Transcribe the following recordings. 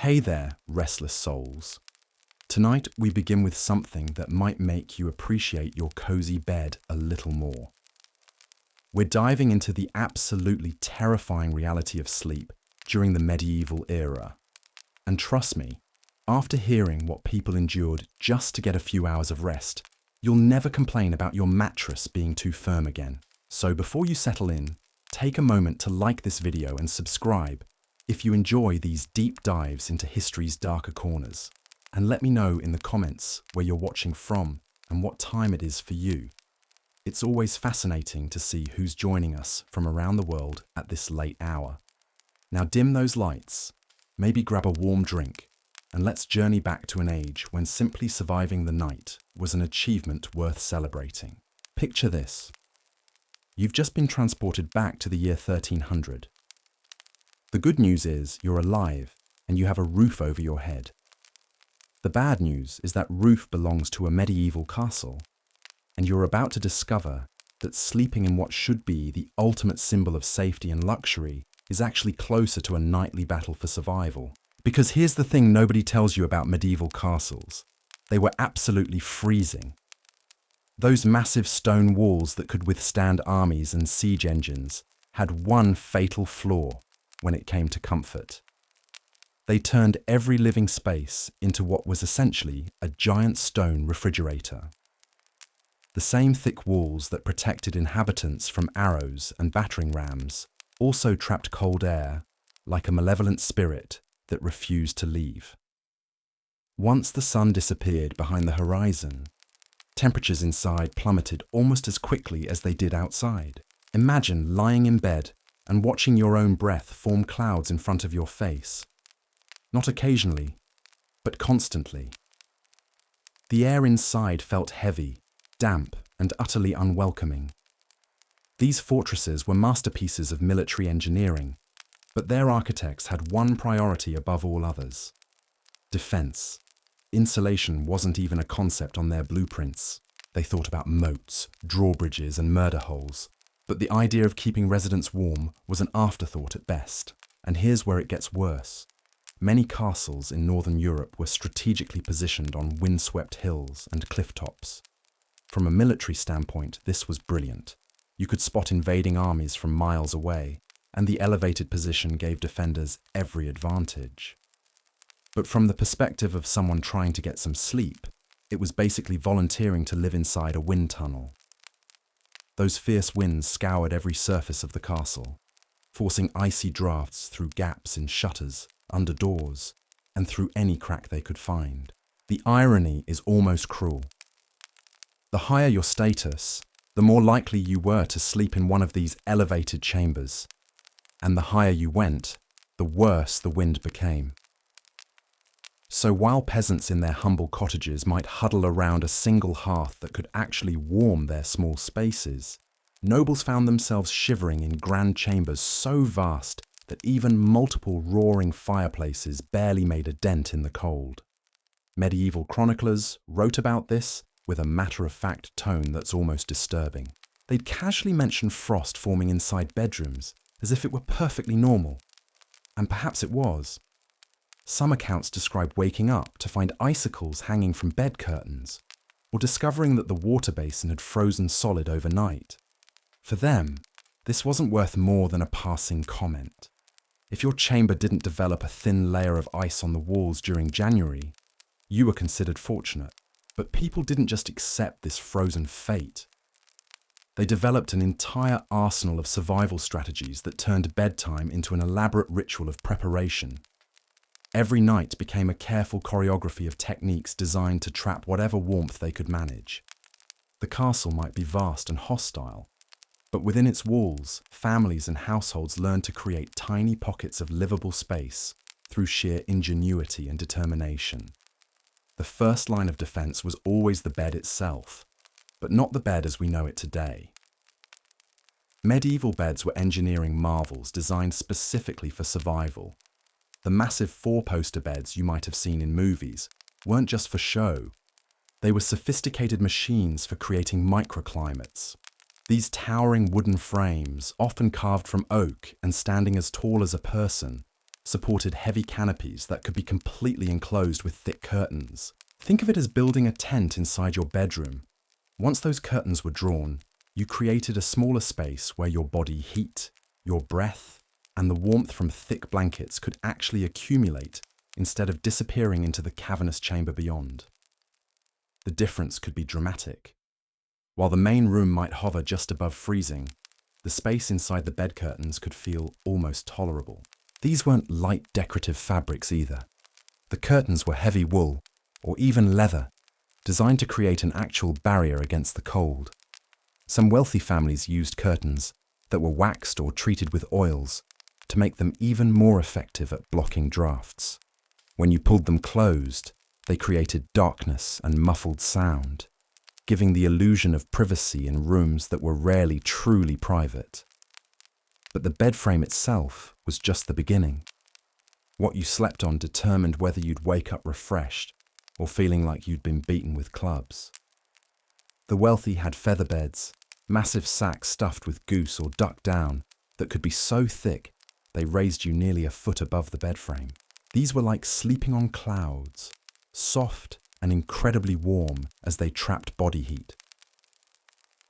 Hey there, restless souls. Tonight we begin with something that might make you appreciate your cozy bed a little more. We're diving into the absolutely terrifying reality of sleep during the medieval era. And trust me, after hearing what people endured just to get a few hours of rest, you'll never complain about your mattress being too firm again. So before you settle in, take a moment to like this video and subscribe if you enjoy these deep dives into history's darker corners. And let me know in the comments where you're watching from and what time it is for you. It's always fascinating to see who's joining us from around the world at this late hour. Now dim those lights, maybe grab a warm drink, and let's journey back to an age when simply surviving the night was an achievement worth celebrating. Picture this. You've just been transported back to the year 1300. The good news is you're alive and you have a roof over your head. The bad news is that roof belongs to a medieval castle, and you're about to discover that sleeping in what should be the ultimate symbol of safety and luxury is actually closer to a nightly battle for survival. Because here's the thing nobody tells you about medieval castles. They were absolutely freezing. Those massive stone walls that could withstand armies and siege engines had one fatal flaw when it came to comfort. They turned every living space into what was essentially a giant stone refrigerator. The same thick walls that protected inhabitants from arrows and battering rams also trapped cold air like a malevolent spirit that refused to leave. Once the sun disappeared behind the horizon, temperatures inside plummeted almost as quickly as they did outside. Imagine lying in bed and watching your own breath form clouds in front of your face. Not occasionally, but constantly. The air inside felt heavy, damp, and utterly unwelcoming. These fortresses were masterpieces of military engineering, but their architects had one priority above all others: defense. Insulation wasn't even a concept on their blueprints. They thought about moats, drawbridges, and murder holes. But the idea of keeping residents warm was an afterthought at best. And here's where it gets worse. Many castles in northern Europe were strategically positioned on windswept hills and cliff tops. From a military standpoint, this was brilliant. You could spot invading armies from miles away, and the elevated position gave defenders every advantage. But from the perspective of someone trying to get some sleep, it was basically volunteering to live inside a wind tunnel. Those fierce winds scoured every surface of the castle, forcing icy drafts through gaps in shutters, under doors, and through any crack they could find. The irony is almost cruel. The higher your status, the more likely you were to sleep in one of these elevated chambers, and the higher you went, the worse the wind became. So while peasants in their humble cottages might huddle around a single hearth that could actually warm their small spaces, nobles found themselves shivering in grand chambers so vast that even multiple roaring fireplaces barely made a dent in the cold. Medieval chroniclers wrote about this with a matter-of-fact tone that's almost disturbing. They'd casually mention frost forming inside bedrooms as if it were perfectly normal. And perhaps it was. Some accounts describe waking up to find icicles hanging from bed curtains, or discovering that the water basin had frozen solid overnight. For them, this wasn't worth more than a passing comment. If your chamber didn't develop a thin layer of ice on the walls during January, you were considered fortunate. But people didn't just accept this frozen fate. They developed an entire arsenal of survival strategies that turned bedtime into an elaborate ritual of preparation. Every night became a careful choreography of techniques designed to trap whatever warmth they could manage. The castle might be vast and hostile, but within its walls, families and households learned to create tiny pockets of livable space through sheer ingenuity and determination. The first line of defense was always the bed itself, but not the bed as we know it today. Medieval beds were engineering marvels designed specifically for survival. The massive four-poster beds you might have seen in movies weren't just for show. They were sophisticated machines for creating microclimates. These towering wooden frames, often carved from oak and standing as tall as a person, supported heavy canopies that could be completely enclosed with thick curtains. Think of it as building a tent inside your bedroom. Once those curtains were drawn, you created a smaller space where your body heat, your breath, and the warmth from thick blankets could actually accumulate instead of disappearing into the cavernous chamber beyond. The difference could be dramatic. While the main room might hover just above freezing, the space inside the bed curtains could feel almost tolerable. These weren't light decorative fabrics either. The curtains were heavy wool, or even leather, designed to create an actual barrier against the cold. Some wealthy families used curtains that were waxed or treated with oils to make them even more effective at blocking drafts. When you pulled them closed, they created darkness and muffled sound, giving the illusion of privacy in rooms that were rarely truly private. But the bed frame itself was just the beginning. What you slept on determined whether you'd wake up refreshed or feeling like you'd been beaten with clubs. The wealthy had feather beds, massive sacks stuffed with goose or duck down that could be so thick they raised you nearly a foot above the bed frame. These were like sleeping on clouds, soft and incredibly warm as they trapped body heat.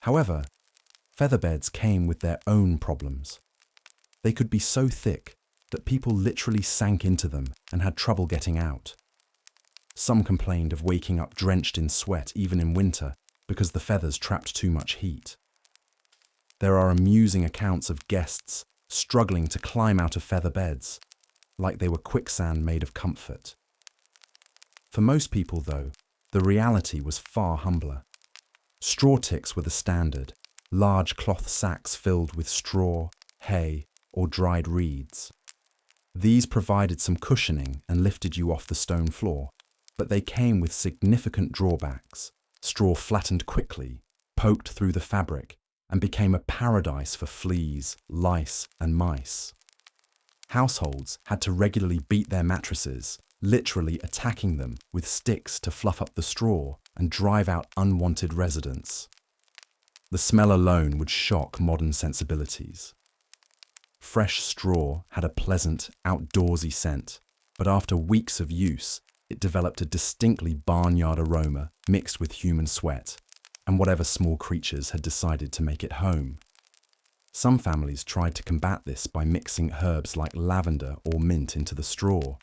However, feather beds came with their own problems. They could be so thick that people literally sank into them and had trouble getting out. Some complained of waking up drenched in sweat even in winter because the feathers trapped too much heat. There are amusing accounts of guests struggling to climb out of feather beds, like they were quicksand made of comfort. For most people, though, the reality was far humbler. Straw ticks were the standard, large cloth sacks filled with straw, hay, or dried reeds. These provided some cushioning and lifted you off the stone floor, but they came with significant drawbacks. Straw flattened quickly, poked through the fabric, and became a paradise for fleas, lice, and mice. Households had to regularly beat their mattresses, literally attacking them with sticks to fluff up the straw and drive out unwanted residents. The smell alone would shock modern sensibilities. Fresh straw had a pleasant, outdoorsy scent, but after weeks of use, it developed a distinctly barnyard aroma mixed with human sweat and whatever small creatures had decided to make it home. Some families tried to combat this by mixing herbs like lavender or mint into the straw,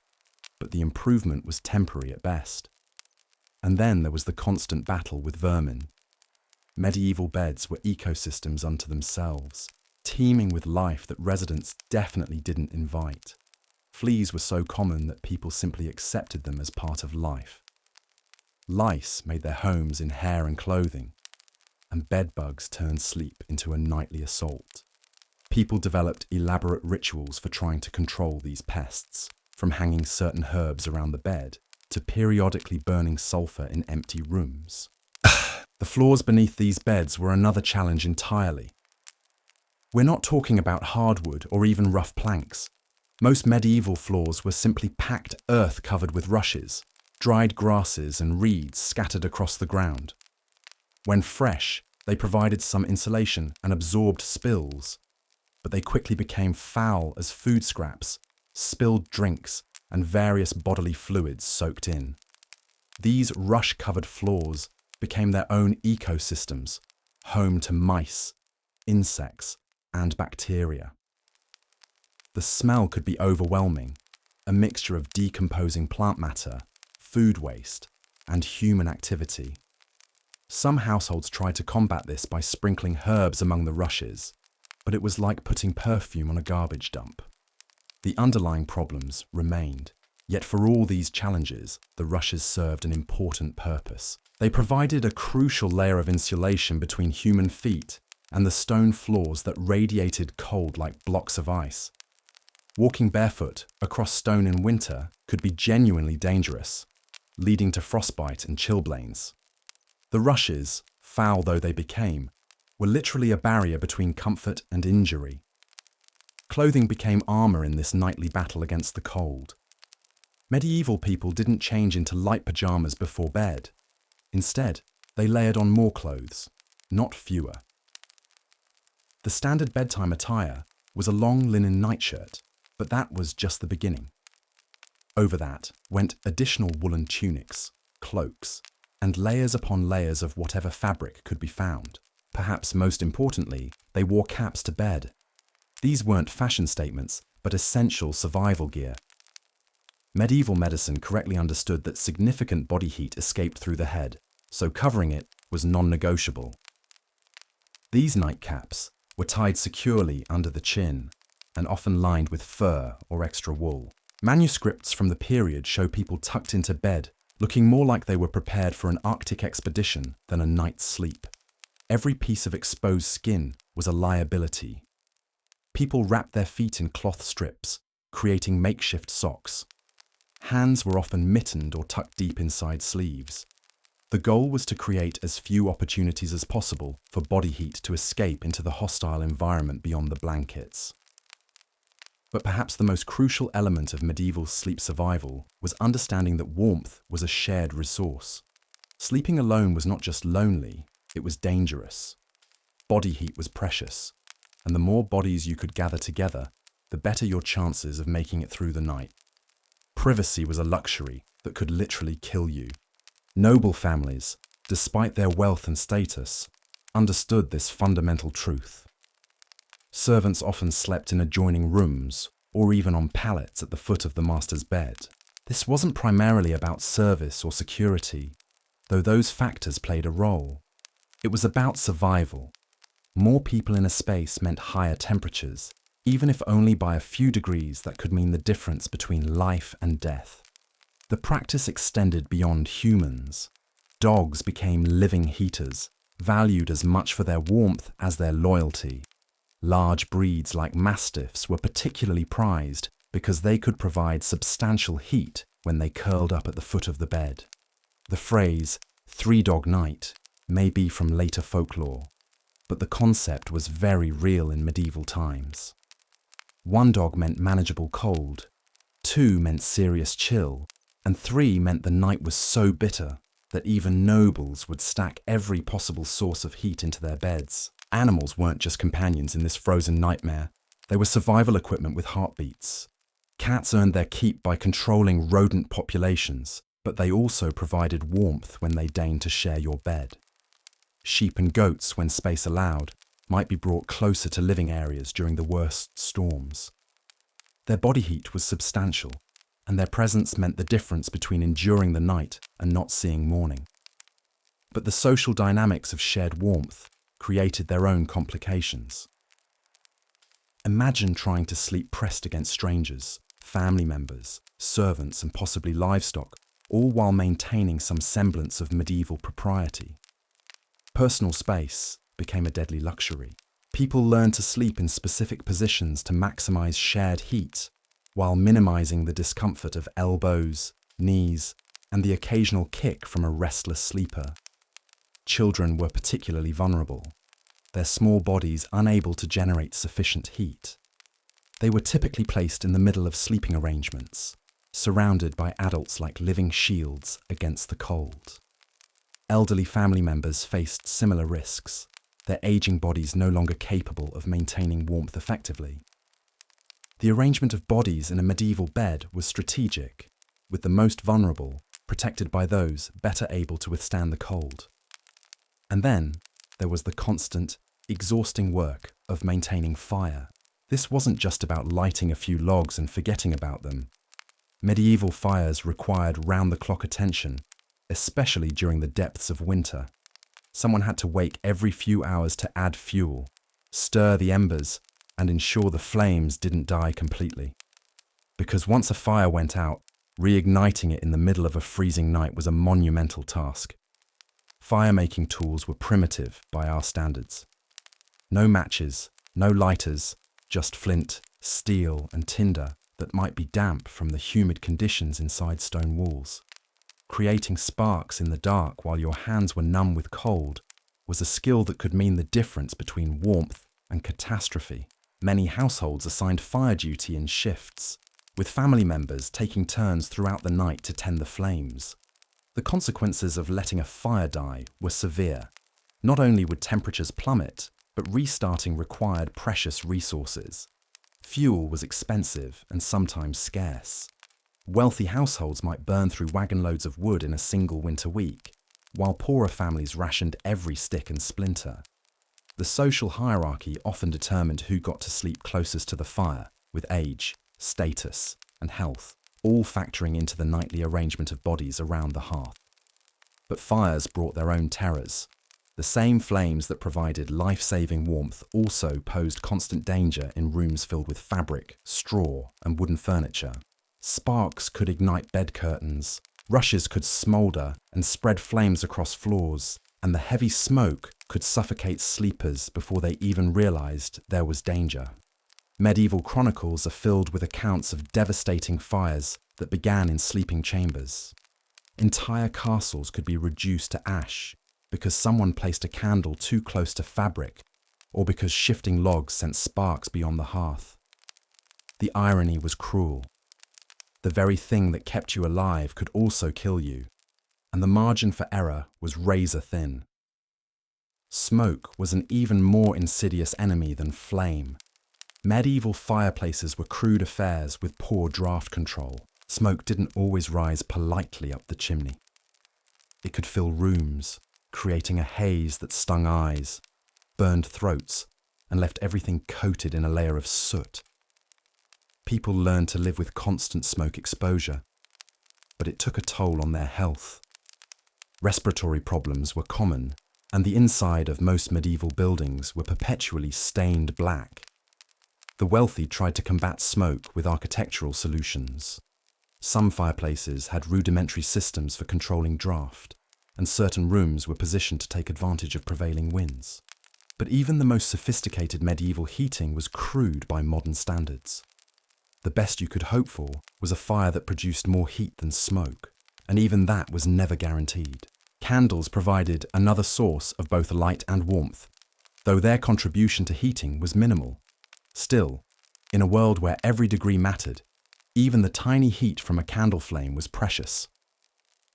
but the improvement was temporary at best. And then there was the constant battle with vermin. Medieval beds were ecosystems unto themselves, teeming with life that residents definitely didn't invite. Fleas were so common that people simply accepted them as part of life. Lice made their homes in hair and clothing, and bedbugs turned sleep into a nightly assault. People developed elaborate rituals for trying to control these pests, from hanging certain herbs around the bed to periodically burning sulfur in empty rooms. The floors beneath these beds were another challenge entirely. We're not talking about hardwood or even rough planks. Most medieval floors were simply packed earth covered with rushes, dried grasses and reeds scattered across the ground. When fresh, they provided some insulation and absorbed spills, but they quickly became foul as food scraps, spilled drinks, and various bodily fluids soaked in. These rush-covered floors became their own ecosystems, home to mice, insects, and bacteria. The smell could be overwhelming, a mixture of decomposing plant matter, food waste, and human activity. Some households tried to combat this by sprinkling herbs among the rushes, but it was like putting perfume on a garbage dump. The underlying problems remained, yet for all these challenges, the rushes served an important purpose. They provided a crucial layer of insulation between human feet and the stone floors that radiated cold like blocks of ice. Walking barefoot across stone in winter could be genuinely dangerous, leading to frostbite and chilblains. The rushes, foul though they became, were literally a barrier between comfort and injury. Clothing became armor in this nightly battle against the cold. Medieval people didn't change into light pajamas before bed. Instead, they layered on more clothes, not fewer. The standard bedtime attire was a long linen nightshirt, But that was just the beginning. Over that went additional woolen tunics, cloaks, and layers upon layers of whatever fabric could be found. Perhaps most importantly, they wore caps to bed. These weren't fashion statements, but essential survival gear. Medieval medicine correctly understood that significant body heat escaped through the head, so covering it was non-negotiable. These nightcaps were tied securely under the chin and often lined with fur or extra wool. Manuscripts from the period show people tucked into bed, looking more like they were prepared for an Arctic expedition than a night's sleep. Every piece of exposed skin was a liability. People wrapped their feet in cloth strips, creating makeshift socks. Hands were often mittened or tucked deep inside sleeves. The goal was to create as few opportunities as possible for body heat to escape into the hostile environment beyond the blankets. But perhaps the most crucial element of medieval sleep survival was understanding that warmth was a shared resource. Sleeping alone was not just lonely, it was dangerous. Body heat was precious, and the more bodies you could gather together, the better your chances of making it through the night. Privacy was a luxury that could literally kill you. Noble families, despite their wealth and status, understood this fundamental truth. Servants often slept in adjoining rooms or even on pallets at the foot of the master's bed. This wasn't primarily about service or security, though those factors played a role. It was about survival. More people in a space meant higher temperatures, even if only by a few degrees that could mean the difference between life and death. The practice extended beyond humans. Dogs became living heaters, valued as much for their warmth as their loyalty. Large breeds like mastiffs were particularly prized because they could provide substantial heat when they curled up at the foot of the bed. The phrase, three-dog night, may be from later folklore, but the concept was very real in medieval times. 1 dog meant manageable cold, 2 meant serious chill, and 3 meant the night was so bitter that even nobles would stack every possible source of heat into their beds. Animals weren't just companions in this frozen nightmare, they were survival equipment with heartbeats. Cats earned their keep by controlling rodent populations, but they also provided warmth when they deigned to share your bed. Sheep and goats, when space allowed, might be brought closer to living areas during the worst storms. Their body heat was substantial, and their presence meant the difference between enduring the night and not seeing morning. But the social dynamics of shared warmth created their own complications. Imagine trying to sleep pressed against strangers, family members, servants, and possibly livestock, all while maintaining some semblance of medieval propriety. Personal space became a deadly luxury. People learned to sleep in specific positions to maximize shared heat, while minimizing the discomfort of elbows, knees, and the occasional kick from a restless sleeper. Children were particularly vulnerable, their small bodies unable to generate sufficient heat. They were typically placed in the middle of sleeping arrangements, surrounded by adults like living shields against the cold. Elderly family members faced similar risks, their aging bodies no longer capable of maintaining warmth effectively. The arrangement of bodies in a medieval bed was strategic, with the most vulnerable protected by those better able to withstand the cold. And then there was the constant, exhausting work of maintaining fire. This wasn't just about lighting a few logs and forgetting about them. Medieval fires required round-the-clock attention, especially during the depths of winter. Someone had to wake every few hours to add fuel, stir the embers, and ensure the flames didn't die completely. Because once a fire went out, reigniting it in the middle of a freezing night was a monumental task. Fire-making tools were primitive by our standards. No matches, no lighters, just flint, steel, and tinder that might be damp from the humid conditions inside stone walls. Creating sparks in the dark while your hands were numb with cold was a skill that could mean the difference between warmth and catastrophe. Many households assigned fire duty in shifts, with family members taking turns throughout the night to tend the flames. The consequences of letting a fire die were severe. Not only would temperatures plummet, but restarting required precious resources. Fuel was expensive and sometimes scarce. Wealthy households might burn through wagon loads of wood in a single winter week, while poorer families rationed every stick and splinter. The social hierarchy often determined who got to sleep closest to the fire, with age, status, and health, all factoring into the nightly arrangement of bodies around the hearth. But fires brought their own terrors. The same flames that provided life-saving warmth also posed constant danger in rooms filled with fabric, straw, and wooden furniture. Sparks could ignite bed curtains, rushes could smoulder and spread flames across floors, and the heavy smoke could suffocate sleepers before they even realized there was danger. Medieval chronicles are filled with accounts of devastating fires that began in sleeping chambers. Entire castles could be reduced to ash because someone placed a candle too close to fabric, or because shifting logs sent sparks beyond the hearth. The irony was cruel. The very thing that kept you alive could also kill you, and the margin for error was razor thin. Smoke was an even more insidious enemy than flame. Medieval fireplaces were crude affairs with poor draft control. Smoke didn't always rise politely up the chimney. It could fill rooms, creating a haze that stung eyes, burned throats, and left everything coated in a layer of soot. People learned to live with constant smoke exposure, but it took a toll on their health. Respiratory problems were common, and the inside of most medieval buildings were perpetually stained black. The wealthy tried to combat smoke with architectural solutions. Some fireplaces had rudimentary systems for controlling draft, and certain rooms were positioned to take advantage of prevailing winds. But even the most sophisticated medieval heating was crude by modern standards. The best you could hope for was a fire that produced more heat than smoke, and even that was never guaranteed. Candles provided another source of both light and warmth, though their contribution to heating was minimal. Still, in a world where every degree mattered, even the tiny heat from a candle flame was precious.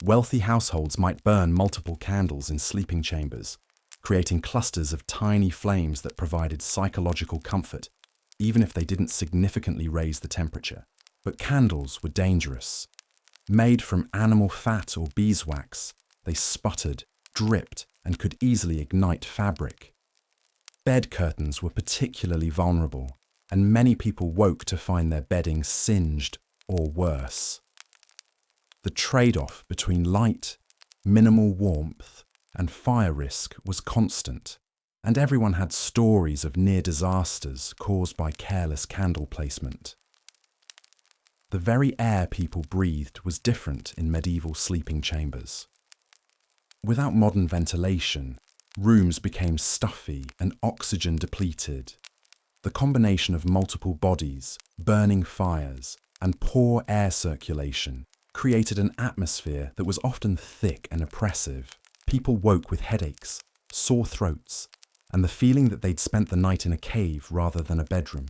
Wealthy households might burn multiple candles in sleeping chambers, creating clusters of tiny flames that provided psychological comfort, even if they didn't significantly raise the temperature. But candles were dangerous. Made from animal fat or beeswax, they sputtered, dripped, and could easily ignite fabric. Bed curtains were particularly vulnerable, and many people woke to find their bedding singed or worse. The trade-off between light, minimal warmth, and fire risk was constant, and everyone had stories of near disasters caused by careless candle placement. The very air people breathed was different in medieval sleeping chambers. Without modern ventilation, rooms became stuffy and oxygen depleted. The combination of multiple bodies, burning fires, and poor air circulation created an atmosphere that was often thick and oppressive. People woke with headaches, sore throats, and the feeling that they'd spent the night in a cave rather than a bedroom.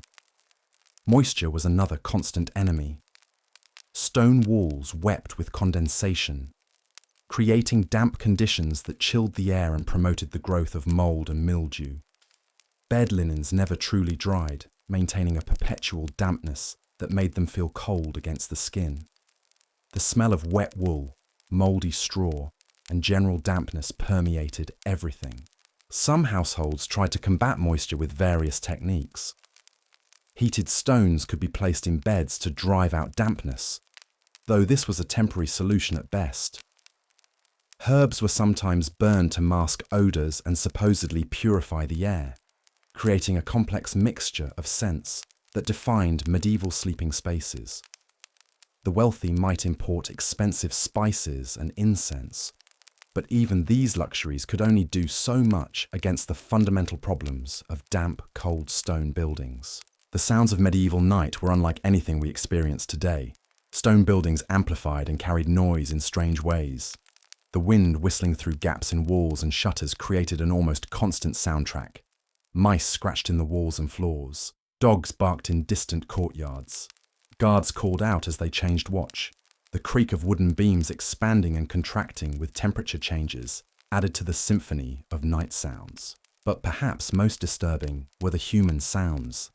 Moisture was another constant enemy. Stone walls wept with condensation, creating damp conditions that chilled the air and promoted the growth of mold and mildew. Bed linens never truly dried, maintaining a perpetual dampness that made them feel cold against the skin. The smell of wet wool, mouldy straw, and general dampness permeated everything. Some households tried to combat moisture with various techniques. Heated stones could be placed in beds to drive out dampness, though this was a temporary solution at best. Herbs were sometimes burned to mask odours and supposedly purify the air, creating a complex mixture of scents that defined medieval sleeping spaces. The wealthy might import expensive spices and incense, but even these luxuries could only do so much against the fundamental problems of damp, cold stone buildings. The sounds of medieval night were unlike anything we experience today. Stone buildings amplified and carried noise in strange ways. The wind whistling through gaps in walls and shutters created an almost constant soundtrack. Mice scratched in the walls and floors. Dogs barked in distant courtyards. Guards called out as they changed watch. The creak of wooden beams expanding and contracting with temperature changes added to the symphony of night sounds. But perhaps most disturbing were the human sounds.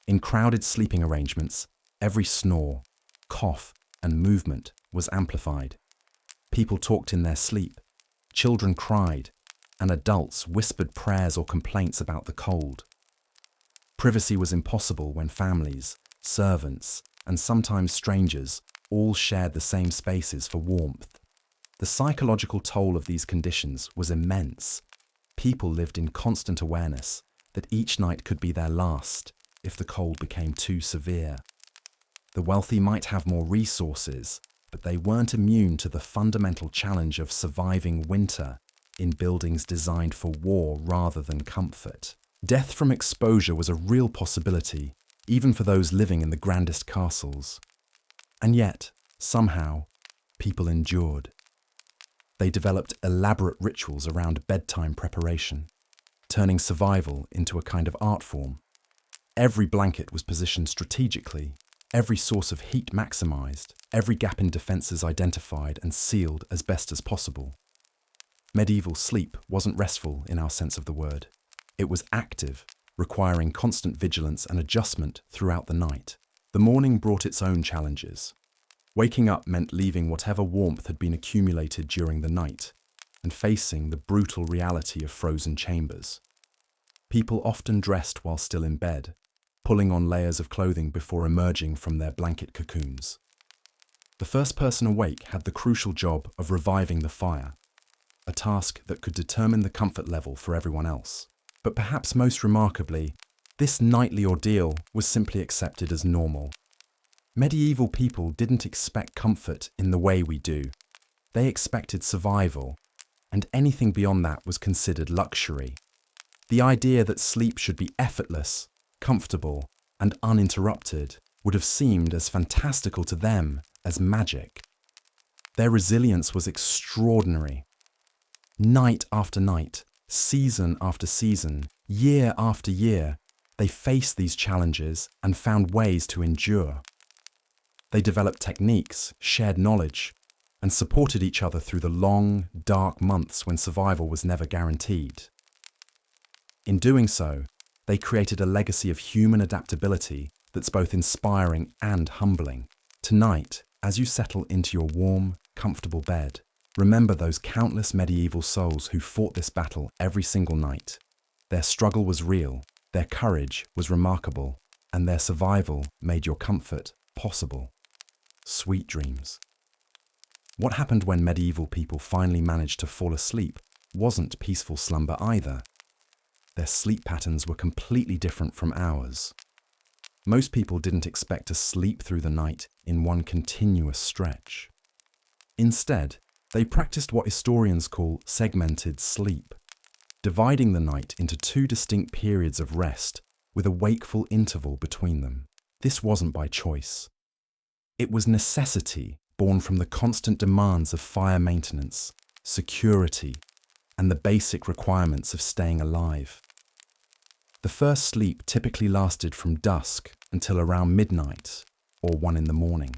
In crowded sleeping arrangements, every snore, cough, and movement was amplified. People talked in their sleep, children cried, and adults whispered prayers or complaints about the cold. Privacy was impossible when families, servants, and sometimes strangers all shared the same spaces for warmth. The psychological toll of these conditions was immense. People lived in constant awareness that each night could be their last if the cold became too severe. The wealthy might have more resources, but they weren't immune to the fundamental challenge of surviving winter in buildings designed for war rather than comfort. Death from exposure was a real possibility, even for those living in the grandest castles. And yet, somehow, people endured. They developed elaborate rituals around bedtime preparation, turning survival into a kind of art form. Every blanket was positioned strategically, every source of heat maximized, every gap in defenses identified and sealed as best as possible. Medieval sleep wasn't restful in our sense of the word. It was active, requiring constant vigilance and adjustment throughout the night. The morning brought its own challenges. Waking up meant leaving whatever warmth had been accumulated during the night and facing the brutal reality of frozen chambers. People often dressed while still in bed, pulling on layers of clothing before emerging from their blanket cocoons. The first person awake had the crucial job of reviving the fire, a task that could determine the comfort level for everyone else. But perhaps most remarkably, this nightly ordeal was simply accepted as normal. Medieval people didn't expect comfort in the way we do. They expected survival, and anything beyond that was considered luxury. The idea that sleep should be effortless, comfortable, and uninterrupted would have seemed as fantastical to them as magic. Their resilience was extraordinary. Night after night, season after season, year after year, they faced these challenges and found ways to endure. They developed techniques, shared knowledge, and supported each other through the long, dark months when survival was never guaranteed. In doing so, they created a legacy of human adaptability that's both inspiring and humbling. Tonight, as you settle into your warm, comfortable bed, remember those countless medieval souls who fought this battle every single night. Their struggle was real, their courage was remarkable, and their survival made your comfort possible. Sweet dreams. What happened when medieval people finally managed to fall asleep wasn't peaceful slumber either. Their sleep patterns were completely different from ours. Most people didn't expect to sleep through the night in one continuous stretch. Instead, they practiced what historians call segmented sleep, dividing the night into two distinct periods of rest with a wakeful interval between them. This wasn't by choice. It was necessity born from the constant demands of fire maintenance, security, and the basic requirements of staying alive. The first sleep typically lasted from dusk until around midnight or 1 in the morning.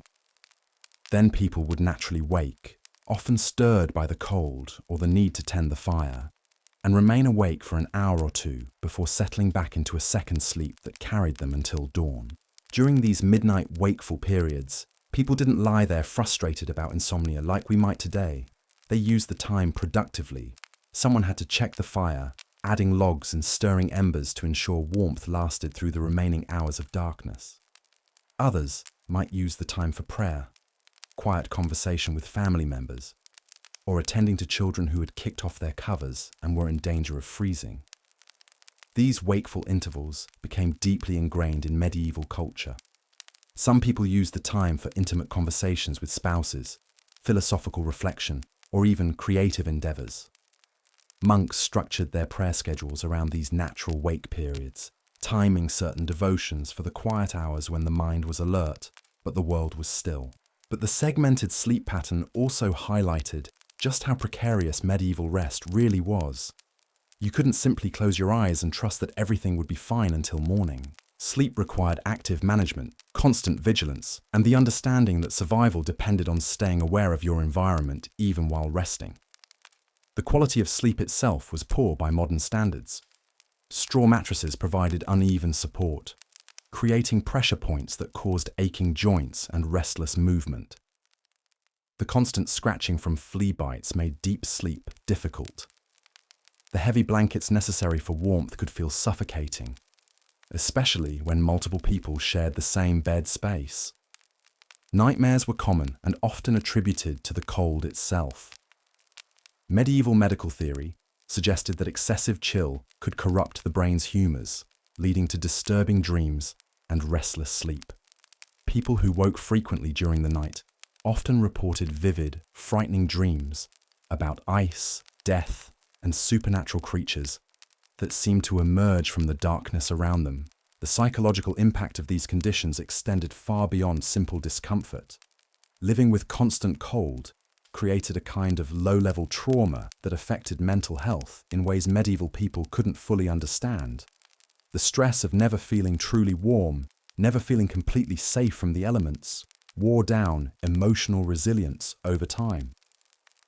Then people would naturally wake, often stirred by the cold or the need to tend the fire, and remain awake for an hour or two before settling back into a second sleep that carried them until dawn. During these midnight wakeful periods, people didn't lie there frustrated about insomnia like we might today. They used the time productively. Someone had to check the fire, adding logs and stirring embers to ensure warmth lasted through the remaining hours of darkness. Others might use the time for prayer, quiet conversation with family members, or attending to children who had kicked off their covers and were in danger of freezing. These wakeful intervals became deeply ingrained in medieval culture. Some people used the time for intimate conversations with spouses, philosophical reflection, or even creative endeavors. Monks structured their prayer schedules around these natural wake periods, timing certain devotions for the quiet hours when the mind was alert, but the world was still. But the segmented sleep pattern also highlighted just how precarious medieval rest really was. You couldn't simply close your eyes and trust that everything would be fine until morning. Sleep required active management, constant vigilance, and the understanding that survival depended on staying aware of your environment even while resting. The quality of sleep itself was poor by modern standards. Straw mattresses provided uneven support. creating pressure points that caused aching joints and restless movement. The constant scratching from flea bites made deep sleep difficult. The heavy blankets necessary for warmth could feel suffocating, especially when multiple people shared the same bed space. Nightmares were common and often attributed to the cold itself. Medieval medical theory suggested that excessive chill could corrupt the brain's humours, leading to disturbing dreams and restless sleep. People who woke frequently during the night often reported vivid, frightening dreams about ice, death, and supernatural creatures that seemed to emerge from the darkness around them. The psychological impact of these conditions extended far beyond simple discomfort. Living with constant cold created a kind of low-level trauma that affected mental health in ways medieval people couldn't fully understand. The stress of never feeling truly warm, never feeling completely safe from the elements, wore down emotional resilience over time.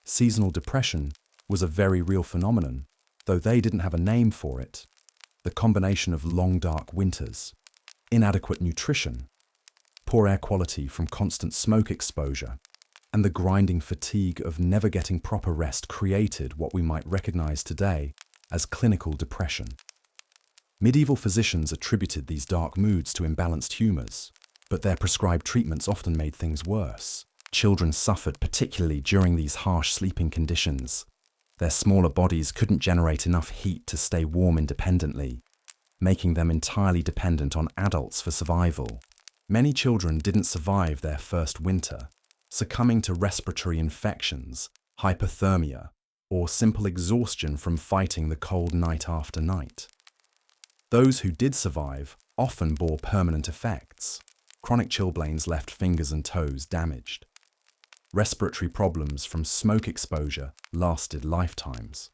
Seasonal depression was a very real phenomenon, though they didn't have a name for it. The combination of long dark winters, inadequate nutrition, poor air quality from constant smoke exposure, and the grinding fatigue of never getting proper rest created what we might recognize today as clinical depression. Medieval physicians attributed these dark moods to imbalanced humours, but their prescribed treatments often made things worse. Children suffered particularly during these harsh sleeping conditions. Their smaller bodies couldn't generate enough heat to stay warm independently, making them entirely dependent on adults for survival. Many children didn't survive their first winter, succumbing to respiratory infections, hypothermia, or simple exhaustion from fighting the cold night after night. Those who did survive often bore permanent effects. Chronic chilblains left fingers and toes damaged. Respiratory problems from smoke exposure lasted lifetimes.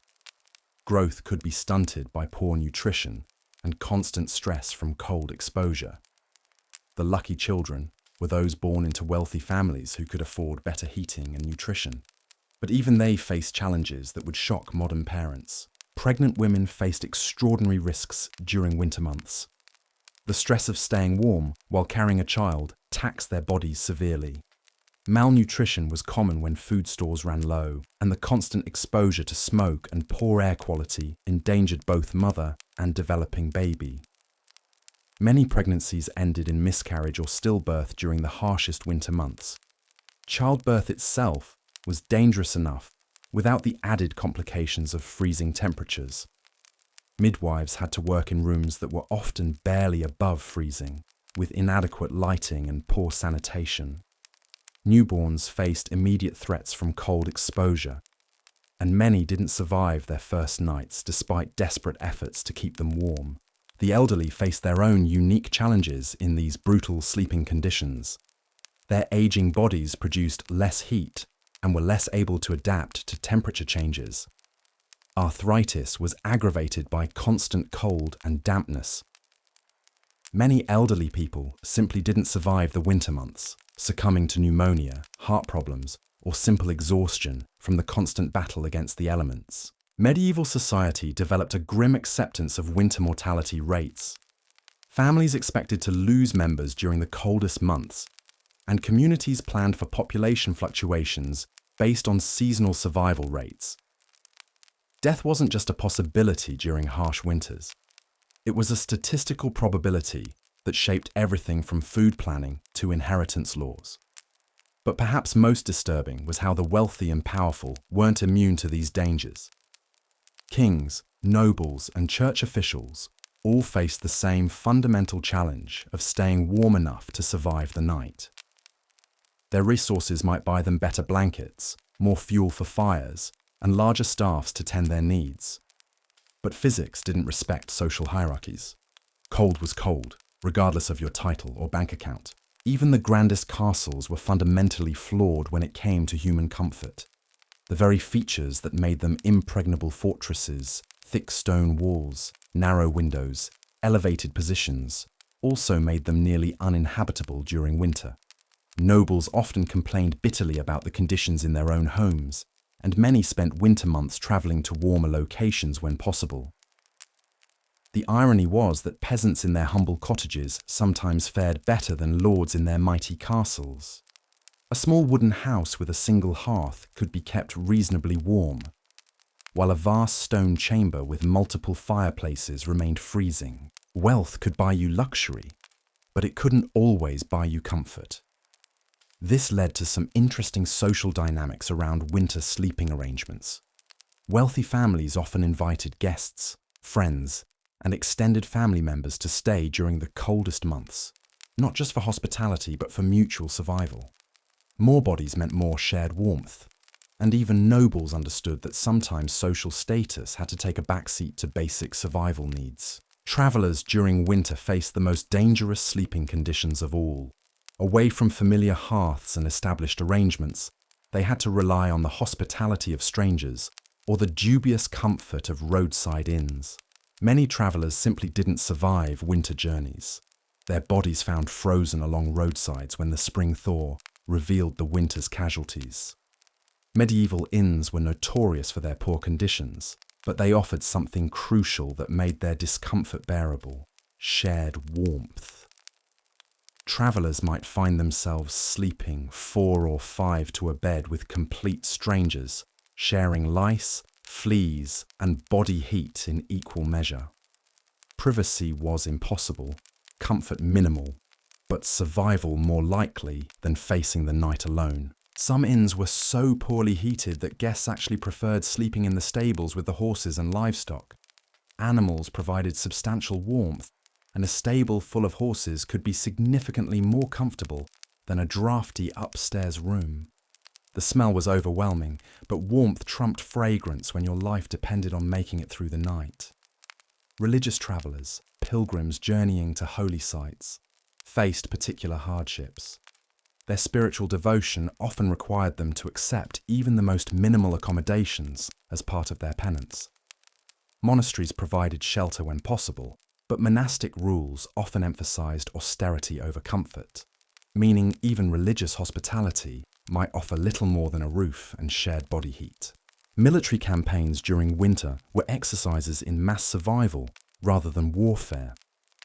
Growth could be stunted by poor nutrition and constant stress from cold exposure. The lucky children were those born into wealthy families who could afford better heating and nutrition. But even they faced challenges that would shock modern parents. Pregnant women faced extraordinary risks during winter months. The stress of staying warm while carrying a child taxed their bodies severely. Malnutrition was common when food stores ran low, and the constant exposure to smoke and poor air quality endangered both mother and developing baby. Many pregnancies ended in miscarriage or stillbirth during the harshest winter months. Childbirth itself was dangerous enough without the added complications of freezing temperatures. Midwives had to work in rooms that were often barely above freezing, with inadequate lighting and poor sanitation. Newborns faced immediate threats from cold exposure, and many didn't survive their first nights despite desperate efforts to keep them warm. The elderly faced their own unique challenges in these brutal sleeping conditions. Their aging bodies produced less heat and were less able to adapt to temperature changes. Arthritis was aggravated by constant cold and dampness. Many elderly people simply didn't survive the winter months, succumbing to pneumonia, heart problems, or simple exhaustion from the constant battle against the elements. Medieval society developed a grim acceptance of winter mortality rates. Families expected to lose members during the coldest months, and communities planned for population fluctuations based on seasonal survival rates. Death wasn't just a possibility during harsh winters. It was a statistical probability that shaped everything from food planning to inheritance laws. But perhaps most disturbing was how the wealthy and powerful weren't immune to these dangers. Kings, nobles, and church officials all faced the same fundamental challenge of staying warm enough to survive the night. Their resources might buy them better blankets, more fuel for fires, and larger staffs to tend their needs. But physics didn't respect social hierarchies. Cold was cold, regardless of your title or bank account. Even the grandest castles were fundamentally flawed when it came to human comfort. The very features that made them impregnable fortresses, thick stone walls, narrow windows, elevated positions, also made them nearly uninhabitable during winter. Nobles often complained bitterly about the conditions in their own homes, and many spent winter months traveling to warmer locations when possible. The irony was that peasants in their humble cottages sometimes fared better than lords in their mighty castles. A small wooden house with a single hearth could be kept reasonably warm, while a vast stone chamber with multiple fireplaces remained freezing. Wealth could buy you luxury, but it couldn't always buy you comfort. This led to some interesting social dynamics around winter sleeping arrangements. Wealthy families often invited guests, friends, and extended family members to stay during the coldest months, not just for hospitality but for mutual survival. More bodies meant more shared warmth, and even nobles understood that sometimes social status had to take a backseat to basic survival needs. Travelers during winter faced the most dangerous sleeping conditions of all. Away from familiar hearths and established arrangements, they had to rely on the hospitality of strangers or the dubious comfort of roadside inns. Many travelers simply didn't survive winter journeys. Their bodies found frozen along roadsides when the spring thaw revealed the winter's casualties. Medieval inns were notorious for their poor conditions, but they offered something crucial that made their discomfort bearable: shared warmth. Travelers might find themselves sleeping 4 or 5 to a bed with complete strangers, sharing lice, fleas, and body heat in equal measure. Privacy was impossible, comfort minimal, but survival more likely than facing the night alone. Some inns were so poorly heated that guests actually preferred sleeping in the stables with the horses and livestock. Animals provided substantial warmth, and a stable full of horses could be significantly more comfortable than a drafty upstairs room. The smell was overwhelming, but warmth trumped fragrance when your life depended on making it through the night. Religious travelers, pilgrims journeying to holy sites, faced particular hardships. Their spiritual devotion often required them to accept even the most minimal accommodations as part of their penance. Monasteries provided shelter when possible, but monastic rules often emphasized austerity over comfort, meaning even religious hospitality might offer little more than a roof and shared body heat. Military campaigns during winter were exercises in mass survival rather than warfare.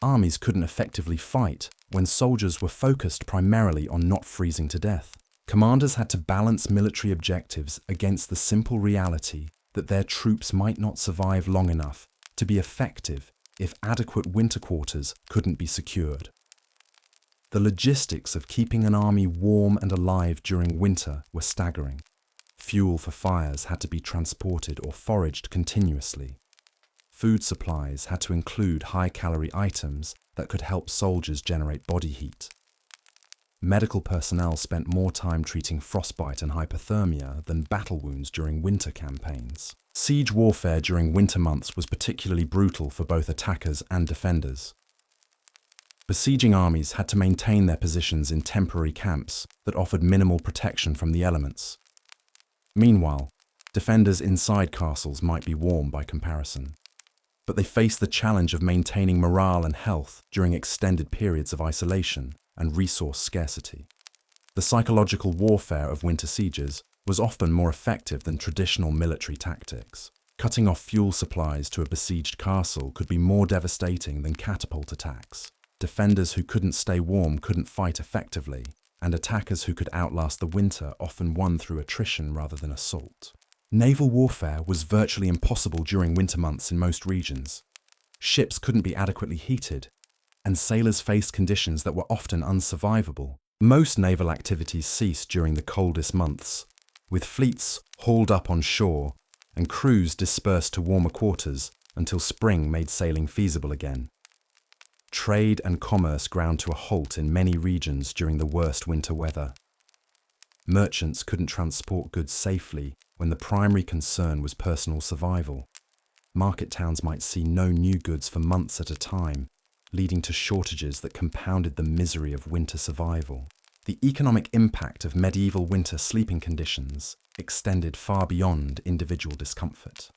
Armies couldn't effectively fight when soldiers were focused primarily on not freezing to death. Commanders had to balance military objectives against the simple reality that their troops might not survive long enough to be effective if adequate winter quarters couldn't be secured. The logistics of keeping an army warm and alive during winter were staggering. Fuel for fires had to be transported or foraged continuously. Food supplies had to include high-calorie items that could help soldiers generate body heat. Medical personnel spent more time treating frostbite and hypothermia than battle wounds during winter campaigns. Siege warfare during winter months was particularly brutal for both attackers and defenders. Besieging armies had to maintain their positions in temporary camps that offered minimal protection from the elements. Meanwhile, defenders inside castles might be warm by comparison, but they faced the challenge of maintaining morale and health during extended periods of isolation and resource scarcity. The psychological warfare of winter sieges was often more effective than traditional military tactics. Cutting off fuel supplies to a besieged castle could be more devastating than catapult attacks. Defenders who couldn't stay warm couldn't fight effectively, and attackers who could outlast the winter often won through attrition rather than assault. Naval warfare was virtually impossible during winter months in most regions. Ships couldn't be adequately heated, and sailors faced conditions that were often unsurvivable. Most naval activities ceased during the coldest months, with fleets hauled up on shore and crews dispersed to warmer quarters until spring made sailing feasible again. Trade and commerce ground to a halt in many regions during the worst winter weather. Merchants couldn't transport goods safely when the primary concern was personal survival. Market towns might see no new goods for months at a time, leading to shortages that compounded the misery of winter survival. The economic impact of medieval winter sleeping conditions extended far beyond individual discomfort.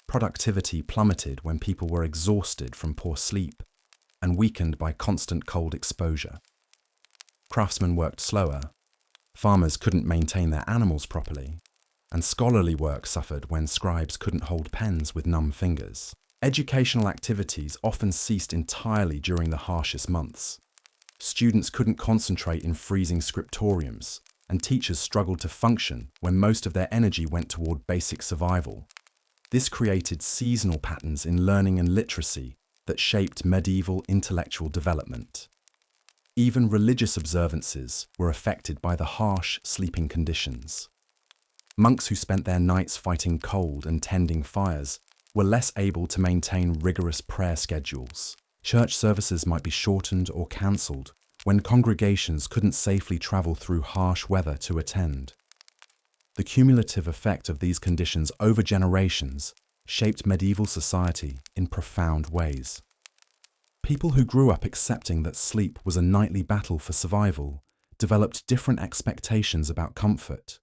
Productivity plummeted when people were exhausted from poor sleep and weakened by constant cold exposure. Craftsmen worked slower, farmers couldn't maintain their animals properly, and scholarly work suffered when scribes couldn't hold pens with numb fingers. Educational activities often ceased entirely during the harshest months. Students couldn't concentrate in freezing scriptoriums, and teachers struggled to function when most of their energy went toward basic survival. This created seasonal patterns in learning and literacy that shaped medieval intellectual development. Even religious observances were affected by the harsh sleeping conditions. Monks who spent their nights fighting cold and tending fires were less able to maintain rigorous prayer schedules. Church services might be shortened or cancelled when congregations couldn't safely travel through harsh weather to attend. The cumulative effect of these conditions over generations shaped medieval society in profound ways. People who grew up accepting that sleep was a nightly battle for survival developed different expectations about comfort,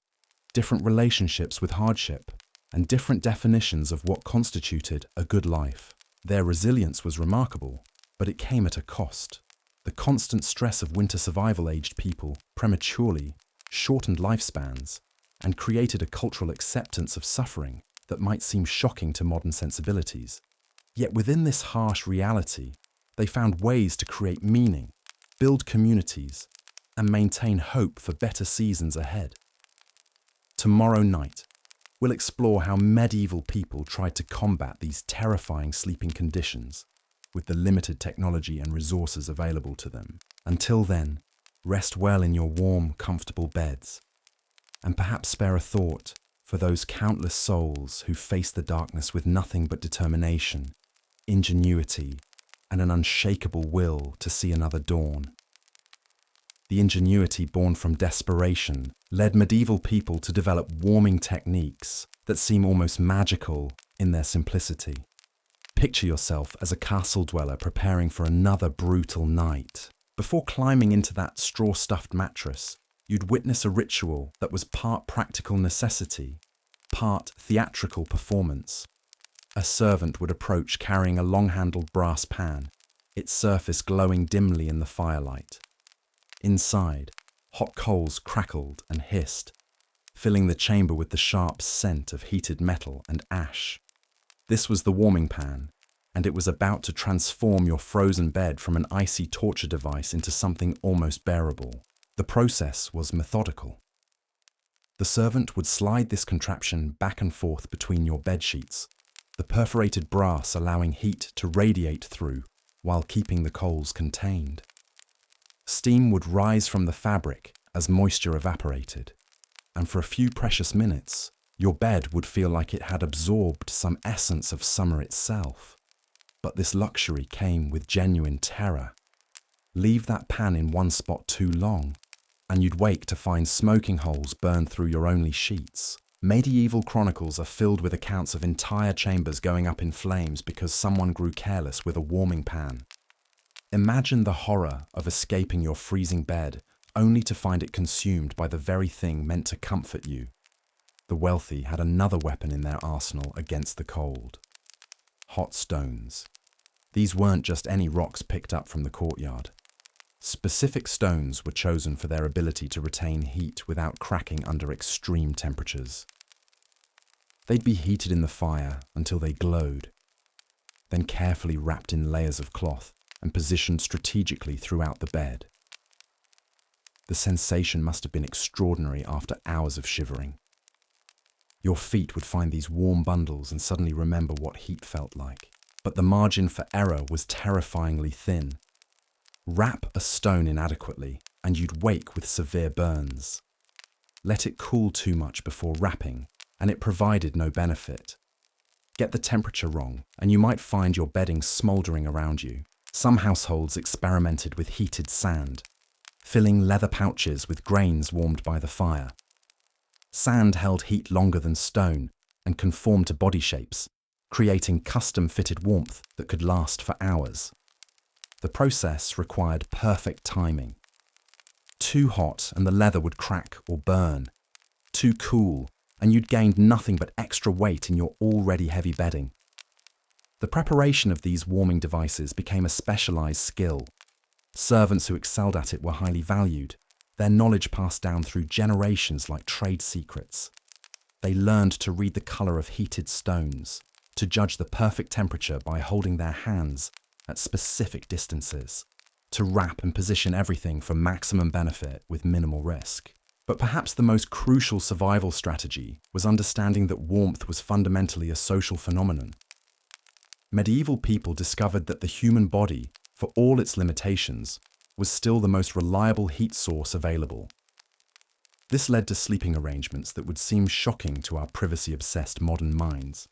different relationships with hardship, and different definitions of what constituted a good life. Their resilience was remarkable, but it came at a cost. The constant stress of winter survival aged people prematurely, shortened lifespans, and created a cultural acceptance of suffering that might seem shocking to modern sensibilities. Yet within this harsh reality, they found ways to create meaning, build communities, and maintain hope for better seasons ahead. Tomorrow night, we'll explore how medieval people tried to combat these terrifying sleeping conditions with the limited technology and resources available to them. Until then, rest well in your warm, comfortable beds, and perhaps spare a thought for those countless souls who face the darkness with nothing but determination, ingenuity, and an unshakable will to see another dawn. The ingenuity born from desperation led medieval people to develop warming techniques that seem almost magical in their simplicity. Picture yourself as a castle dweller preparing for another brutal night. Before climbing into that straw-stuffed mattress, you'd witness a ritual that was part practical necessity, part theatrical performance. A servant would approach carrying a long-handled brass pan, its surface glowing dimly in the firelight. Inside, hot coals crackled and hissed, filling the chamber with the sharp scent of heated metal and ash. This was the warming pan, and it was about to transform your frozen bed from an icy torture device into something almost bearable. The process was methodical. The servant would slide this contraption back and forth between your bed sheets, the perforated brass allowing heat to radiate through while keeping the coals contained. Steam would rise from the fabric as moisture evaporated, and for a few precious minutes, your bed would feel like it had absorbed some essence of summer itself. But this luxury came with genuine terror. Leave that pan in one spot too long, and you'd wake to find smoking holes burn through your only sheets. Medieval chronicles are filled with accounts of entire chambers going up in flames because someone grew careless with a warming pan. Imagine the horror of escaping your freezing bed only to find it consumed by the very thing meant to comfort you. The wealthy had another weapon in their arsenal against the cold: hot stones. These weren't just any rocks picked up from the courtyard. Specific stones were chosen for their ability to retain heat without cracking under extreme temperatures. They'd be heated in the fire until they glowed, then carefully wrapped in layers of cloth and positioned strategically throughout the bed. The sensation must have been extraordinary after hours of shivering. Your feet would find these warm bundles and suddenly remember what heat felt like. But the margin for error was terrifyingly thin. Wrap a stone inadequately, and you'd wake with severe burns. Let it cool too much before wrapping, and it provided no benefit. Get the temperature wrong, and you might find your bedding smouldering around you. Some households experimented with heated sand, filling leather pouches with grains warmed by the fire. Sand held heat longer than stone and conformed to body shapes, creating custom-fitted warmth that could last for hours. The process required perfect timing. Too hot and the leather would crack or burn. Too cool and you'd gained nothing but extra weight in your already heavy bedding. The preparation of these warming devices became a specialized skill. Servants who excelled at it were highly valued, their knowledge passed down through generations like trade secrets. They learned to read the color of heated stones, to judge the perfect temperature by holding their hands at specific distances, to wrap and position everything for maximum benefit with minimal risk. But perhaps the most crucial survival strategy was understanding that warmth was fundamentally a social phenomenon. Medieval people discovered that the human body, for all its limitations, was still the most reliable heat source available. This led to sleeping arrangements that would seem shocking to our privacy-obsessed modern minds.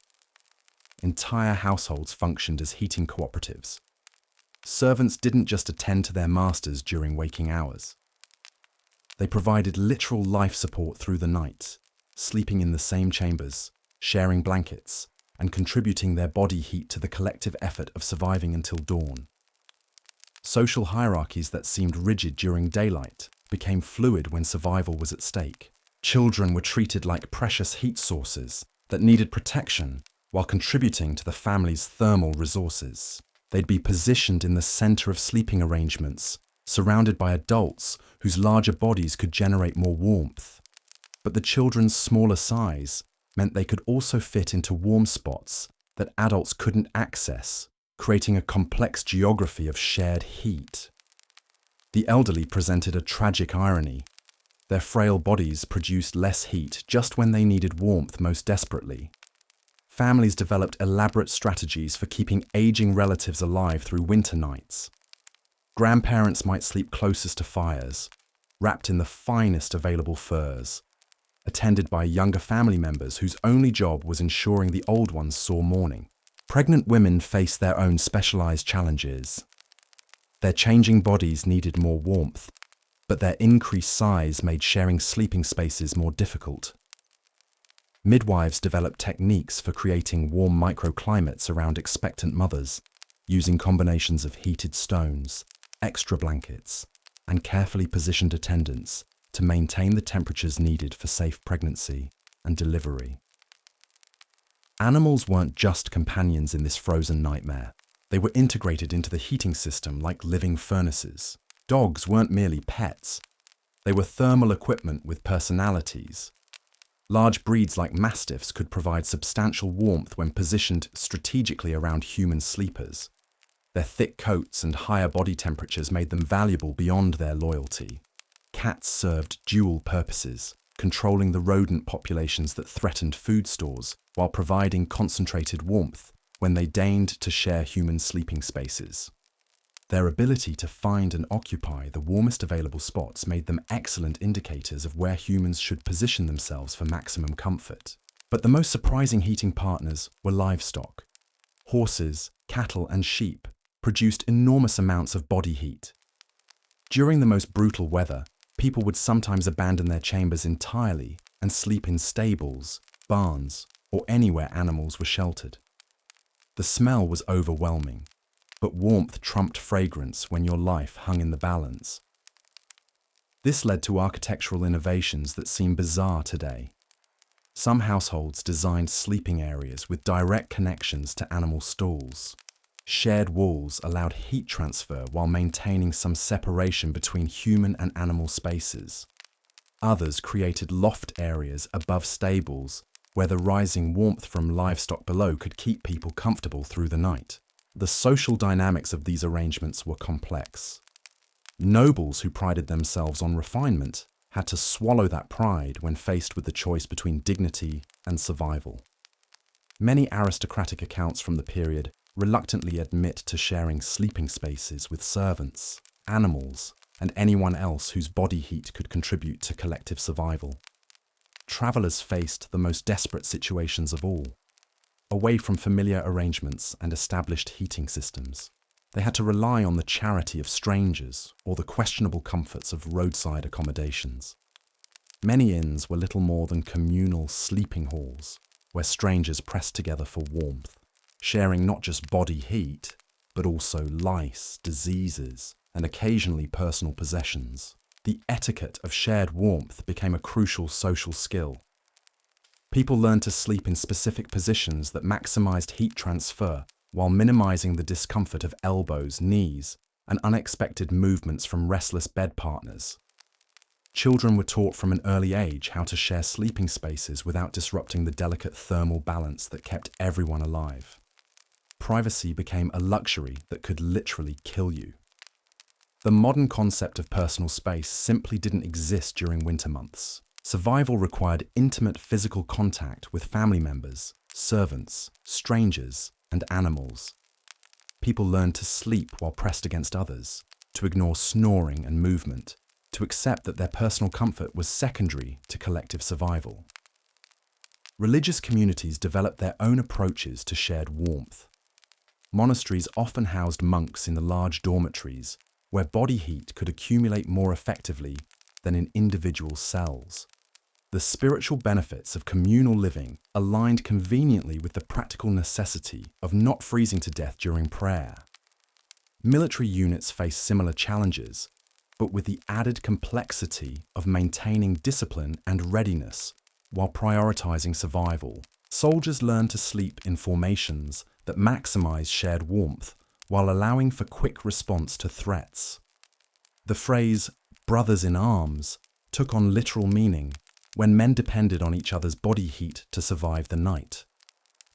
Entire households functioned as heating cooperatives. Servants didn't just attend to their masters during waking hours. They provided literal life support through the night, sleeping in the same chambers, sharing blankets, and contributing their body heat to the collective effort of surviving until dawn. Social hierarchies that seemed rigid during daylight became fluid when survival was at stake. Children were treated like precious heat sources that needed protection while contributing to the family's thermal resources. They'd be positioned in the center of sleeping arrangements, surrounded by adults whose larger bodies could generate more warmth. But the children's smaller size meant they could also fit into warm spots that adults couldn't access, creating a complex geography of shared heat. The elderly presented a tragic irony. Their frail bodies produced less heat just when they needed warmth most desperately. Families developed elaborate strategies for keeping aging relatives alive through winter nights. Grandparents might sleep closest to fires, wrapped in the finest available furs, attended by younger family members whose only job was ensuring the old ones saw morning. Pregnant women faced their own specialized challenges. Their changing bodies needed more warmth, but their increased size made sharing sleeping spaces more difficult. Midwives developed techniques for creating warm microclimates around expectant mothers, using combinations of heated stones, extra blankets, and carefully positioned attendants to maintain the temperatures needed for safe pregnancy and delivery. Animals weren't just companions in this frozen nightmare. They were integrated into the heating system like living furnaces. Dogs weren't merely pets. They were thermal equipment with personalities. Large breeds like mastiffs could provide substantial warmth when positioned strategically around human sleepers. Their thick coats and higher body temperatures made them valuable beyond their loyalty. Cats served dual purposes, controlling the rodent populations that threatened food stores while providing concentrated warmth when they deigned to share human sleeping spaces. Their ability to find and occupy the warmest available spots made them excellent indicators of where humans should position themselves for maximum comfort. But the most surprising heating partners were livestock. Horses, cattle, and sheep produced enormous amounts of body heat. During the most brutal weather, people would sometimes abandon their chambers entirely and sleep in stables, barns, or anywhere animals were sheltered. The smell was overwhelming, but warmth trumped fragrance when your life hung in the balance. This led to architectural innovations that seem bizarre today. Some households designed sleeping areas with direct connections to animal stalls. Shared walls allowed heat transfer while maintaining some separation between human and animal spaces. Others created loft areas above stables where the rising warmth from livestock below could keep people comfortable through the night. The social dynamics of these arrangements were complex. Nobles who prided themselves on refinement had to swallow that pride when faced with the choice between dignity and survival. Many aristocratic accounts from the period reluctantly admit to sharing sleeping spaces with servants, animals, and anyone else whose body heat could contribute to collective survival. Travelers faced the most desperate situations of all. Away from familiar arrangements and established heating systems, they had to rely on the charity of strangers or the questionable comforts of roadside accommodations. Many inns were little more than communal sleeping halls, where strangers pressed together for warmth, sharing not just body heat, but also lice, diseases, and occasionally personal possessions. The etiquette of shared warmth became a crucial social skill. People learned to sleep in specific positions that maximized heat transfer while minimizing the discomfort of elbows, knees, and unexpected movements from restless bed partners. Children were taught from an early age how to share sleeping spaces without disrupting the delicate thermal balance that kept everyone alive. Privacy became a luxury that could literally kill you. The modern concept of personal space simply didn't exist during winter months. Survival required intimate physical contact with family members, servants, strangers, and animals. People learned to sleep while pressed against others, to ignore snoring and movement, to accept that their personal comfort was secondary to collective survival. Religious communities developed their own approaches to shared warmth. Monasteries often housed monks in the large dormitories, where body heat could accumulate more effectively than in individual cells. The spiritual benefits of communal living aligned conveniently with the practical necessity of not freezing to death during prayer. Military units face similar challenges, but with the added complexity of maintaining discipline and readiness while prioritizing survival. Soldiers learned to sleep in formations that maximize shared warmth while allowing for quick response to threats. The phrase, "brothers in arms," took on literal meaning when men depended on each other's body heat to survive the night.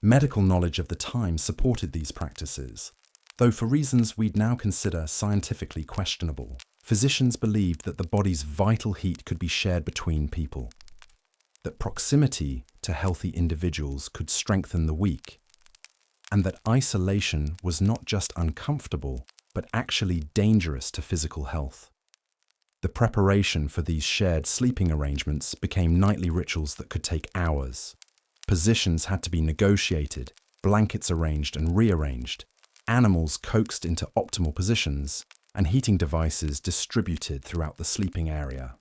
Medical knowledge of the time supported these practices, though for reasons we'd now consider scientifically questionable. Physicians believed that the body's vital heat could be shared between people, that proximity to healthy individuals could strengthen the weak, and that isolation was not just uncomfortable, but actually dangerous to physical health. The preparation for these shared sleeping arrangements became nightly rituals that could take hours. Positions had to be negotiated, blankets arranged and rearranged, animals coaxed into optimal positions, and heating devices distributed throughout the sleeping area.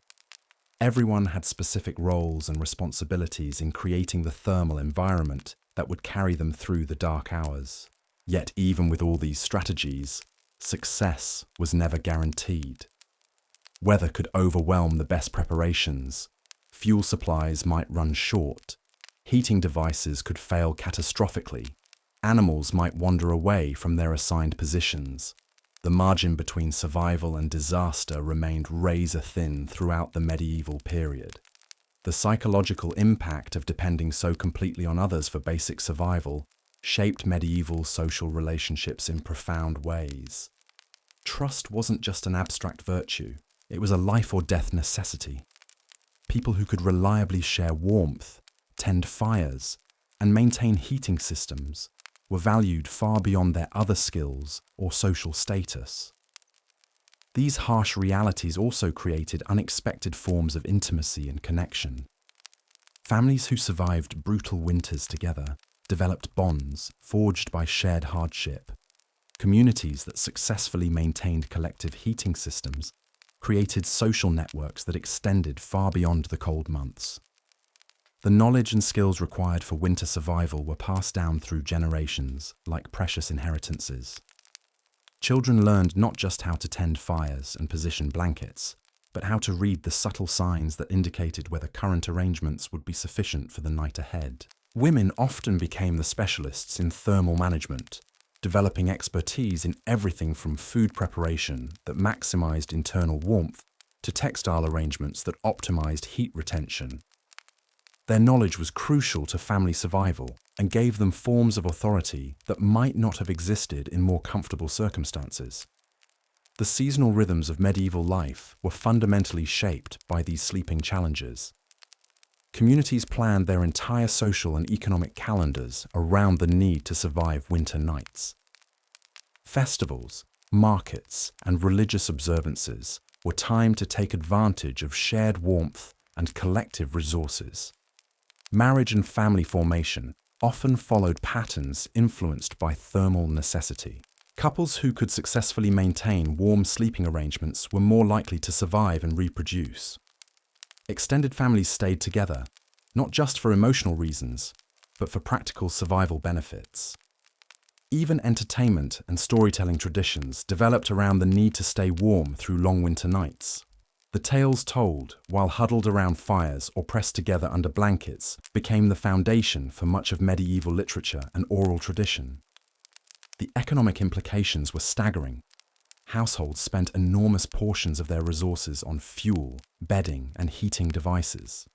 Everyone had specific roles and responsibilities in creating the thermal environment that would carry them through the dark hours. Yet even with all these strategies, success was never guaranteed. Weather could overwhelm the best preparations, fuel supplies might run short, heating devices could fail catastrophically, animals might wander away from their assigned positions. The margin between survival and disaster remained razor-thin throughout the medieval period. The psychological impact of depending so completely on others for basic survival shaped medieval social relationships in profound ways. Trust wasn't just an abstract virtue, it was a life-or-death necessity. People who could reliably share warmth, tend fires, and maintain heating systems were valued far beyond their other skills or social status. These harsh realities also created unexpected forms of intimacy and connection. Families who survived brutal winters together developed bonds forged by shared hardship. Communities that successfully maintained collective heating systems created social networks that extended far beyond the cold months. The knowledge and skills required for winter survival were passed down through generations like precious inheritances. Children learned not just how to tend fires and position blankets, but how to read the subtle signs that indicated whether current arrangements would be sufficient for the night ahead. Women often became the specialists in thermal management, developing expertise in everything from food preparation that maximized internal warmth to textile arrangements that optimized heat retention. Their knowledge was crucial to family survival and gave them forms of authority that might not have existed in more comfortable circumstances. The seasonal rhythms of medieval life were fundamentally shaped by these sleeping challenges. Communities planned their entire social and economic calendars around the need to survive winter nights. Festivals, markets, and religious observances were timed to take advantage of shared warmth and collective resources. Marriage and family formation often followed patterns influenced by thermal necessity. Couples who could successfully maintain warm sleeping arrangements were more likely to survive and reproduce. Extended families stayed together, not just for emotional reasons, but for practical survival benefits. Even entertainment and storytelling traditions developed around the need to stay warm through long winter nights. The tales told, while huddled around fires or pressed together under blankets, became the foundation for much of medieval literature and oral tradition. The economic implications were staggering. Households spent enormous portions of their resources on fuel, bedding, and heating devices.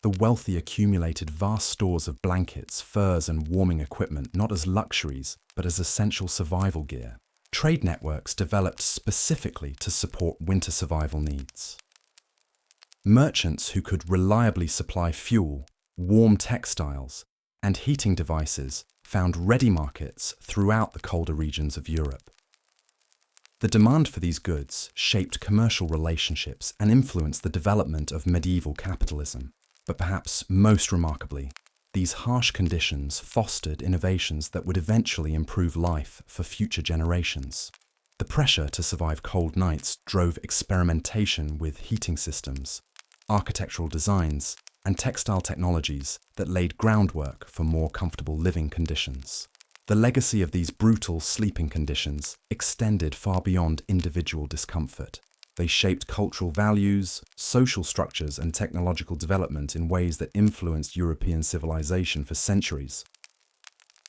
The wealthy accumulated vast stores of blankets, furs, and warming equipment not as luxuries, but as essential survival gear. Trade networks developed specifically to support winter survival needs. Merchants who could reliably supply fuel, warm textiles, and heating devices found ready markets throughout the colder regions of Europe. The demand for these goods shaped commercial relationships and influenced the development of medieval capitalism. But perhaps most remarkably, these harsh conditions fostered innovations that would eventually improve life for future generations. The pressure to survive cold nights drove experimentation with heating systems, architectural designs, and textile technologies that laid groundwork for more comfortable living conditions. The legacy of these brutal sleeping conditions extended far beyond individual discomfort. They shaped cultural values, social structures, and technological development in ways that influenced European civilization for centuries.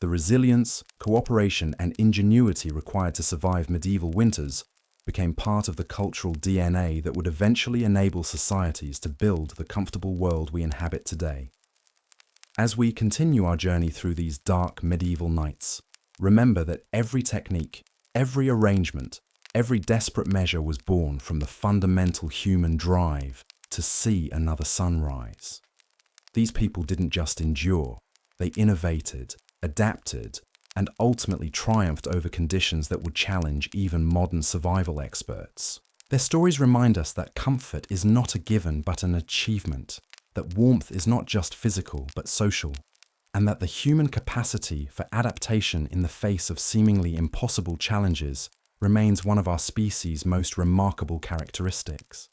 The resilience, cooperation, and ingenuity required to survive medieval winters became part of the cultural DNA that would eventually enable societies to build the comfortable world we inhabit today. As we continue our journey through these dark medieval nights, remember that every technique, every arrangement, every desperate measure was born from the fundamental human drive to see another sunrise. These people didn't just endure, they innovated, adapted, and ultimately triumphed over conditions that would challenge even modern survival experts. Their stories remind us that comfort is not a given but an achievement, that warmth is not just physical but social, and that the human capacity for adaptation in the face of seemingly impossible challenges remains one of our species' most remarkable characteristics.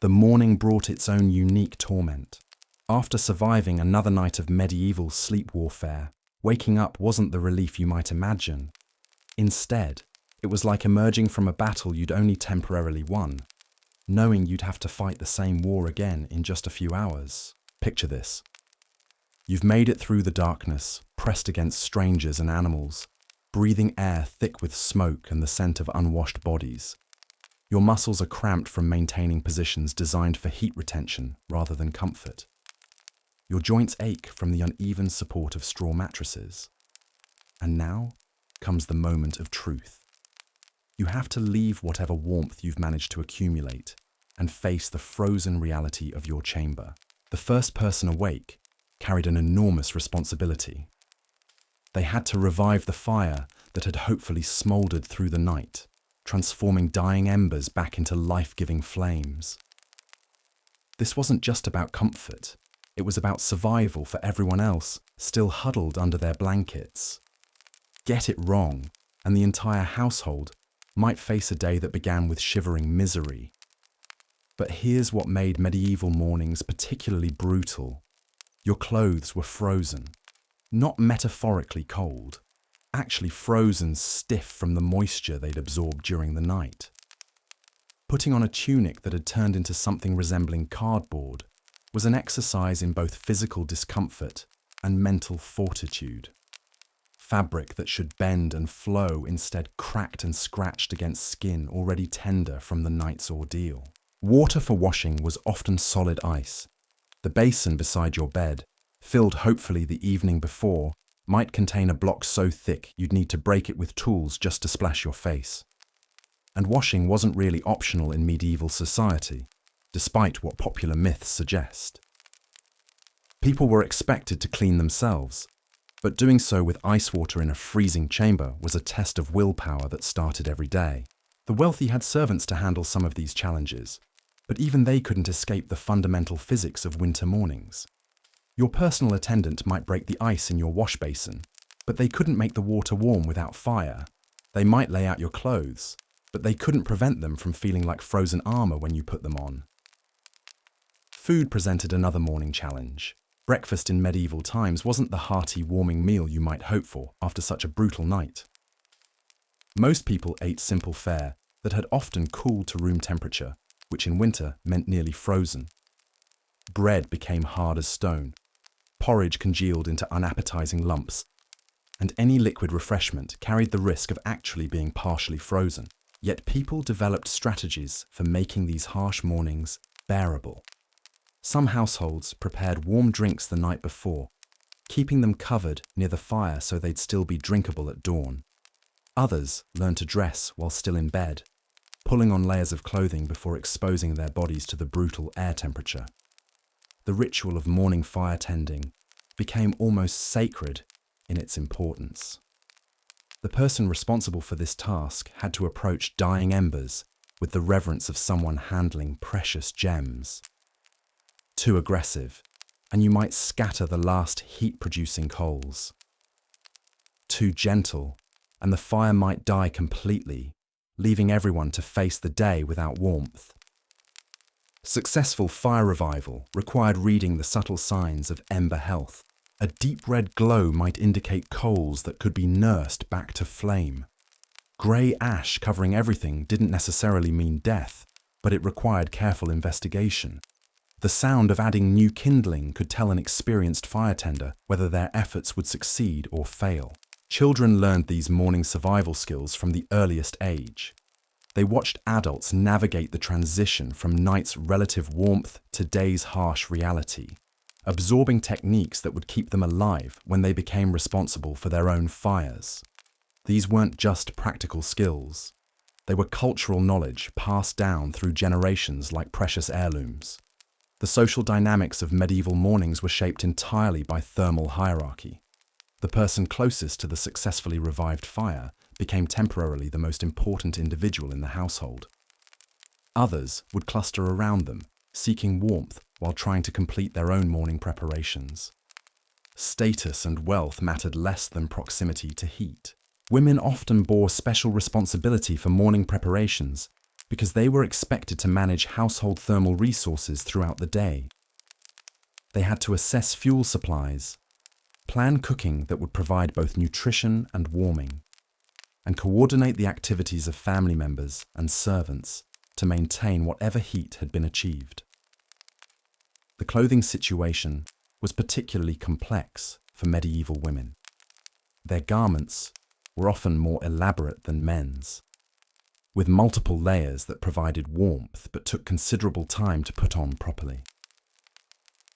The morning brought its own unique torment. After surviving another night of medieval sleep warfare, waking up wasn't the relief you might imagine. Instead, it was like emerging from a battle you'd only temporarily won, knowing you'd have to fight the same war again in just a few hours. Picture this. You've made it through the darkness, pressed against strangers and animals, breathing air thick with smoke and the scent of unwashed bodies. Your muscles are cramped from maintaining positions designed for heat retention rather than comfort. Your joints ache from the uneven support of straw mattresses. And now comes the moment of truth. You have to leave whatever warmth you've managed to accumulate and face the frozen reality of your chamber. The first person awake carried an enormous responsibility. They had to revive the fire that had hopefully smoldered through the night, transforming dying embers back into life-giving flames. This wasn't just about comfort, it was about survival for everyone else still huddled under their blankets. Get it wrong, and the entire household might face a day that began with shivering misery. But here's what made medieval mornings particularly brutal. Your clothes were frozen, not metaphorically cold, actually frozen stiff from the moisture they'd absorbed during the night. Putting on a tunic that had turned into something resembling cardboard was an exercise in both physical discomfort and mental fortitude. Fabric that should bend and flow instead cracked and scratched against skin already tender from the night's ordeal. Water for washing was often solid ice. The basin beside your bed, filled hopefully the evening before, might contain a block so thick you'd need to break it with tools just to splash your face. And washing wasn't really optional in medieval society, despite what popular myths suggest. People were expected to clean themselves, but doing so with ice water in a freezing chamber was a test of willpower that started every day. The wealthy had servants to handle some of these challenges, but even they couldn't escape the fundamental physics of winter mornings. Your personal attendant might break the ice in your wash basin, but they couldn't make the water warm without fire. They might lay out your clothes, but they couldn't prevent them from feeling like frozen armor when you put them on. Food presented another morning challenge. Breakfast in medieval times wasn't the hearty, warming meal you might hope for after such a brutal night. Most people ate simple fare that had often cooled to room temperature, which in winter meant nearly frozen. Bread became hard as stone, porridge congealed into unappetizing lumps, and any liquid refreshment carried the risk of actually being partially frozen. Yet people developed strategies for making these harsh mornings bearable. Some households prepared warm drinks the night before, keeping them covered near the fire so they'd still be drinkable at dawn. Others learned to dress while still in bed, pulling on layers of clothing before exposing their bodies to the brutal air temperature. The ritual of morning fire tending became almost sacred in its importance. The person responsible for this task had to approach dying embers with the reverence of someone handling precious gems. Too aggressive, and you might scatter the last heat-producing coals. Too gentle, and the fire might die completely, leaving everyone to face the day without warmth. Successful fire revival required reading the subtle signs of ember health. A deep red glow might indicate coals that could be nursed back to flame. Grey ash covering everything didn't necessarily mean death, but it required careful investigation. The sound of adding new kindling could tell an experienced fire tender whether their efforts would succeed or fail. Children learned these morning survival skills from the earliest age. They watched adults navigate the transition from night's relative warmth to day's harsh reality, absorbing techniques that would keep them alive when they became responsible for their own fires. These weren't just practical skills. They were cultural knowledge passed down through generations like precious heirlooms. The social dynamics of medieval mornings were shaped entirely by thermal hierarchy. The person closest to the successfully revived fire became temporarily the most important individual in the household. Others would cluster around them, seeking warmth while trying to complete their own morning preparations. Status and wealth mattered less than proximity to heat. Women often bore special responsibility for morning preparations because they were expected to manage household thermal resources throughout the day. They had to assess fuel supplies, plan cooking that would provide both nutrition and warming, and coordinate the activities of family members and servants to maintain whatever heat had been achieved. The clothing situation was particularly complex for medieval women. Their garments were often more elaborate than men's, with multiple layers that provided warmth but took considerable time to put on properly.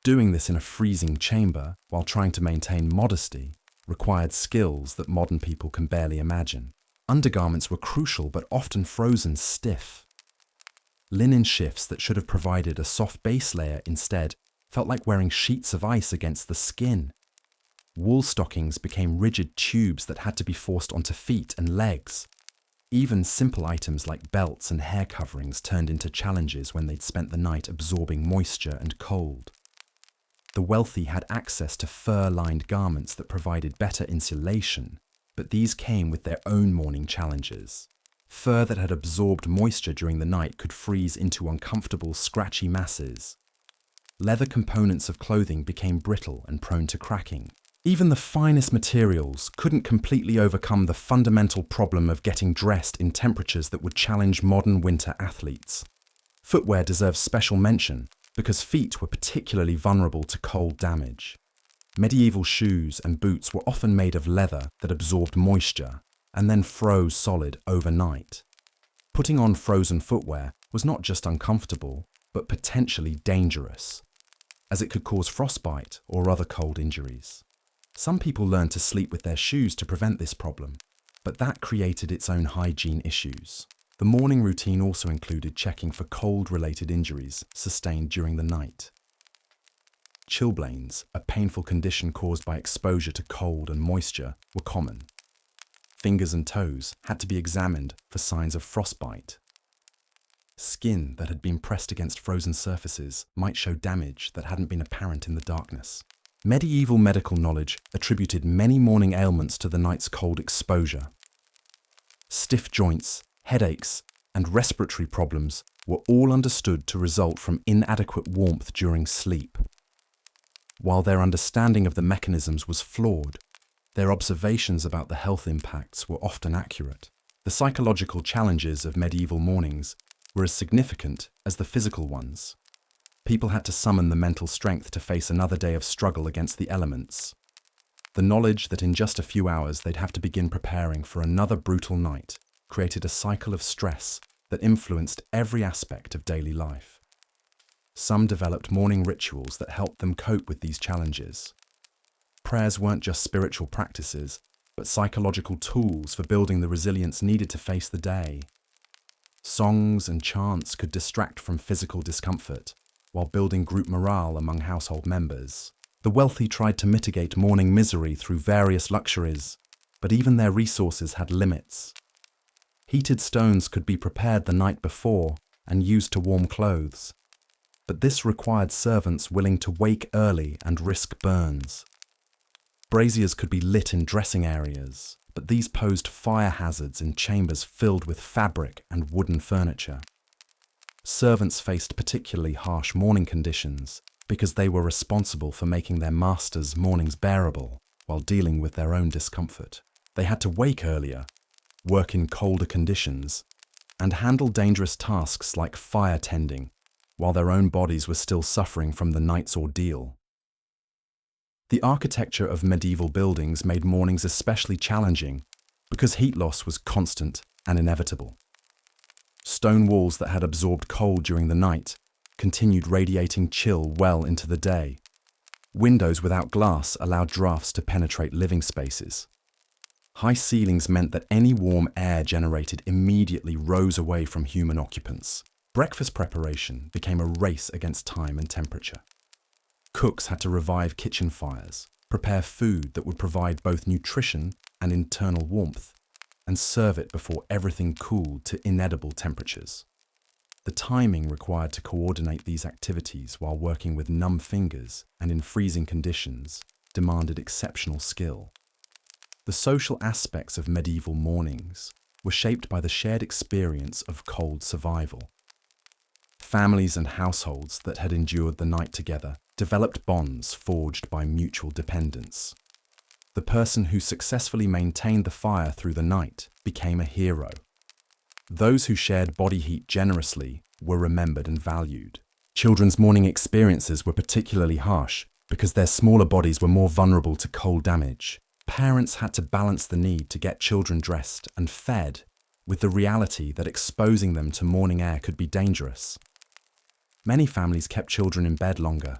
Doing this in a freezing chamber while trying to maintain modesty required skills that modern people can barely imagine. Undergarments were crucial but often frozen stiff. Linen shifts that should have provided a soft base layer instead felt like wearing sheets of ice against the skin. Wool stockings became rigid tubes that had to be forced onto feet and legs. Even simple items like belts and hair coverings turned into challenges when they'd spent the night absorbing moisture and cold. The wealthy had access to fur-lined garments that provided better insulation, but these came with their own morning challenges. Fur that had absorbed moisture during the night could freeze into uncomfortable, scratchy masses. Leather components of clothing became brittle and prone to cracking. Even the finest materials couldn't completely overcome the fundamental problem of getting dressed in temperatures that would challenge modern winter athletes. Footwear deserves special mention because feet were particularly vulnerable to cold damage. Medieval shoes and boots were often made of leather that absorbed moisture and then froze solid overnight. Putting on frozen footwear was not just uncomfortable, but potentially dangerous, as it could cause frostbite or other cold injuries. Some people learned to sleep with their shoes to prevent this problem, but that created its own hygiene issues. The morning routine also included checking for cold-related injuries sustained during the night. Chilblains, a painful condition caused by exposure to cold and moisture, were common. Fingers and toes had to be examined for signs of frostbite. Skin that had been pressed against frozen surfaces might show damage that hadn't been apparent in the darkness. Medieval medical knowledge attributed many morning ailments to the night's cold exposure. Stiff joints, headaches, and respiratory problems were all understood to result from inadequate warmth during sleep. While their understanding of the mechanisms was flawed, their observations about the health impacts were often accurate. The psychological challenges of medieval mornings were as significant as the physical ones. People had to summon the mental strength to face another day of struggle against the elements. The knowledge that in just a few hours they'd have to begin preparing for another brutal night created a cycle of stress that influenced every aspect of daily life. Some developed morning rituals that helped them cope with these challenges. Prayers weren't just spiritual practices, but psychological tools for building the resilience needed to face the day. Songs and chants could distract from physical discomfort, while building group morale among household members. The wealthy tried to mitigate morning misery through various luxuries, but even their resources had limits. Heated stones could be prepared the night before and used to warm clothes, but this required servants willing to wake early and risk burns. Braziers could be lit in dressing areas, but these posed fire hazards in chambers filled with fabric and wooden furniture. Servants faced particularly harsh morning conditions because they were responsible for making their masters' mornings bearable while dealing with their own discomfort. They had to wake earlier, work in colder conditions, and handle dangerous tasks like fire tending while their own bodies were still suffering from the night's ordeal. The architecture of medieval buildings made mornings especially challenging because heat loss was constant and inevitable. Stone walls that had absorbed cold during the night continued radiating chill well into the day. Windows without glass allowed drafts to penetrate living spaces. High ceilings meant that any warm air generated immediately rose away from human occupants. Breakfast preparation became a race against time and temperature. Cooks had to revive kitchen fires, prepare food that would provide both nutrition and internal warmth, and serve it before everything cooled to inedible temperatures. The timing required to coordinate these activities while working with numb fingers and in freezing conditions demanded exceptional skill. The social aspects of medieval mornings were shaped by the shared experience of cold survival. Families and households that had endured the night together developed bonds forged by mutual dependence. The person who successfully maintained the fire through the night became a hero. Those who shared body heat generously were remembered and valued. Children's morning experiences were particularly harsh because their smaller bodies were more vulnerable to cold damage. Parents had to balance the need to get children dressed and fed with the reality that exposing them to morning air could be dangerous. Many families kept children in bed longer,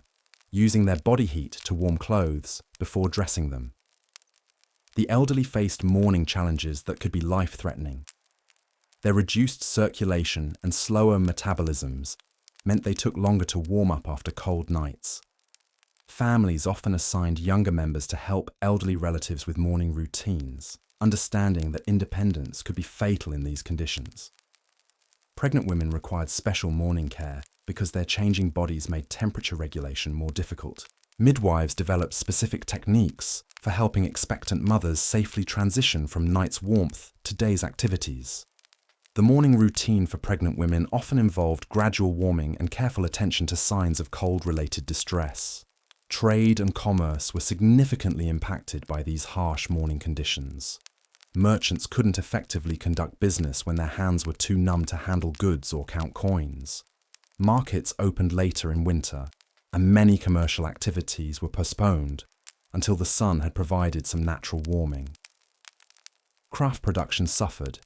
using their body heat to warm clothes before dressing them. The elderly faced morning challenges that could be life-threatening. Their reduced circulation and slower metabolisms meant they took longer to warm up after cold nights. Families often assigned younger members to help elderly relatives with morning routines, understanding that independence could be fatal in these conditions. Pregnant women required special morning care because their changing bodies made temperature regulation more difficult. Midwives developed specific techniques for helping expectant mothers safely transition from night's warmth to day's activities. The morning routine for pregnant women often involved gradual warming and careful attention to signs of cold-related distress. Trade and commerce were significantly impacted by these harsh morning conditions. Merchants couldn't effectively conduct business when their hands were too numb to handle goods or count coins. Markets opened later in winter, and many commercial activities were postponed until the sun had provided some natural warming. Craft production suffered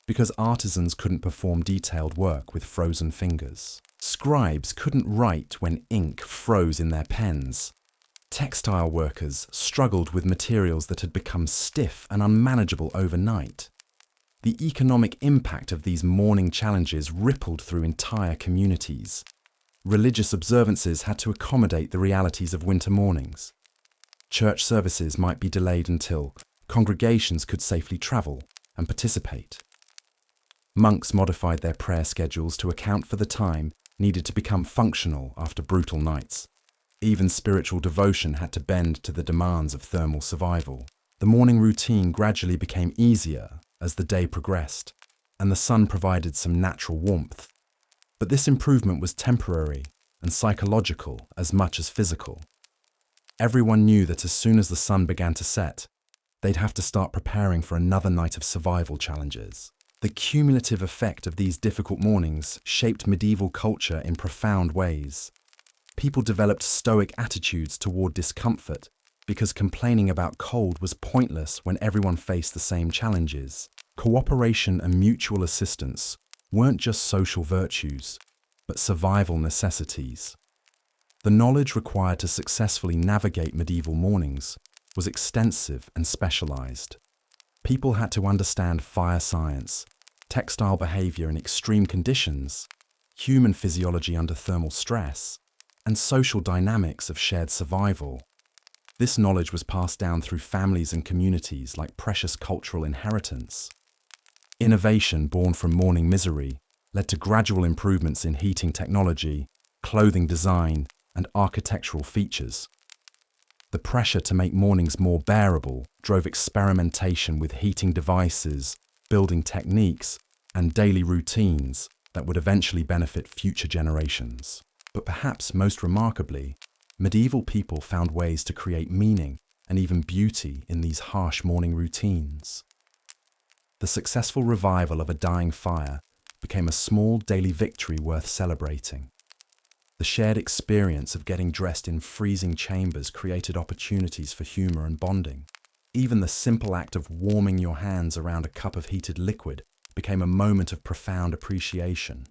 because artisans couldn't perform detailed work with frozen fingers. Scribes couldn't write when ink froze in their pens. Textile workers struggled with materials that had become stiff and unmanageable overnight. The economic impact of these morning challenges rippled through entire communities. Religious observances had to accommodate the realities of winter mornings. Church services might be delayed until congregations could safely travel and participate. Monks modified their prayer schedules to account for the time needed to become functional after brutal nights. Even spiritual devotion had to bend to the demands of thermal survival. The morning routine gradually became easier as the day progressed, and the sun provided some natural warmth. But this improvement was temporary and psychological as much as physical. Everyone knew that as soon as the sun began to set, they'd have to start preparing for another night of survival challenges. The cumulative effect of these difficult mornings shaped medieval culture in profound ways. People developed stoic attitudes toward discomfort because complaining about cold was pointless when everyone faced the same challenges. Cooperation and mutual assistance weren't just social virtues, but survival necessities. The knowledge required to successfully navigate medieval mornings was extensive and specialized. People had to understand fire science, textile behavior in extreme conditions, human physiology under thermal stress, and social dynamics of shared survival. This knowledge was passed down through families and communities like precious cultural inheritance. Innovation born from morning misery led to gradual improvements in heating technology, clothing design, and architectural features. The pressure to make mornings more bearable drove experimentation with heating devices, building techniques, and daily routines that would eventually benefit future generations. But perhaps most remarkably, medieval people found ways to create meaning and even beauty in these harsh morning routines. The successful revival of a dying fire became a small daily victory worth celebrating. The shared experience of getting dressed in freezing chambers created opportunities for humor and bonding. Even the simple act of warming your hands around a cup of heated liquid became a moment of profound appreciation.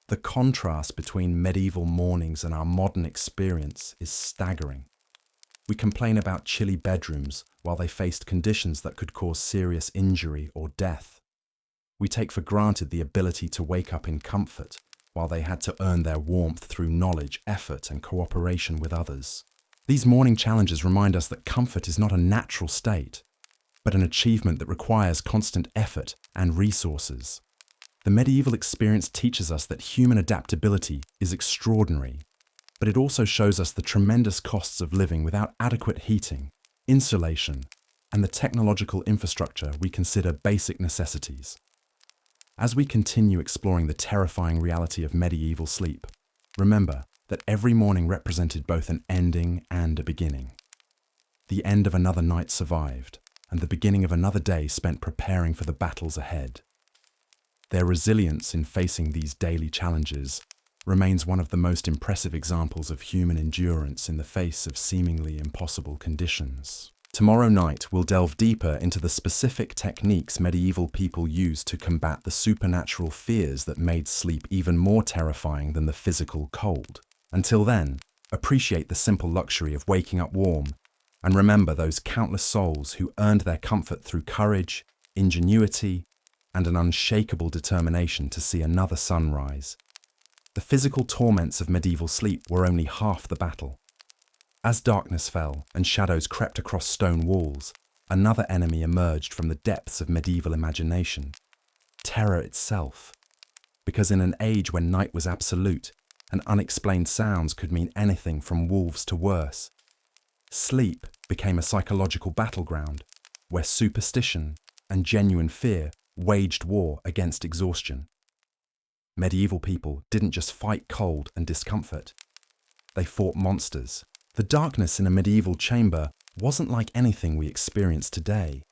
The contrast between medieval mornings and our modern experience is staggering. We complain about chilly bedrooms while they faced conditions that could cause serious injury or death. We take for granted the ability to wake up in comfort while they had to earn their warmth through knowledge, effort, and cooperation with others. These morning challenges remind us that comfort is not a natural state, but an achievement that requires constant effort and resources. The medieval experience teaches us that human adaptability is extraordinary, but it also shows us the tremendous costs of living without adequate heating, insulation, and the technological infrastructure we consider basic necessities. As we continue exploring the terrifying reality of medieval sleep, remember that every morning represented both an ending and a beginning. The end of another night survived, and the beginning of another day spent preparing for the battles ahead. Their resilience in facing these daily challenges remains one of the most impressive examples of human endurance in the face of seemingly impossible conditions. Tomorrow night, we'll delve deeper into the specific techniques medieval people used to combat the supernatural fears that made sleep even more terrifying than the physical cold. Until then, appreciate the simple luxury of waking up warm, and remember those countless souls who earned their comfort through courage, ingenuity, and an unshakable determination to see another sunrise. The physical torments of medieval sleep were only half the battle. As darkness fell and shadows crept across stone walls, another enemy emerged from the depths of medieval imagination: terror itself. Because in an age when night was absolute and unexplained sounds could mean anything from wolves to worse, sleep became a psychological battleground where superstition and genuine fear waged war against exhaustion. Medieval people didn't just fight cold and discomfort. They fought monsters. The darkness in a medieval chamber wasn't like anything we experience today.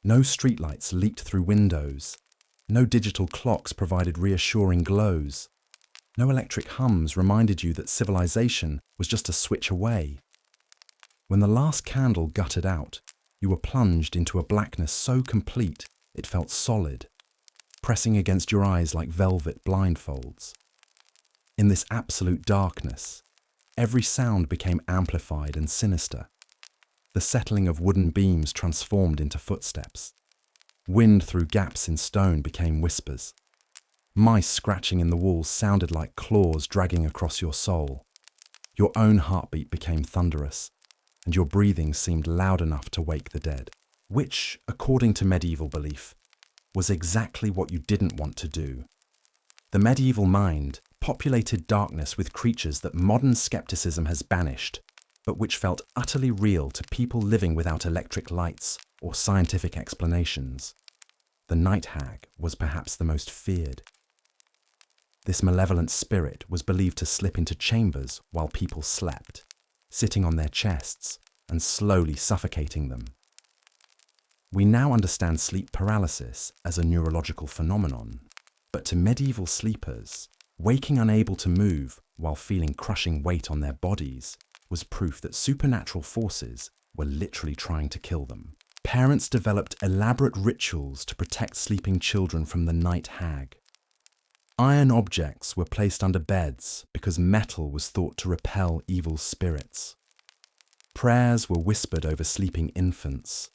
No streetlights leaked through windows. No digital clocks provided reassuring glows. No electric hums reminded you that civilization was just a switch away. When the last candle guttered out, you were plunged into a blackness so complete it felt solid, pressing against your eyes like velvet blindfolds. In this absolute darkness, every sound became amplified and sinister. The settling of wooden beams transformed into footsteps. Wind through gaps in stone became whispers. Mice scratching in the walls sounded like claws dragging across your soul. Your own heartbeat became thunderous, and your breathing seemed loud enough to wake the dead, which, according to medieval belief, was exactly what you didn't want to do. The medieval mind populated darkness with creatures that modern skepticism has banished, but which felt utterly real to people living without electric lights or scientific explanations. The night hag was perhaps the most feared. This malevolent spirit was believed to slip into chambers while people slept, sitting on their chests and slowly suffocating them. We now understand sleep paralysis as a neurological phenomenon, but to medieval sleepers, waking unable to move while feeling crushing weight on their bodies was proof that supernatural forces were literally trying to kill them. Parents developed elaborate rituals to protect sleeping children from the night hag. Iron objects were placed under beds because metal was thought to repel evil spirits. Prayers were whispered over sleeping infants.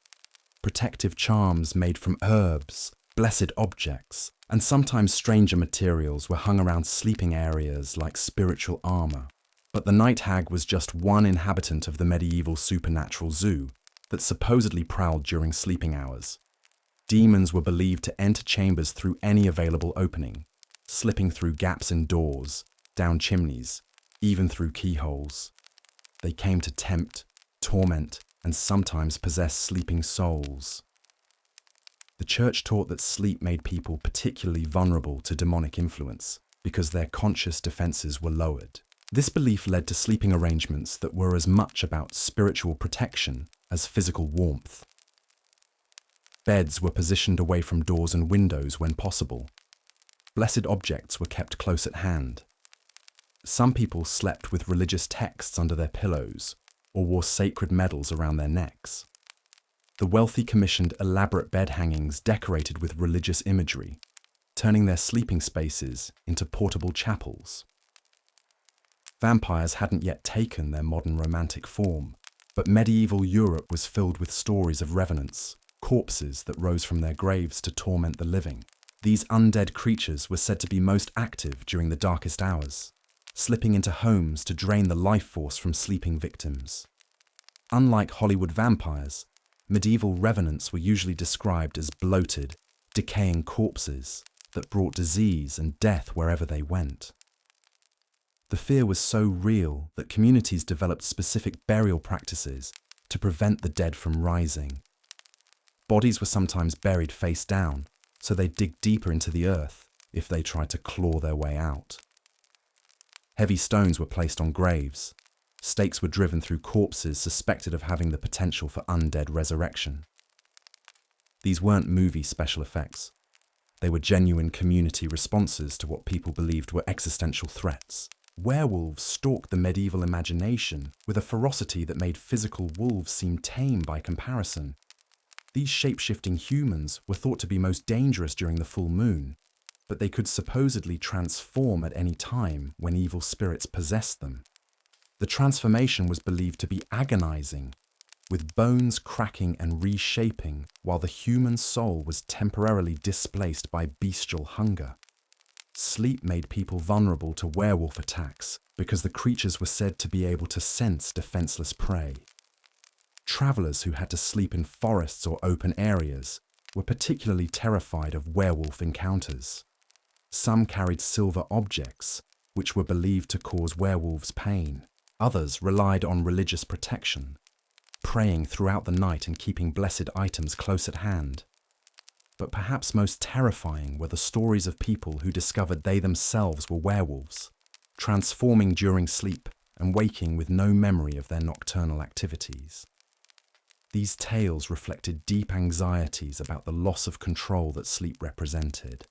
Protective charms made from herbs, blessed objects, and sometimes stranger materials were hung around sleeping areas like spiritual armor. But the night hag was just one inhabitant of the medieval supernatural zoo that supposedly prowled during sleeping hours. Demons were believed to enter chambers through any available opening, slipping through gaps in doors, down chimneys, even through keyholes. They came to tempt, torment, and sometimes possess sleeping souls. The church taught that sleep made people particularly vulnerable to demonic influence because their conscious defenses were lowered. This belief led to sleeping arrangements that were as much about spiritual protection as physical warmth. Beds were positioned away from doors and windows when possible. Blessed objects were kept close at hand. Some people slept with religious texts under their pillows or wore sacred medals around their necks. The wealthy commissioned elaborate bed hangings decorated with religious imagery, turning their sleeping spaces into portable chapels. Vampires hadn't yet taken their modern romantic form, but medieval Europe was filled with stories of revenants, corpses that rose from their graves to torment the living. These undead creatures were said to be most active during the darkest hours, slipping into homes to drain the life force from sleeping victims. Unlike Hollywood vampires, medieval revenants were usually described as bloated, decaying corpses that brought disease and death wherever they went. The fear was so real that communities developed specific burial practices to prevent the dead from rising. Bodies were sometimes buried face down, so they'd dig deeper into the earth if they tried to claw their way out. Heavy stones were placed on graves. Stakes were driven through corpses suspected of having the potential for undead resurrection. These weren't movie special effects. They were genuine community responses to what people believed were existential threats. Werewolves stalked the medieval imagination with a ferocity that made physical wolves seem tame by comparison. These shape-shifting humans were thought to be most dangerous during the full moon, but they could supposedly transform at any time when evil spirits possessed them. The transformation was believed to be agonizing, with bones cracking and reshaping while the human soul was temporarily displaced by bestial hunger. Sleep made people vulnerable to werewolf attacks because the creatures were said to be able to sense defenseless prey. Travelers who had to sleep in forests or open areas were particularly terrified of werewolf encounters. Some carried silver objects, which were believed to cause werewolves pain. Others relied on religious protection, praying throughout the night and keeping blessed items close at hand. But perhaps most terrifying were the stories of people who discovered they themselves were werewolves, transforming during sleep and waking with no memory of their nocturnal activities. These tales reflected deep anxieties about the loss of control that sleep represented.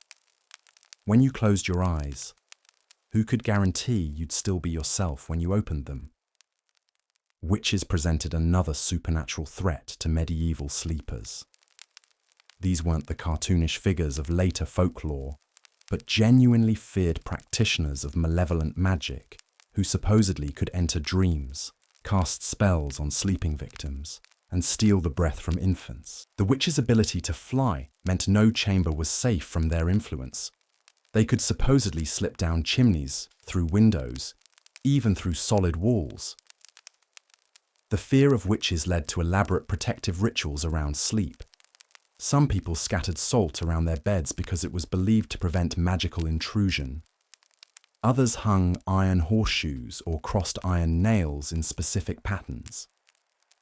When you closed your eyes, who could guarantee you'd still be yourself when you opened them? Witches presented another supernatural threat to medieval sleepers. These weren't the cartoonish figures of later folklore, but genuinely feared practitioners of malevolent magic who supposedly could enter dreams, cast spells on sleeping victims, and steal the breath from infants. The witches' ability to fly meant no chamber was safe from their influence. They could supposedly slip down chimneys, through windows, even through solid walls. The fear of witches led to elaborate protective rituals around sleep. Some people scattered salt around their beds because it was believed to prevent magical intrusion. Others hung iron horseshoes or crossed iron nails in specific patterns.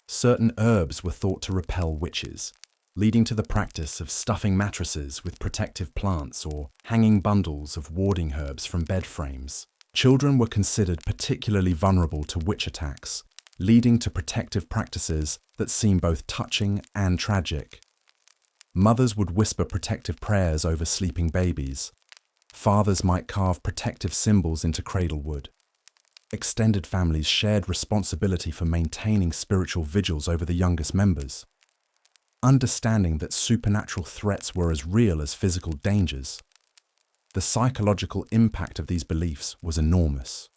Certain herbs were thought to repel witches, leading to the practice of stuffing mattresses with protective plants or hanging bundles of warding herbs from bed frames. Children were considered particularly vulnerable to witch attacks, leading to protective practices that seem both touching and tragic. Mothers would whisper protective prayers over sleeping babies. Fathers might carve protective symbols into cradle wood. Extended families shared responsibility for maintaining spiritual vigils over the youngest members. understanding that supernatural threats were as real as physical dangers, the psychological impact of these beliefs was enormous.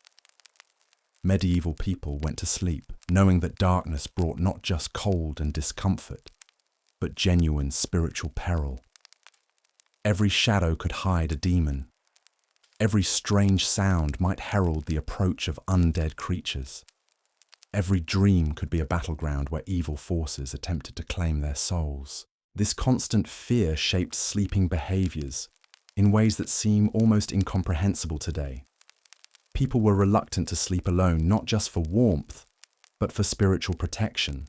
Medieval people went to sleep knowing that darkness brought not just cold and discomfort, but genuine spiritual peril. Every shadow could hide a demon. Every strange sound might herald the approach of undead creatures. Every dream could be a battleground where evil forces attempted to claim their souls. This constant fear shaped sleeping behaviors in ways that seem almost incomprehensible today. People were reluctant to sleep alone, not just for warmth, but for spiritual protection.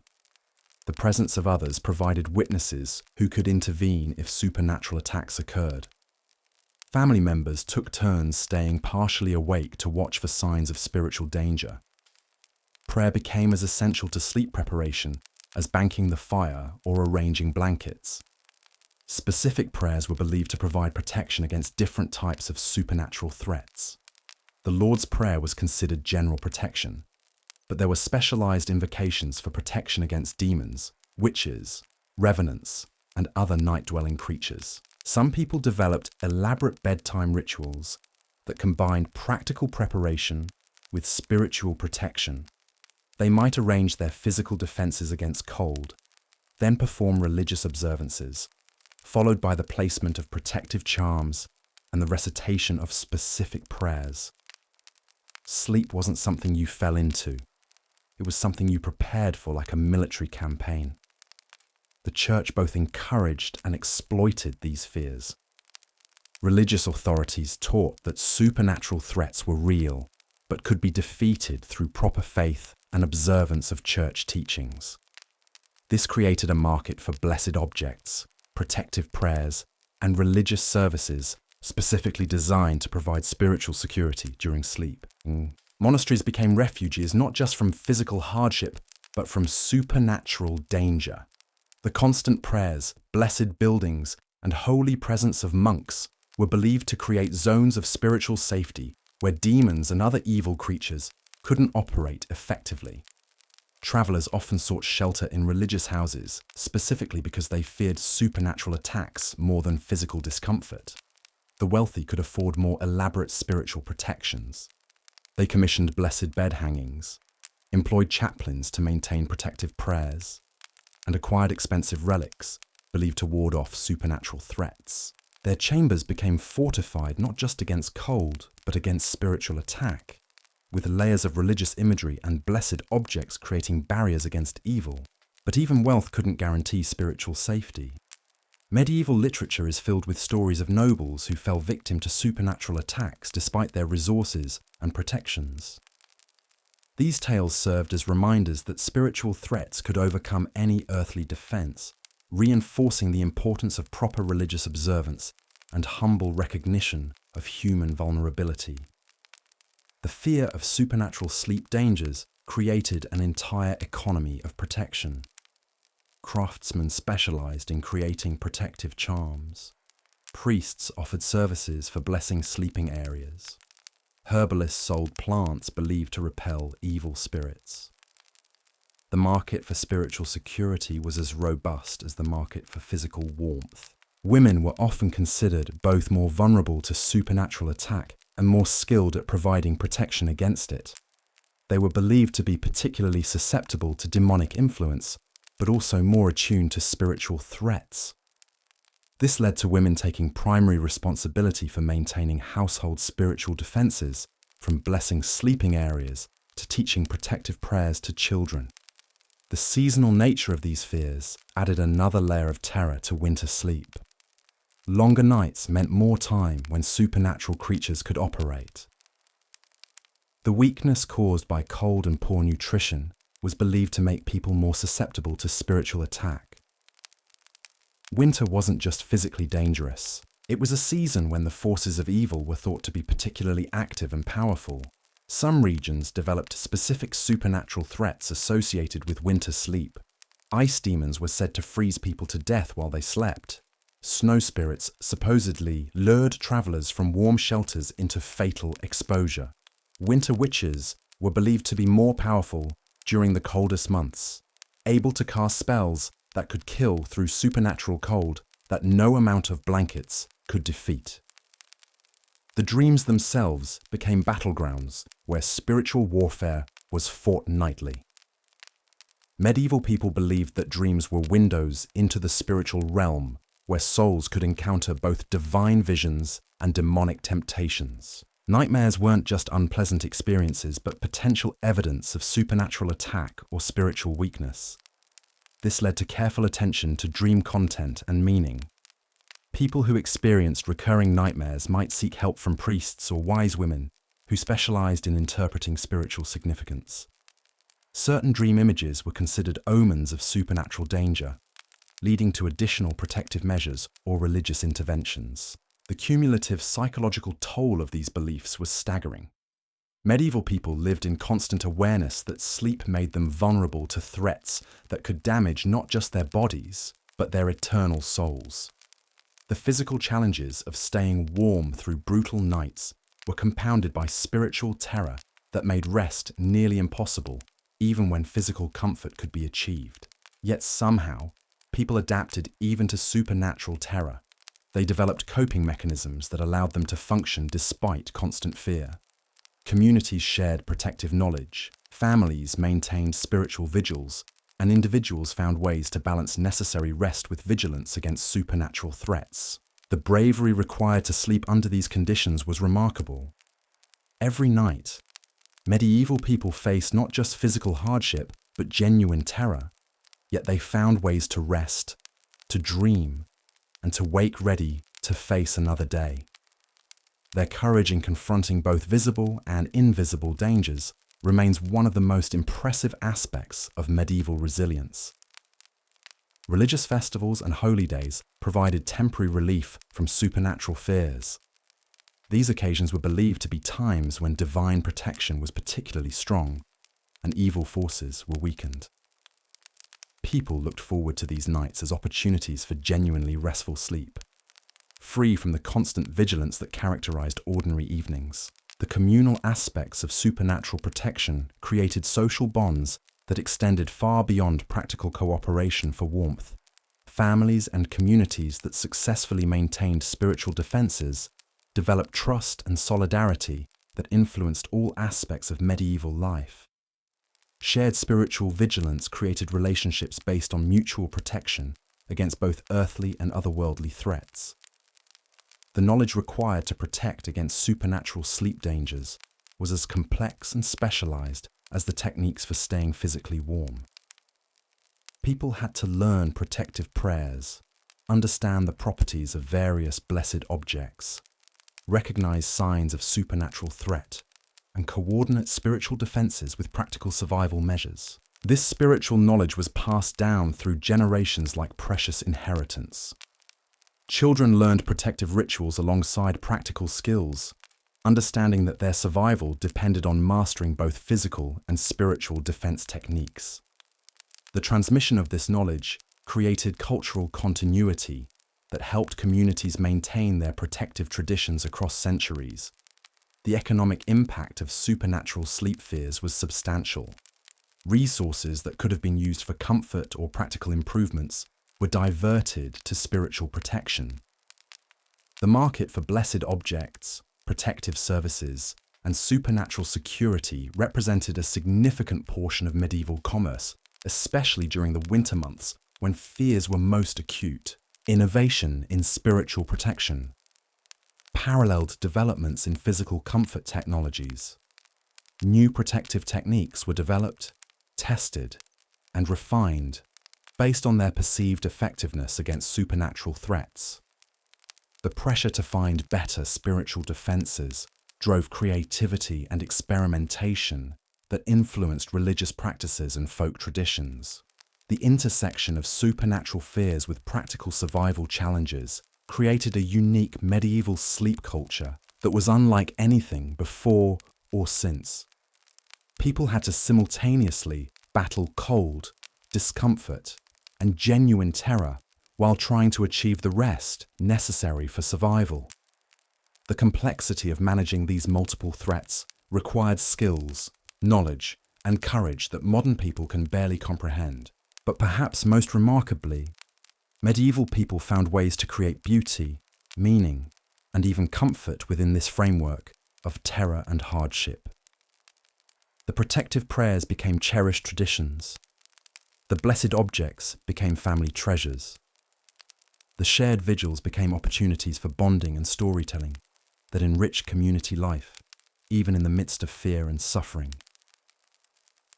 The presence of others provided witnesses who could intervene if supernatural attacks occurred. Family members took turns staying partially awake to watch for signs of spiritual danger. Prayer became as essential to sleep preparation as banking the fire or arranging blankets. Specific prayers were believed to provide protection against different types of supernatural threats. The Lord's Prayer was considered general protection, but there were specialized invocations for protection against demons, witches, revenants, and other night-dwelling creatures. Some people developed elaborate bedtime rituals that combined practical preparation with spiritual protection. They might arrange their physical defenses against cold, then perform religious observances, followed by the placement of protective charms and the recitation of specific prayers. Sleep wasn't something you fell into. It was something you prepared for, like a military campaign. The church both encouraged and exploited these fears. Religious authorities taught that supernatural threats were real, but could be defeated through proper faith and observance of church teachings. This created a market for blessed objects, protective prayers, and religious services specifically designed to provide spiritual security during sleep. Monasteries became refuges not just from physical hardship, but from supernatural danger. The constant prayers, blessed buildings, and holy presence of monks were believed to create zones of spiritual safety where demons and other evil creatures couldn't operate effectively. Travelers often sought shelter in religious houses, specifically because they feared supernatural attacks more than physical discomfort. The wealthy could afford more elaborate spiritual protections. They commissioned blessed bed hangings, employed chaplains to maintain protective prayers, and acquired expensive relics believed to ward off supernatural threats. Their chambers became fortified not just against cold, but against spiritual attack, with layers of religious imagery and blessed objects creating barriers against evil. But even wealth couldn't guarantee spiritual safety. Medieval literature is filled with stories of nobles who fell victim to supernatural attacks despite their resources and protections. These tales served as reminders that spiritual threats could overcome any earthly defense, reinforcing the importance of proper religious observance and humble recognition of human vulnerability. The fear of supernatural sleep dangers created an entire economy of protection. Craftsmen specialized in creating protective charms. Priests offered services for blessing sleeping areas. Herbalists sold plants believed to repel evil spirits. The market for spiritual security was as robust as the market for physical warmth. Women were often considered both more vulnerable to supernatural attack and more skilled at providing protection against it. They were believed to be particularly susceptible to demonic influence, but also more attuned to spiritual threats. This led to women taking primary responsibility for maintaining household spiritual defenses, from blessing sleeping areas to teaching protective prayers to children. The seasonal nature of these fears added another layer of terror to winter sleep. Longer nights meant more time when supernatural creatures could operate. The weakness caused by cold and poor nutrition was believed to make people more susceptible to spiritual attack. Winter wasn't just physically dangerous. It was a season when the forces of evil were thought to be particularly active and powerful. Some regions developed specific supernatural threats associated with winter sleep. Ice demons were said to freeze people to death while they slept. Snow spirits supposedly lured travelers from warm shelters into fatal exposure. Winter witches were believed to be more powerful during the coldest months, able to cast spells that could kill through supernatural cold that no amount of blankets could defeat. The dreams themselves became battlegrounds where spiritual warfare was fought nightly. Medieval people believed that dreams were windows into the spiritual realm where souls could encounter both divine visions and demonic temptations. Nightmares weren't just unpleasant experiences, but potential evidence of supernatural attack or spiritual weakness. This led to careful attention to dream content and meaning. People who experienced recurring nightmares might seek help from priests or wise women who specialized in interpreting spiritual significance. Certain dream images were considered omens of supernatural danger, leading to additional protective measures or religious interventions. The cumulative psychological toll of these beliefs was staggering. Medieval people lived in constant awareness that sleep made them vulnerable to threats that could damage not just their bodies, but their eternal souls. The physical challenges of staying warm through brutal nights were compounded by spiritual terror that made rest nearly impossible, even when physical comfort could be achieved. Yet somehow, people adapted even to supernatural terror. They developed coping mechanisms that allowed them to function despite constant fear. Communities shared protective knowledge, families maintained spiritual vigils, and individuals found ways to balance necessary rest with vigilance against supernatural threats. The bravery required to sleep under these conditions was remarkable. Every night, medieval people faced not just physical hardship, but genuine terror. Yet they found ways to rest, to dream, and to wake ready to face another day. Their courage in confronting both visible and invisible dangers remains one of the most impressive aspects of medieval resilience. Religious festivals and holy days provided temporary relief from supernatural fears. These occasions were believed to be times when divine protection was particularly strong and evil forces were weakened. People looked forward to these nights as opportunities for genuinely restful sleep, free from the constant vigilance that characterized ordinary evenings. The communal aspects of supernatural protection created social bonds that extended far beyond practical cooperation for warmth. Families and communities that successfully maintained spiritual defenses developed trust and solidarity that influenced all aspects of medieval life. Shared spiritual vigilance created relationships based on mutual protection against both earthly and otherworldly threats. The knowledge required to protect against supernatural sleep dangers was as complex and specialized as the techniques for staying physically warm. People had to learn protective prayers, understand the properties of various blessed objects, recognize signs of supernatural threat, and coordinate spiritual defenses with practical survival measures. This spiritual knowledge was passed down through generations like precious inheritance. Children learned protective rituals alongside practical skills, understanding that their survival depended on mastering both physical and spiritual defense techniques. The transmission of this knowledge created cultural continuity that helped communities maintain their protective traditions across centuries. The economic impact of supernatural sleep fears was substantial. Resources that could have been used for comfort or practical improvements were diverted to spiritual protection. The market for blessed objects, protective services, and supernatural security represented a significant portion of medieval commerce, especially during the winter months when fears were most acute. Innovation in spiritual protection paralleled developments in physical comfort technologies. New protective techniques were developed, tested, and refined based on their perceived effectiveness against supernatural threats. The pressure to find better spiritual defenses drove creativity and experimentation that influenced religious practices and folk traditions. The intersection of supernatural fears with practical survival challenges created a unique medieval sleep culture that was unlike anything before or since. People had to simultaneously battle cold, discomfort, and genuine terror while trying to achieve the rest necessary for survival. The complexity of managing these multiple threats required skills, knowledge, and courage that modern people can barely comprehend. But perhaps most remarkably, medieval people found ways to create beauty, meaning, and even comfort within this framework of terror and hardship. The protective prayers became cherished traditions. The blessed objects became family treasures. The shared vigils became opportunities for bonding and storytelling that enriched community life, even in the midst of fear and suffering.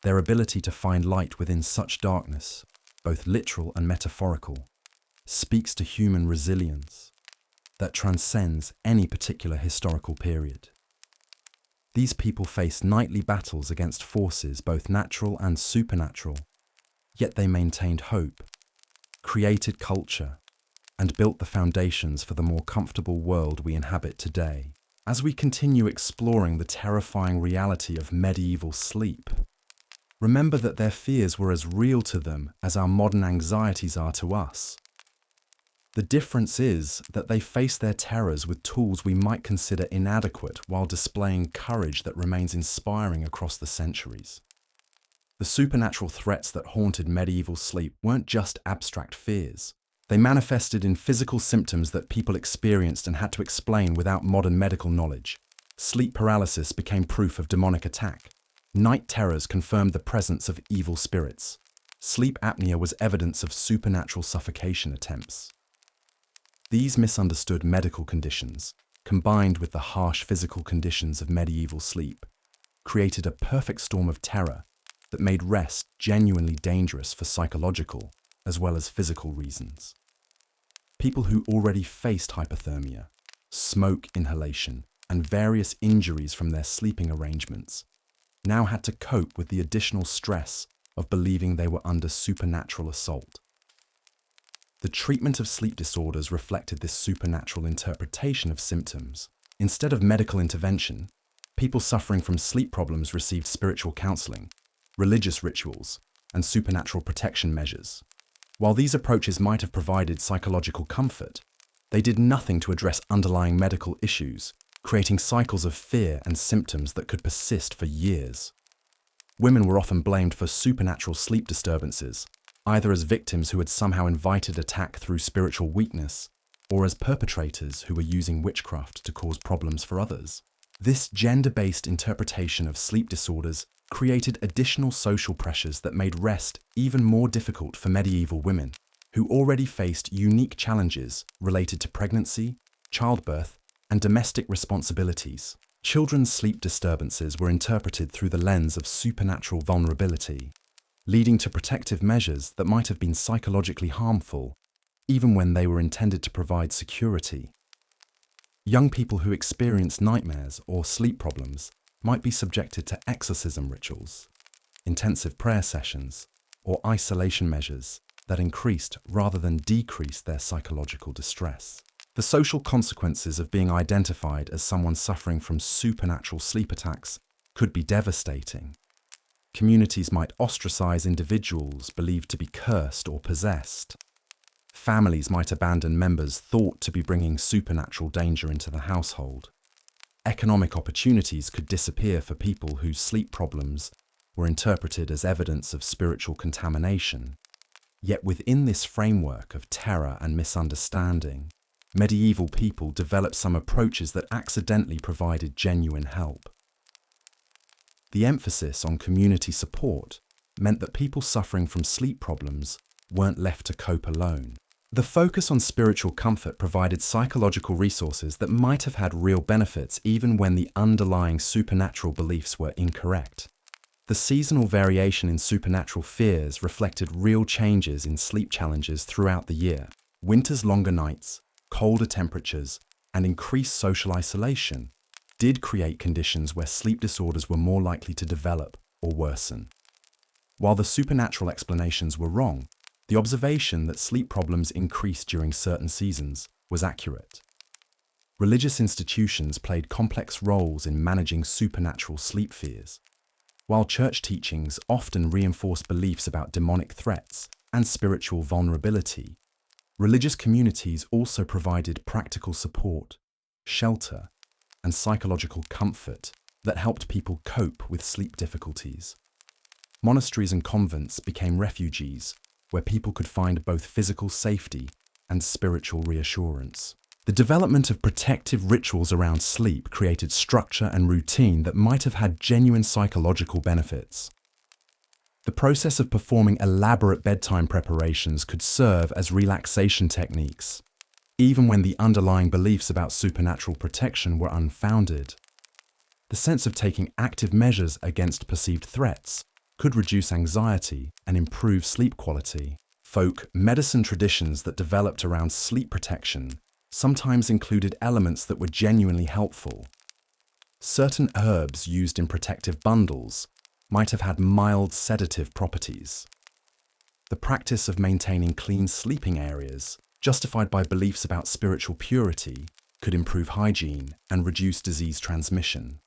Their ability to find light within such darkness, both literal and metaphorical, speaks to human resilience that transcends any particular historical period. These people faced nightly battles against forces both natural and supernatural, yet they maintained hope, created culture, and built the foundations for the more comfortable world we inhabit today. As we continue exploring the terrifying reality of medieval sleep, remember that their fears were as real to them as our modern anxieties are to us. The difference is that they face their terrors with tools we might consider inadequate while displaying courage that remains inspiring across the centuries. The supernatural threats that haunted medieval sleep weren't just abstract fears. They manifested in physical symptoms that people experienced and had to explain without modern medical knowledge. Sleep paralysis became proof of demonic attack. Night terrors confirmed the presence of evil spirits. Sleep apnea was evidence of supernatural suffocation attempts. These misunderstood medical conditions, combined with the harsh physical conditions of medieval sleep, created a perfect storm of terror that made rest genuinely dangerous for psychological as well as physical reasons. People who already faced hypothermia, smoke inhalation, and various injuries from their sleeping arrangements now had to cope with the additional stress of believing they were under supernatural assault. The treatment of sleep disorders reflected this supernatural interpretation of symptoms. Instead of medical intervention, people suffering from sleep problems received spiritual counseling, religious rituals, and supernatural protection measures. While these approaches might have provided psychological comfort, they did nothing to address underlying medical issues, creating cycles of fear and symptoms that could persist for years. Women were often blamed for supernatural sleep disturbances, either as victims who had somehow invited attack through spiritual weakness, or as perpetrators who were using witchcraft to cause problems for others. This gender-based interpretation of sleep disorders created additional social pressures that made rest even more difficult for medieval women, who already faced unique challenges related to pregnancy, childbirth, and domestic responsibilities. Children's sleep disturbances were interpreted through the lens of supernatural vulnerability, leading to protective measures that might have been psychologically harmful, even when they were intended to provide security. Young people who experienced nightmares or sleep problems might be subjected to exorcism rituals, intensive prayer sessions, or isolation measures that increased rather than decreased their psychological distress. The social consequences of being identified as someone suffering from supernatural sleep attacks could be devastating. Communities might ostracize individuals believed to be cursed or possessed. Families might abandon members thought to be bringing supernatural danger into the household. Economic opportunities could disappear for people whose sleep problems were interpreted as evidence of spiritual contamination. Yet within this framework of terror and misunderstanding, medieval people developed some approaches that accidentally provided genuine help. The emphasis on community support meant that people suffering from sleep problems weren't left to cope alone. The focus on spiritual comfort provided psychological resources that might have had real benefits even when the underlying supernatural beliefs were incorrect. The seasonal variation in supernatural fears reflected real changes in sleep challenges throughout the year. Winter's longer nights, colder temperatures, and increased social isolation did create conditions where sleep disorders were more likely to develop or worsen. While the supernatural explanations were wrong, the observation that sleep problems increased during certain seasons was accurate. Religious institutions played complex roles in managing supernatural sleep fears. While church teachings often reinforced beliefs about demonic threats and spiritual vulnerability, religious communities also provided practical support, shelter, and psychological comfort that helped people cope with sleep difficulties. Monasteries and convents became refuges where people could find both physical safety and spiritual reassurance. The development of protective rituals around sleep created structure and routine that might have had genuine psychological benefits. The process of performing elaborate bedtime preparations could serve as relaxation techniques, even when the underlying beliefs about supernatural protection were unfounded. The sense of taking active measures against perceived threats could reduce anxiety and improve sleep quality. Folk medicine traditions that developed around sleep protection sometimes included elements that were genuinely helpful. Certain herbs used in protective bundles might have had mild sedative properties. The practice of maintaining clean sleeping areas, justified by beliefs about spiritual purity, could improve hygiene and reduce disease transmission.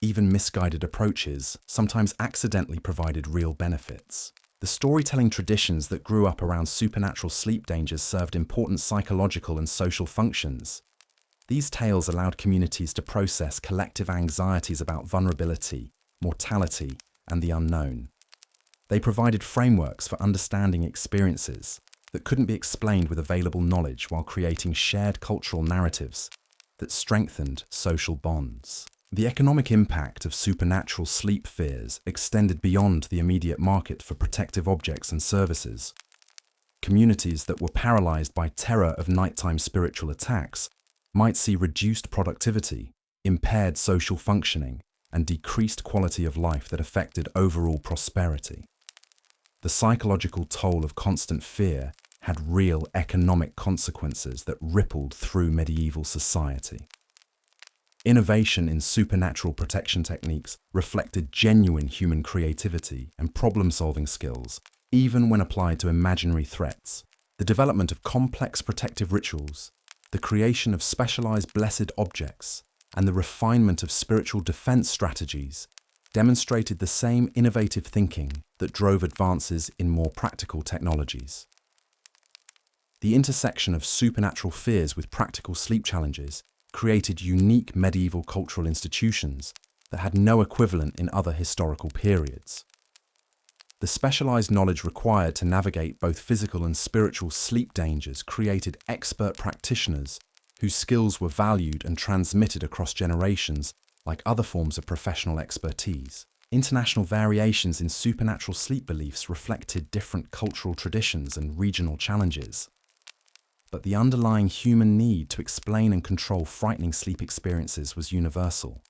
Even misguided approaches sometimes accidentally provided real benefits. The storytelling traditions that grew up around supernatural sleep dangers served important psychological and social functions. These tales allowed communities to process collective anxieties about vulnerability, mortality, and the unknown. They provided frameworks for understanding experiences that couldn't be explained with available knowledge, while creating shared cultural narratives that strengthened social bonds. The economic impact of supernatural sleep fears extended beyond the immediate market for protective objects and services. Communities that were paralyzed by terror of nighttime spiritual attacks might see reduced productivity, impaired social functioning, and decreased quality of life that affected overall prosperity. The psychological toll of constant fear had real economic consequences that rippled through medieval society. Innovation in supernatural protection techniques reflected genuine human creativity and problem-solving skills, even when applied to imaginary threats. The development of complex protective rituals, the creation of specialized blessed objects, and the refinement of spiritual defense strategies demonstrated the same innovative thinking that drove advances in more practical technologies. The intersection of supernatural fears with practical sleep challenges created unique medieval cultural institutions that had no equivalent in other historical periods. The specialized knowledge required to navigate both physical and spiritual sleep dangers created expert practitioners whose skills were valued and transmitted across generations like other forms of professional expertise. International variations in supernatural sleep beliefs reflected different cultural traditions and regional challenges. But the underlying human need to explain and control frightening sleep experiences was universal.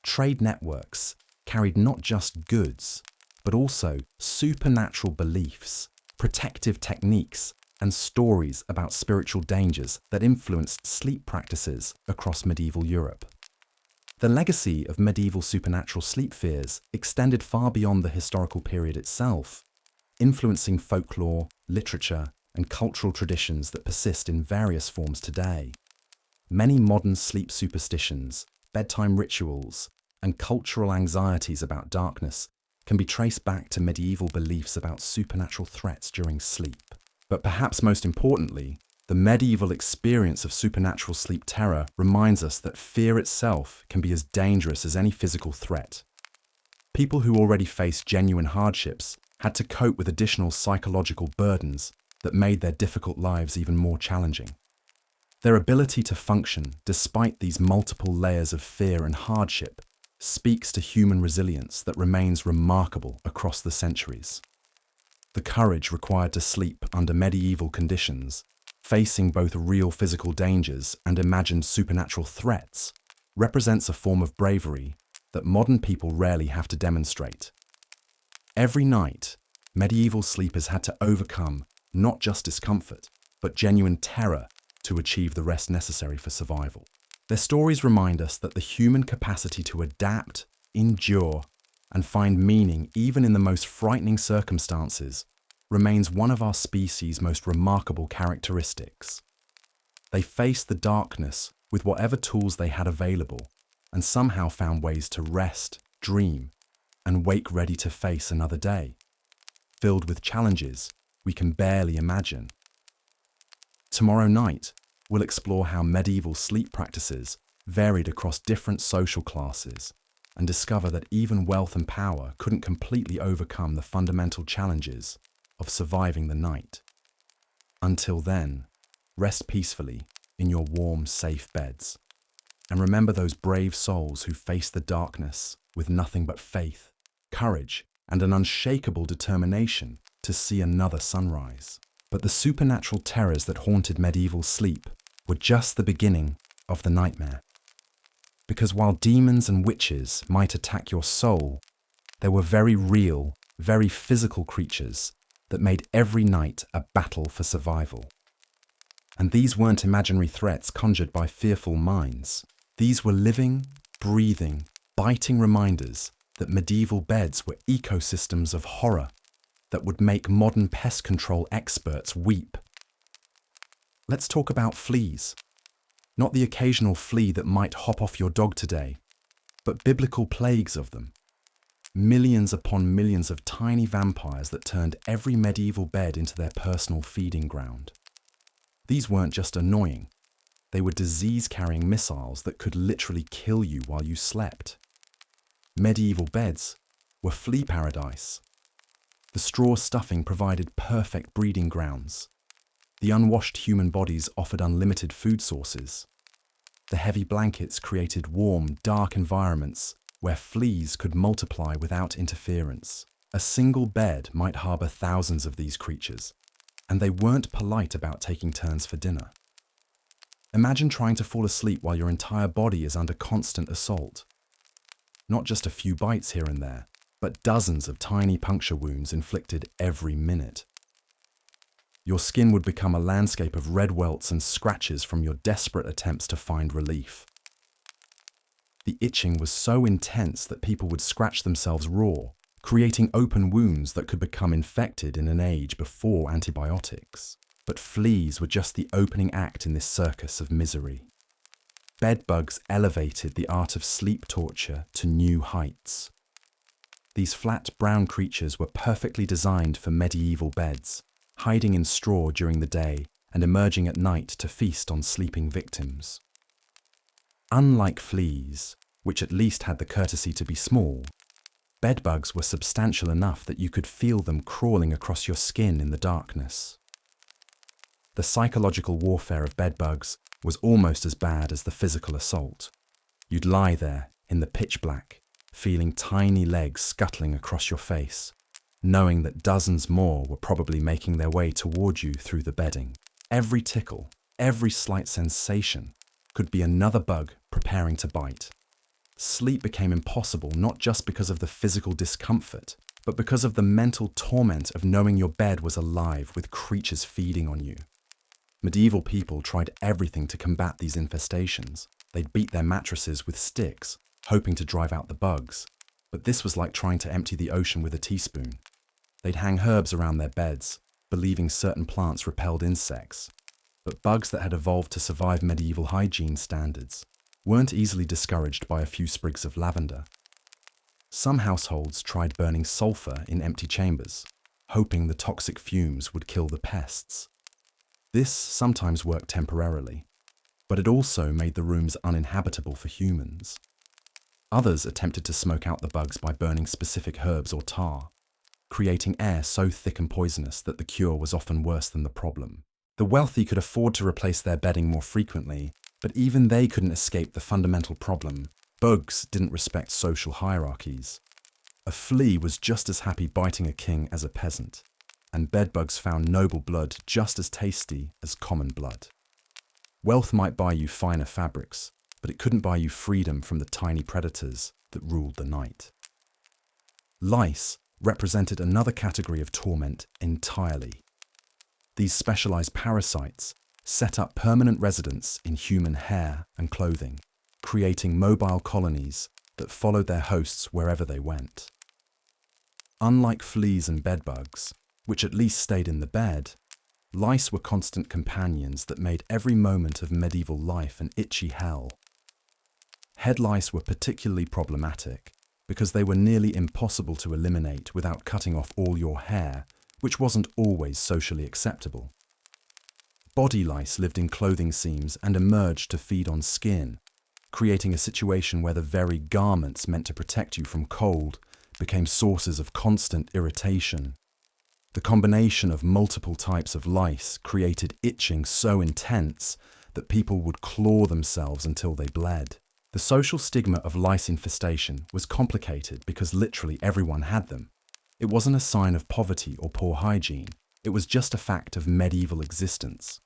Trade networks carried not just goods, but also supernatural beliefs, protective techniques, and stories about spiritual dangers that influenced sleep practices across medieval Europe. The legacy of medieval supernatural sleep fears extended far beyond the historical period itself, influencing folklore, literature, and cultural traditions that persist in various forms today. Many modern sleep superstitions, bedtime rituals, and cultural anxieties about darkness can be traced back to medieval beliefs about supernatural threats during sleep. But perhaps most importantly, the medieval experience of supernatural sleep terror reminds us that fear itself can be as dangerous as any physical threat. People who already faced genuine hardships had to cope with additional psychological burdens that made their difficult lives even more challenging. Their ability to function despite these multiple layers of fear and hardship speaks to human resilience that remains remarkable across the centuries. The courage required to sleep under medieval conditions, facing both real physical dangers and imagined supernatural threats, represents a form of bravery that modern people rarely have to demonstrate. Every night, medieval sleepers had to overcome not just discomfort, but genuine terror to achieve the rest necessary for survival. Their stories remind us that the human capacity to adapt, endure, and find meaning even in the most frightening circumstances remains one of our species' most remarkable characteristics. They faced the darkness with whatever tools they had available and somehow found ways to rest, dream, and wake ready to face another day, filled with challenges we can barely imagine. Tomorrow night, we'll explore how medieval sleep practices varied across different social classes and discover that even wealth and power couldn't completely overcome the fundamental challenges of surviving the night. Until then, rest peacefully in your warm, safe beds. And remember those brave souls who faced the darkness with nothing but faith, courage, and an unshakable determination to see another sunrise. But the supernatural terrors that haunted medieval sleep were just the beginning of the nightmare. Because while demons and witches might attack your soul, there were very real, very physical creatures that made every night a battle for survival. And these weren't imaginary threats conjured by fearful minds. These were living, breathing, biting reminders that medieval beds were ecosystems of horror that would make modern pest control experts weep. Let's talk about fleas. Not the occasional flea that might hop off your dog today, but biblical plagues of them. Millions upon millions of tiny vampires that turned every medieval bed into their personal feeding ground. These weren't just annoying. They were disease-carrying missiles that could literally kill you while you slept. Medieval beds were flea paradise. The straw stuffing provided perfect breeding grounds. The unwashed human bodies offered unlimited food sources. The heavy blankets created warm, dark environments where fleas could multiply without interference. A single bed might harbour thousands of these creatures, and they weren't polite about taking turns for dinner. Imagine trying to fall asleep while your entire body is under constant assault. Not just a few bites here and there, but dozens of tiny puncture wounds inflicted every minute. Your skin would become a landscape of red welts and scratches from your desperate attempts to find relief. The itching was so intense that people would scratch themselves raw, creating open wounds that could become infected in an age before antibiotics. But fleas were just the opening act in this circus of misery. Bedbugs elevated the art of sleep torture to new heights. These flat brown creatures were perfectly designed for medieval beds, hiding in straw during the day and emerging at night to feast on sleeping victims. Unlike fleas, which at least had the courtesy to be small, bedbugs were substantial enough that you could feel them crawling across your skin in the darkness. The psychological warfare of bedbugs was almost as bad as the physical assault. You'd lie there in the pitch black, feeling tiny legs scuttling across your face, knowing that dozens more were probably making their way toward you through the bedding. Every tickle, every slight sensation could be another bug preparing to bite. Sleep became impossible not just because of the physical discomfort, but because of the mental torment of knowing your bed was alive with creatures feeding on you. Medieval people tried everything to combat these infestations. They'd beat their mattresses with sticks, hoping to drive out the bugs, but this was like trying to empty the ocean with a teaspoon. They'd hang herbs around their beds, believing certain plants repelled insects. But bugs that had evolved to survive medieval hygiene standards weren't easily discouraged by a few sprigs of lavender. Some households tried burning sulfur in empty chambers, hoping the toxic fumes would kill the pests. This sometimes worked temporarily, but it also made the rooms uninhabitable for humans. Others attempted to smoke out the bugs by burning specific herbs or tar, creating air so thick and poisonous that the cure was often worse than the problem. The wealthy could afford to replace their bedding more frequently, but even they couldn't escape the fundamental problem. Bugs didn't respect social hierarchies. A flea was just as happy biting a king as a peasant, and bedbugs found noble blood just as tasty as common blood. Wealth might buy you finer fabrics, but it couldn't buy you freedom from the tiny predators that ruled the night. Lice represented another category of torment entirely. These specialized parasites set up permanent residence in human hair and clothing, creating mobile colonies that followed their hosts wherever they went. Unlike fleas and bedbugs, which at least stayed in the bed, lice were constant companions that made every moment of medieval life an itchy hell. Head lice were particularly problematic because they were nearly impossible to eliminate without cutting off all your hair, which wasn't always socially acceptable. Body lice lived in clothing seams and emerged to feed on skin, creating a situation where the very garments meant to protect you from cold became sources of constant irritation. The combination of multiple types of lice created itching so intense that people would claw themselves until they bled. The social stigma of lice infestation was complicated because literally everyone had them. It wasn't a sign of poverty or poor hygiene. It was just a fact of medieval existence.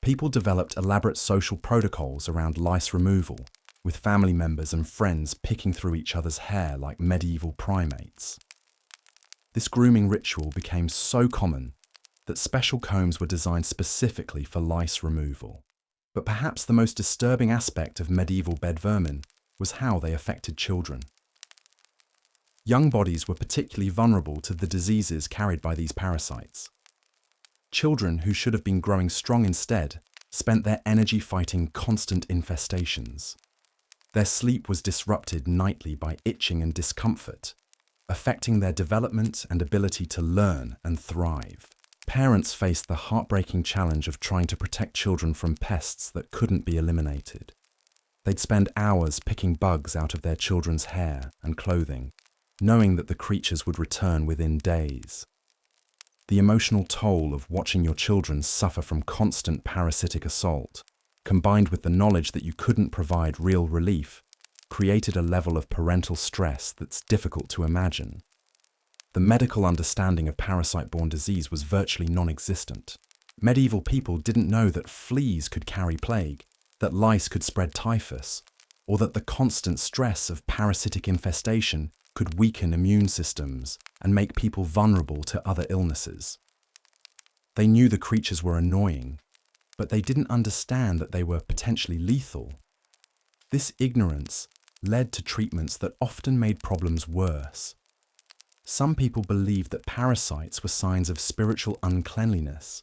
People developed elaborate social protocols around lice removal, with family members and friends picking through each other's hair like medieval primates. This grooming ritual became so common that special combs were designed specifically for lice removal. But perhaps the most disturbing aspect of medieval bed vermin was how they affected children. Young bodies were particularly vulnerable to the diseases carried by these parasites. Children who should have been growing strong instead spent their energy fighting constant infestations. Their sleep was disrupted nightly by itching and discomfort, affecting their development and ability to learn and thrive. Parents faced the heartbreaking challenge of trying to protect children from pests that couldn't be eliminated. They'd spend hours picking bugs out of their children's hair and clothing, knowing that the creatures would return within days. The emotional toll of watching your children suffer from constant parasitic assault, combined with the knowledge that you couldn't provide real relief, created a level of parental stress that's difficult to imagine. The medical understanding of parasite-borne disease was virtually non-existent. Medieval people didn't know that fleas could carry plague, that lice could spread typhus, or that the constant stress of parasitic infestation could weaken immune systems and make people vulnerable to other illnesses. They knew the creatures were annoying, but they didn't understand that they were potentially lethal. This ignorance led to treatments that often made problems worse. Some people believed that parasites were signs of spiritual uncleanliness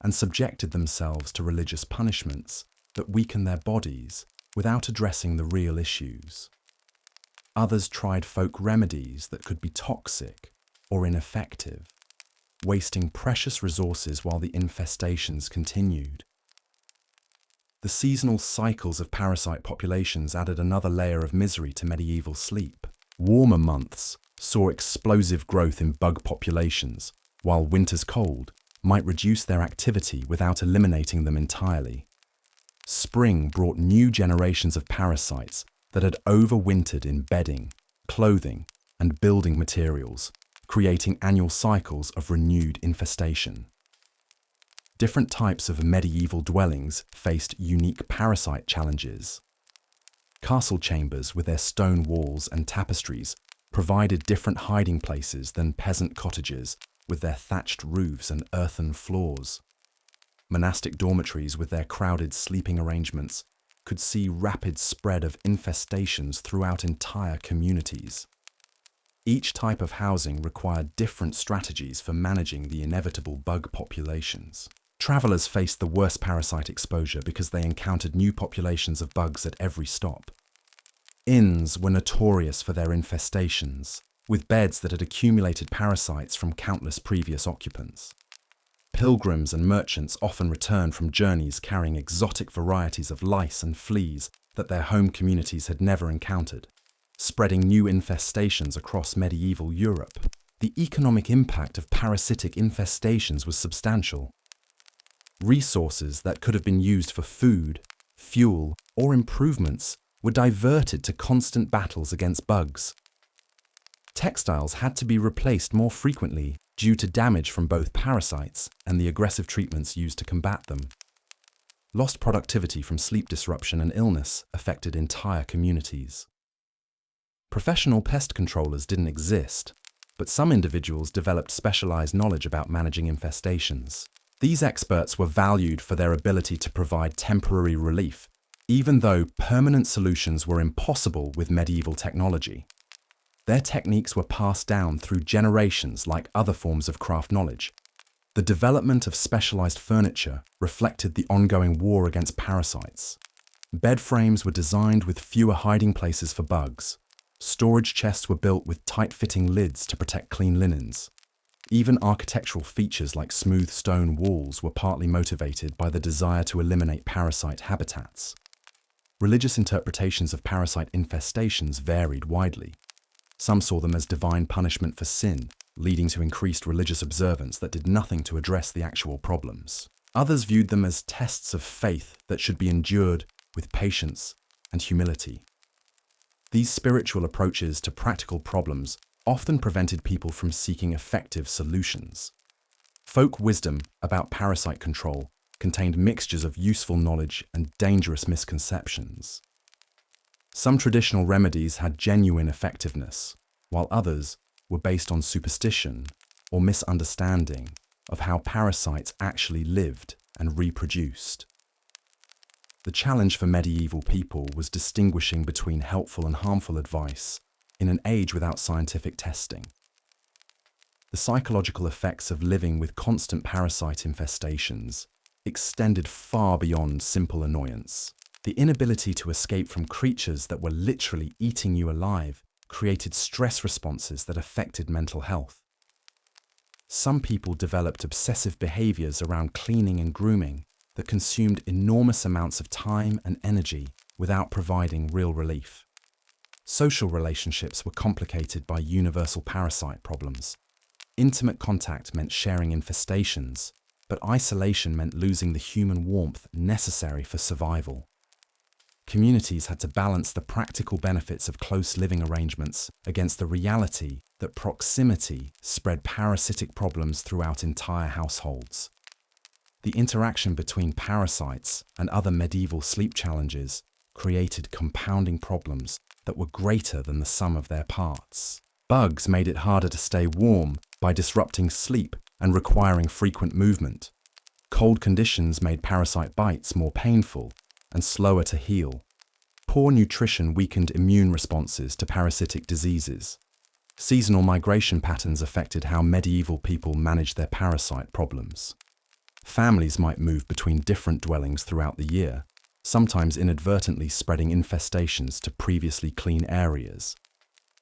and subjected themselves to religious punishments that weakened their bodies without addressing the real issues. Others tried folk remedies that could be toxic or ineffective, wasting precious resources while the infestations continued. The seasonal cycles of parasite populations added another layer of misery to medieval sleep. Warmer months saw explosive growth in bug populations, while winter's cold might reduce their activity without eliminating them entirely. Spring brought new generations of parasites that had overwintered in bedding, clothing, and building materials, creating annual cycles of renewed infestation. Different types of medieval dwellings faced unique parasite challenges. Castle chambers with their stone walls and tapestries provided different hiding places than peasant cottages with their thatched roofs and earthen floors. Monastic dormitories with their crowded sleeping arrangements could see rapid spread of infestations throughout entire communities. Each type of housing required different strategies for managing the inevitable bug populations. Travelers faced the worst parasite exposure because they encountered new populations of bugs at every stop. Inns were notorious for their infestations, with beds that had accumulated parasites from countless previous occupants. Pilgrims and merchants often returned from journeys carrying exotic varieties of lice and fleas that their home communities had never encountered, spreading new infestations across medieval Europe. The economic impact of parasitic infestations was substantial. Resources that could have been used for food, fuel, or improvements were diverted to constant battles against bugs. Textiles had to be replaced more frequently due to damage from both parasites and the aggressive treatments used to combat them. Lost productivity from sleep disruption and illness affected entire communities. Professional pest controllers didn't exist, but some individuals developed specialized knowledge about managing infestations. These experts were valued for their ability to provide temporary relief, even though permanent solutions were impossible with medieval technology. Their techniques were passed down through generations like other forms of craft knowledge. The development of specialized furniture reflected the ongoing war against parasites. Bed frames were designed with fewer hiding places for bugs. Storage chests were built with tight-fitting lids to protect clean linens. Even architectural features like smooth stone walls were partly motivated by the desire to eliminate parasite habitats. Religious interpretations of parasite infestations varied widely. Some saw them as divine punishment for sin, leading to increased religious observance that did nothing to address the actual problems. Others viewed them as tests of faith that should be endured with patience and humility. These spiritual approaches to practical problems often prevented people from seeking effective solutions. Folk wisdom about parasite control contained mixtures of useful knowledge and dangerous misconceptions. Some traditional remedies had genuine effectiveness, while others were based on superstition or misunderstanding of how parasites actually lived and reproduced. The challenge for medieval people was distinguishing between helpful and harmful advice in an age without scientific testing. The psychological effects of living with constant parasite infestations extended far beyond simple annoyance. The inability to escape from creatures that were literally eating you alive created stress responses that affected mental health. Some people developed obsessive behaviors around cleaning and grooming that consumed enormous amounts of time and energy without providing real relief. Social relationships were complicated by universal parasite problems. Intimate contact meant sharing infestations, but isolation meant losing the human warmth necessary for survival. Communities had to balance the practical benefits of close living arrangements against the reality that proximity spread parasitic problems throughout entire households. The interaction between parasites and other medieval sleep challenges created compounding problems that were greater than the sum of their parts. Bugs made it harder to stay warm by disrupting sleep and requiring frequent movement. Cold conditions made parasite bites more painful and slower to heal. Poor nutrition weakened immune responses to parasitic diseases. Seasonal migration patterns affected how medieval people managed their parasite problems. Families might move between different dwellings throughout the year, sometimes inadvertently spreading infestations to previously clean areas.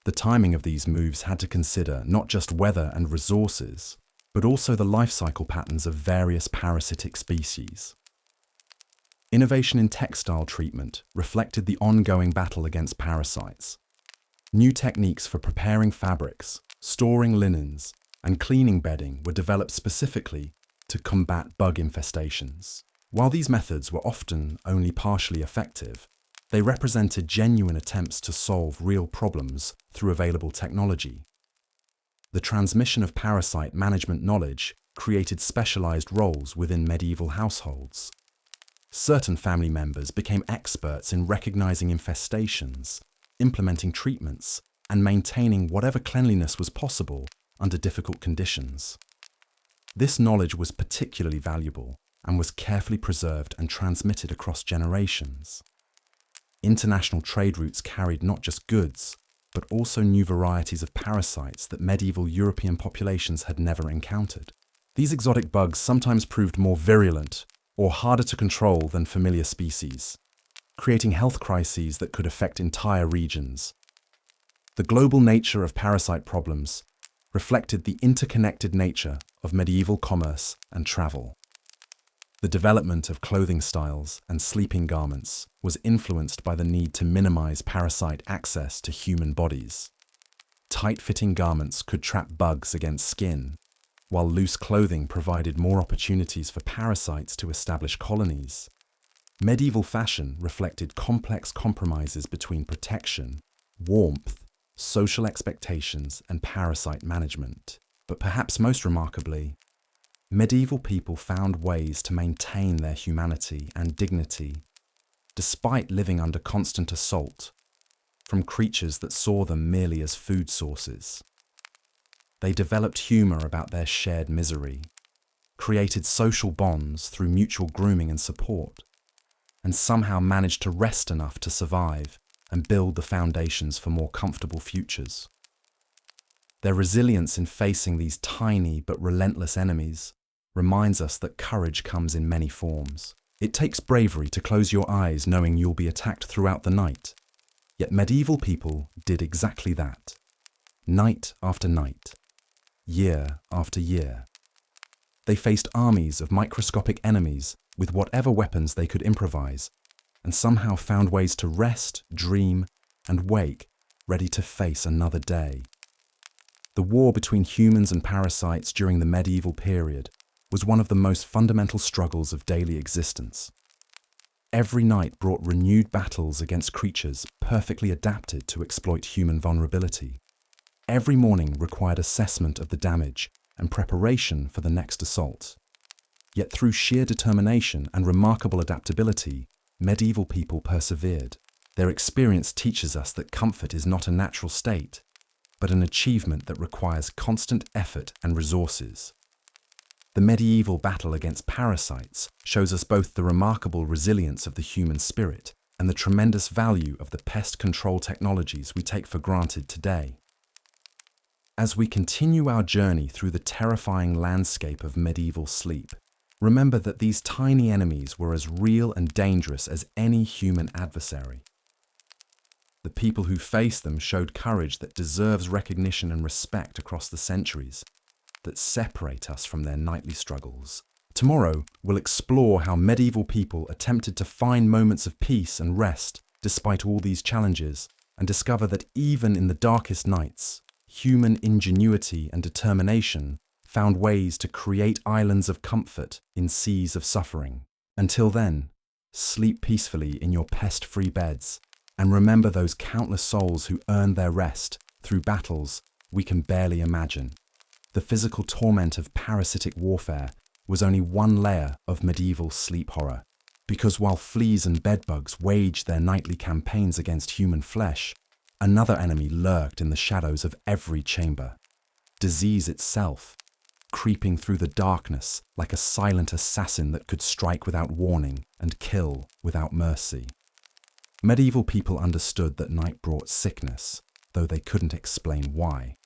The timing of these moves had to consider not just weather and resources, but also the life cycle patterns of various parasitic species. Innovation in textile treatment reflected the ongoing battle against parasites. New techniques for preparing fabrics, storing linens, and cleaning bedding were developed specifically to combat bug infestations. While these methods were often only partially effective, they represented genuine attempts to solve real problems through available technology. The transmission of parasite management knowledge created specialized roles within medieval households. Certain family members became experts in recognizing infestations, implementing treatments, and maintaining whatever cleanliness was possible under difficult conditions. This knowledge was particularly valuable and was carefully preserved and transmitted across generations. International trade routes carried not just goods, but also new varieties of parasites that medieval European populations had never encountered. These exotic bugs sometimes proved more virulent or harder to control than familiar species, creating health crises that could affect entire regions. The global nature of parasite problems reflected the interconnected nature of medieval commerce and travel. The development of clothing styles and sleeping garments was influenced by the need to minimize parasite access to human bodies. Tight-fitting garments could trap bugs against skin, while loose clothing provided more opportunities for parasites to establish colonies. Medieval fashion reflected complex compromises between protection, warmth, social expectations, and parasite management. But perhaps most remarkably, medieval people found ways to maintain their humanity and dignity, despite living under constant assault from creatures that saw them merely as food sources. They developed humor about their shared misery, created social bonds through mutual grooming and support, and somehow managed to rest enough to survive and build the foundations for more comfortable futures. Their resilience in facing these tiny but relentless enemies reminds us that courage comes in many forms. It takes bravery to close your eyes knowing you'll be attacked throughout the night. Yet medieval people did exactly that, night after night, year after year. They faced armies of microscopic enemies with whatever weapons they could improvise, and somehow found ways to rest, dream, and wake, ready to face another day. The war between humans and parasites during the medieval period was one of the most fundamental struggles of daily existence. Every night brought renewed battles against creatures perfectly adapted to exploit human vulnerability. Every morning required assessment of the damage and preparation for the next assault. Yet through sheer determination and remarkable adaptability, medieval people persevered. Their experience teaches us that comfort is not a natural state, but an achievement that requires constant effort and resources. The medieval battle against parasites shows us both the remarkable resilience of the human spirit and the tremendous value of the pest control technologies we take for granted today. As we continue our journey through the terrifying landscape of medieval sleep, remember that these tiny enemies were as real and dangerous as any human adversary. The people who faced them showed courage that deserves recognition and respect across the centuries, that separate us from their nightly struggles. Tomorrow, we'll explore how medieval people attempted to find moments of peace and rest despite all these challenges, and discover that even in the darkest nights, human ingenuity and determination found ways to create islands of comfort in seas of suffering. Until then, sleep peacefully in your pest-free beds, and remember those countless souls who earned their rest through battles we can barely imagine. The physical torment of parasitic warfare was only one layer of medieval sleep horror, because while fleas and bedbugs waged their nightly campaigns against human flesh, another enemy lurked in the shadows of every chamber: disease itself, creeping through the darkness like a silent assassin that could strike without warning and kill without mercy. Medieval people understood that night brought sickness, though they couldn't explain why.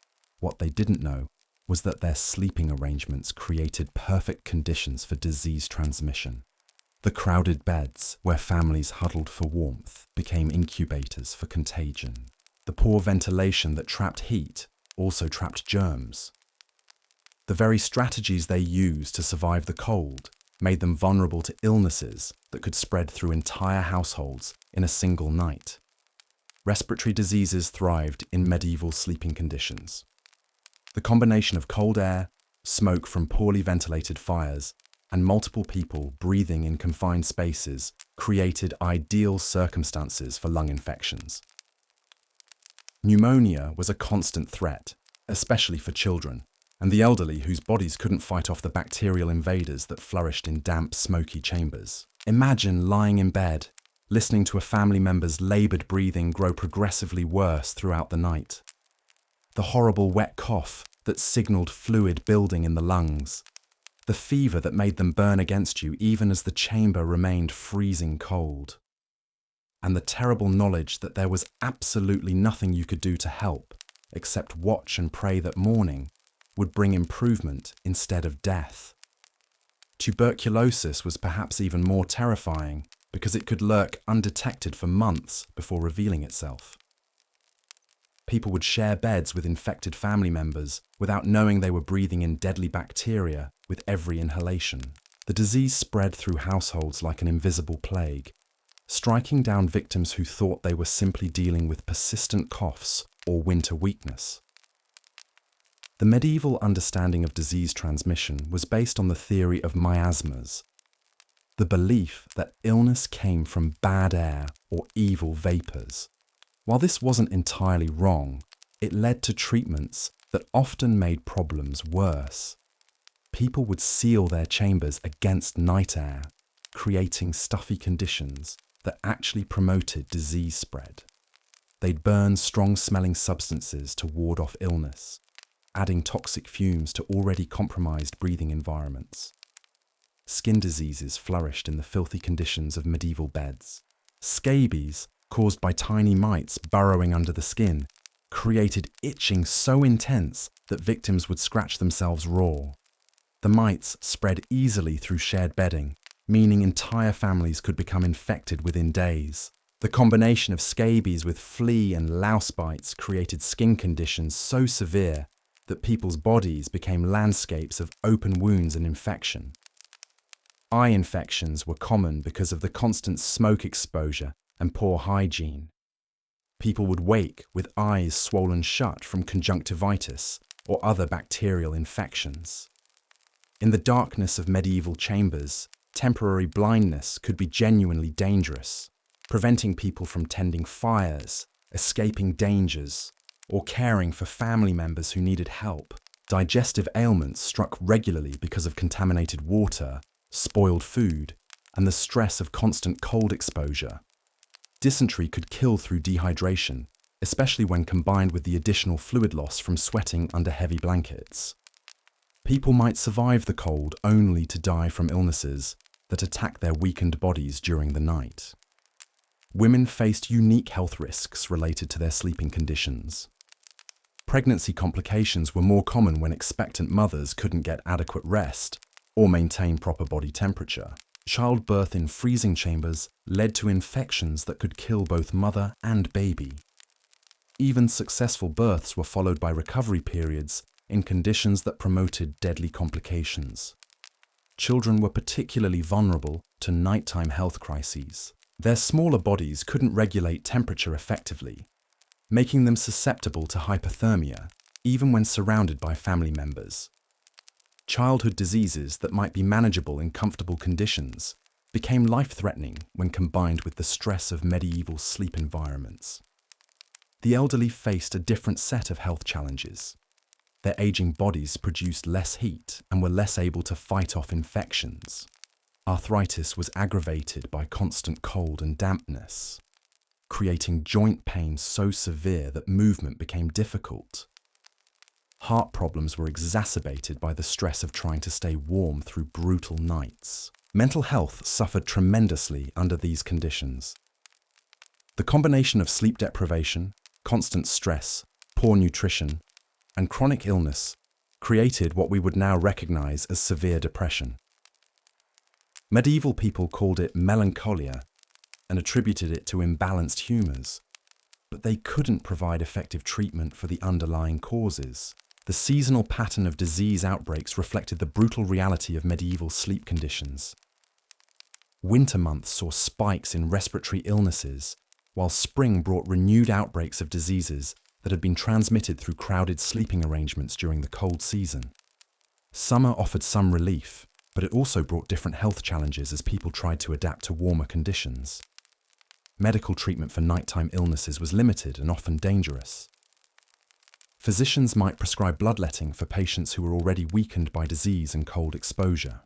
What they didn't know was that their sleeping arrangements created perfect conditions for disease transmission. The crowded beds, where families huddled for warmth, became incubators for contagion. The poor ventilation that trapped heat also trapped germs. The very strategies they used to survive the cold made them vulnerable to illnesses that could spread through entire households in a single night. Respiratory diseases thrived in medieval sleeping conditions. The combination of cold air, smoke from poorly ventilated fires, and multiple people breathing in confined spaces created ideal circumstances for lung infections. Pneumonia was a constant threat, especially for children, and the elderly whose bodies couldn't fight off the bacterial invaders that flourished in damp, smoky chambers. Imagine lying in bed, listening to a family member's laboured breathing grow progressively worse throughout the night. The horrible wet cough that signalled fluid building in the lungs. The fever that made them burn against you even as the chamber remained freezing cold. And the terrible knowledge that there was absolutely nothing you could do to help, except watch and pray that morning would bring improvement instead of death. Tuberculosis was perhaps even more terrifying because it could lurk undetected for months before revealing itself. People would share beds with infected family members without knowing they were breathing in deadly bacteria with every inhalation. The disease spread through households like an invisible plague, striking down victims who thought they were simply dealing with persistent coughs or winter weakness. The medieval understanding of disease transmission was based on the theory of miasmas, the belief that illness came from bad air or evil vapours. While this wasn't entirely wrong, it led to treatments that often made problems worse. People would seal their chambers against night air, creating stuffy conditions that actually promoted disease spread. They'd burn strong-smelling substances to ward off illness, adding toxic fumes to already compromised breathing environments. Skin diseases flourished in the filthy conditions of medieval beds. Scabies, caused by tiny mites burrowing under the skin, created itching so intense that victims would scratch themselves raw. The mites spread easily through shared bedding, meaning entire families could become infected within days. The combination of scabies with flea and louse bites created skin conditions so severe that people's bodies became landscapes of open wounds and infection. Eye infections were common because of the constant smoke exposure and poor hygiene. People would wake with eyes swollen shut from conjunctivitis, or other bacterial infections. In the darkness of medieval chambers, temporary blindness could be genuinely dangerous, preventing people from tending fires, escaping dangers, or caring for family members who needed help. Digestive ailments struck regularly because of contaminated water, spoiled food, and the stress of constant cold exposure. Dysentery could kill through dehydration, especially when combined with the additional fluid loss from sweating under heavy blankets. People might survive the cold only to die from illnesses that attack their weakened bodies during the night. Women faced unique health risks related to their sleeping conditions. Pregnancy complications were more common when expectant mothers couldn't get adequate rest or maintain proper body temperature. Childbirth in freezing chambers led to infections that could kill both mother and baby. Even successful births were followed by recovery periods in conditions that promoted deadly complications. Children were particularly vulnerable to nighttime health crises. Their smaller bodies couldn't regulate temperature effectively, making them susceptible to hypothermia, even when surrounded by family members. Childhood diseases that might be manageable in comfortable conditions became life-threatening when combined with the stress of medieval sleep environments. The elderly faced a different set of health challenges. Their aging bodies produced less heat and were less able to fight off infections. Arthritis was aggravated by constant cold and dampness, creating joint pain so severe that movement became difficult. Heart problems were exacerbated by the stress of trying to stay warm through brutal nights. Mental health suffered tremendously under these conditions. The combination of sleep deprivation, constant stress, poor nutrition, and chronic illness created what we would now recognize as severe depression. Medieval people called it melancholia and attributed it to imbalanced humors, but they couldn't provide effective treatment for the underlying causes. The seasonal pattern of disease outbreaks reflected the brutal reality of medieval sleep conditions. Winter months saw spikes in respiratory illnesses, while spring brought renewed outbreaks of diseases that had been transmitted through crowded sleeping arrangements during the cold season. Summer offered some relief, but it also brought different health challenges as people tried to adapt to warmer conditions. Medical treatment for nighttime illnesses was limited and often dangerous. Physicians might prescribe bloodletting for patients who were already weakened by disease and cold exposure.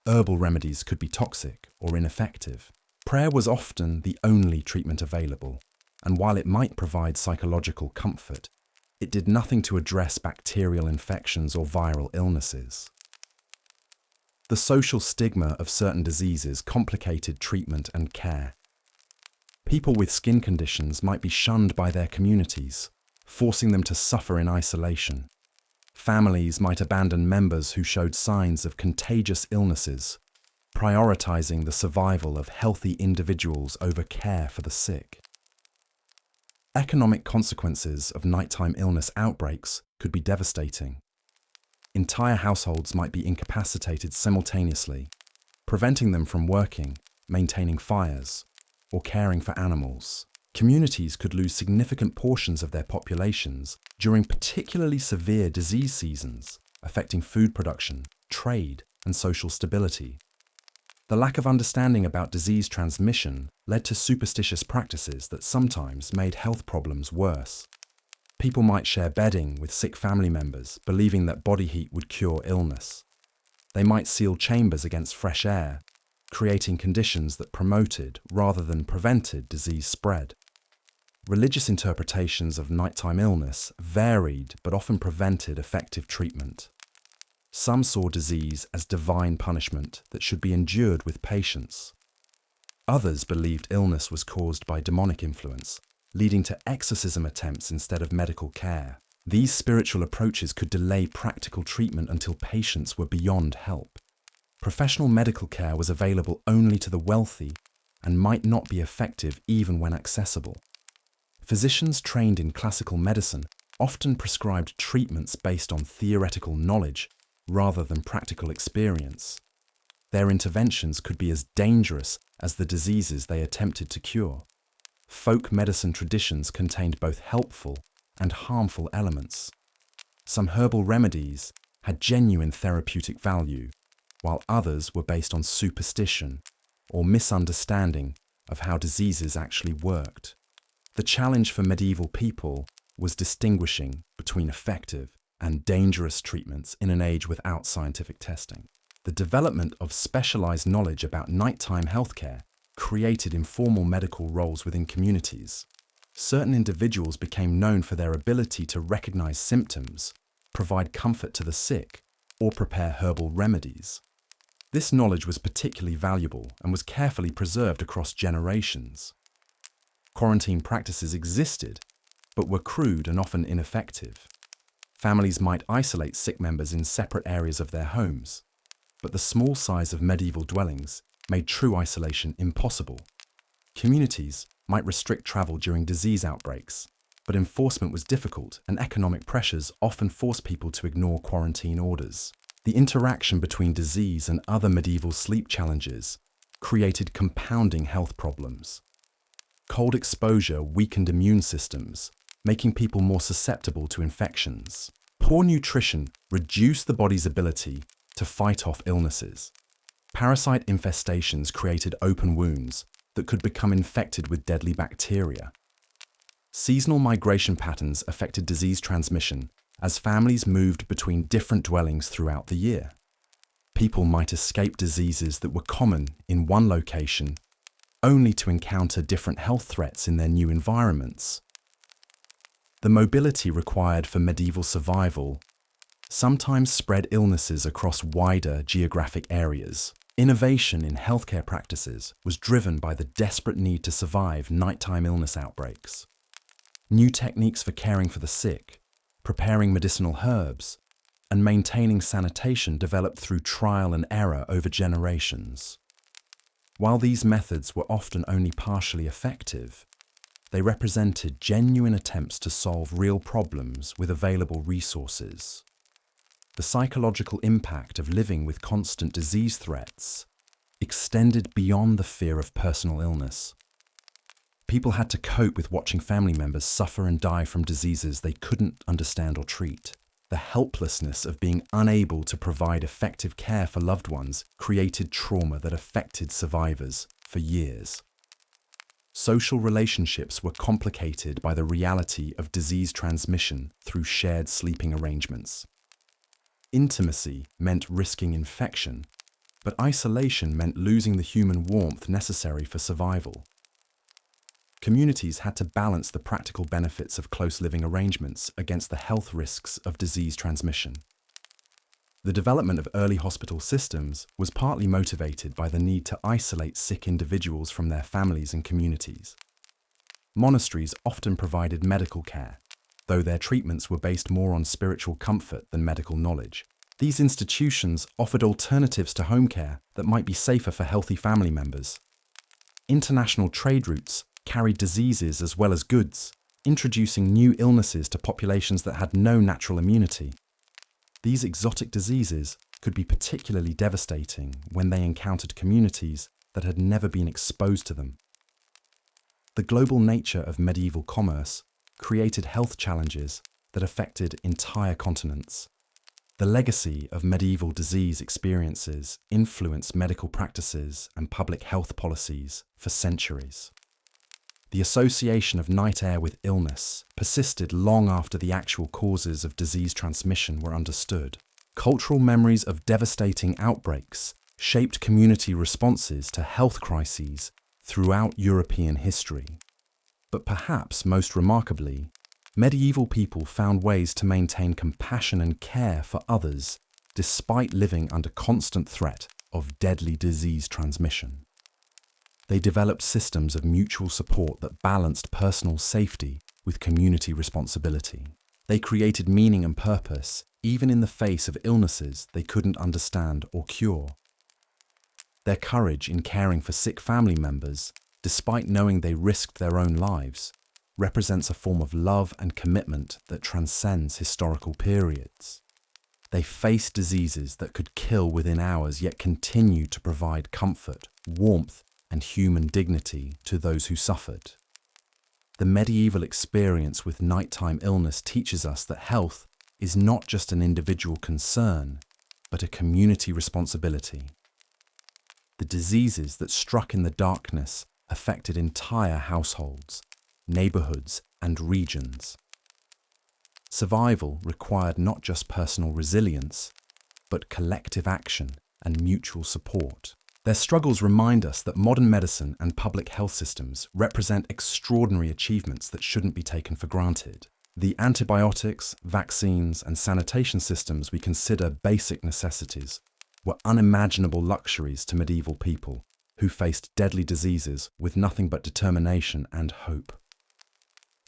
Herbal remedies could be toxic or ineffective. Prayer was often the only treatment available, and while it might provide psychological comfort, it did nothing to address bacterial infections or viral illnesses. The social stigma of certain diseases complicated treatment and care. People with skin conditions might be shunned by their communities, forcing them to suffer in isolation. Families might abandon members who showed signs of contagious illnesses, prioritizing the survival of healthy individuals over care for the sick. Economic consequences of nighttime illness outbreaks could be devastating. Entire households might be incapacitated simultaneously, preventing them from working, maintaining fires, or caring for animals. Communities could lose significant portions of their populations during particularly severe disease seasons, affecting food production, trade, and social stability. The lack of understanding about disease transmission led to superstitious practices that sometimes made health problems worse. People might share bedding with sick family members, believing that body heat would cure illness. They might seal chambers against fresh air, creating conditions that promoted rather than prevented disease spread. Religious interpretations of nighttime illness varied but often prevented effective treatment. Some saw disease as divine punishment that should be endured with patience. Others believed illness was caused by demonic influence, leading to exorcism attempts instead of medical care. These spiritual approaches could delay practical treatment until patients were beyond help. Professional medical care was available only to the wealthy and might not be effective even when accessible. Physicians trained in classical medicine often prescribed treatments based on theoretical knowledge rather than practical experience. Their interventions could be as dangerous as the diseases they attempted to cure. Folk medicine traditions contained both helpful and harmful elements. Some herbal remedies had genuine therapeutic value, while others were based on superstition or misunderstanding of how diseases actually worked. The challenge for medieval people was distinguishing between effective and dangerous treatments in an age without scientific testing. The development of specialized knowledge about nighttime healthcare created informal medical roles within communities. Certain individuals became known for their ability to recognize symptoms, provide comfort to the sick, or prepare herbal remedies. This knowledge was particularly valuable and was carefully preserved across generations. Quarantine practices existed, but were crude and often ineffective. Families might isolate sick members in separate areas of their homes, but the small size of medieval dwellings made true isolation impossible. Communities might restrict travel during disease outbreaks, but enforcement was difficult and economic pressures often forced people to ignore quarantine orders. The interaction between disease and other medieval sleep challenges created compounding health problems. Cold exposure weakened immune systems, making people more susceptible to infections. Poor nutrition reduced the body's ability to fight off illnesses. Parasite infestations created open wounds that could become infected with deadly bacteria. Seasonal migration patterns affected disease transmission as families moved between different dwellings throughout the year. People might escape diseases that were common in one location only to encounter different health threats in their new environments. The mobility required for medieval survival sometimes spread illnesses across wider geographic areas. Innovation in healthcare practices was driven by the desperate need to survive nighttime illness outbreaks. New techniques for caring for the sick, preparing medicinal herbs, and maintaining sanitation developed through trial and error over generations. While these methods were often only partially effective, they represented genuine attempts to solve real problems with available resources. The psychological impact of living with constant disease threats extended beyond the fear of personal illness. People had to cope with watching family members suffer and die from diseases they couldn't understand or treat. The helplessness of being unable to provide effective care for loved ones created trauma that affected survivors for years. Social relationships were complicated by the reality of disease transmission through shared sleeping arrangements. Intimacy meant risking infection, but isolation meant losing the human warmth necessary for survival. Communities had to balance the practical benefits of close living arrangements against the health risks of disease transmission. The development of early hospital systems was partly motivated by the need to isolate sick individuals from their families and communities. Monasteries often provided medical care, though their treatments were based more on spiritual comfort than medical knowledge. These institutions offered alternatives to home care that might be safer for healthy family members. International trade routes carried diseases as well as goods, introducing new illnesses to populations that had no natural immunity. These exotic diseases could be particularly devastating when they encountered communities that had never been exposed to them. The global nature of medieval commerce created health challenges that affected entire continents. The legacy of medieval disease experiences influenced medical practices and public health policies for centuries. The association of night air with illness persisted long after the actual causes of disease transmission were understood. Cultural memories of devastating outbreaks shaped community responses to health crises throughout European history. But perhaps most remarkably, medieval people found ways to maintain compassion and care for others despite living under constant threat of deadly disease transmission. They developed systems of mutual support that balanced personal safety with community responsibility. They created meaning and purpose even in the face of illnesses they couldn't understand or cure. Their courage in caring for sick family members, despite knowing they risked their own lives, represents a form of love and commitment that transcends historical periods. They faced diseases that could kill within hours, yet continued to provide comfort, warmth, and human dignity to those who suffered. The medieval experience with nighttime illness teaches us that health is not just an individual concern, but a community responsibility. The diseases that struck in the darkness affected entire households, neighborhoods, and regions. Survival required not just personal resilience, but collective action and mutual support. Their struggles remind us that modern medicine and public health systems represent extraordinary achievements that shouldn't be taken for granted. The antibiotics, vaccines, and sanitation systems we consider basic necessities were unimaginable luxuries to medieval people who faced deadly diseases with nothing but determination and hope.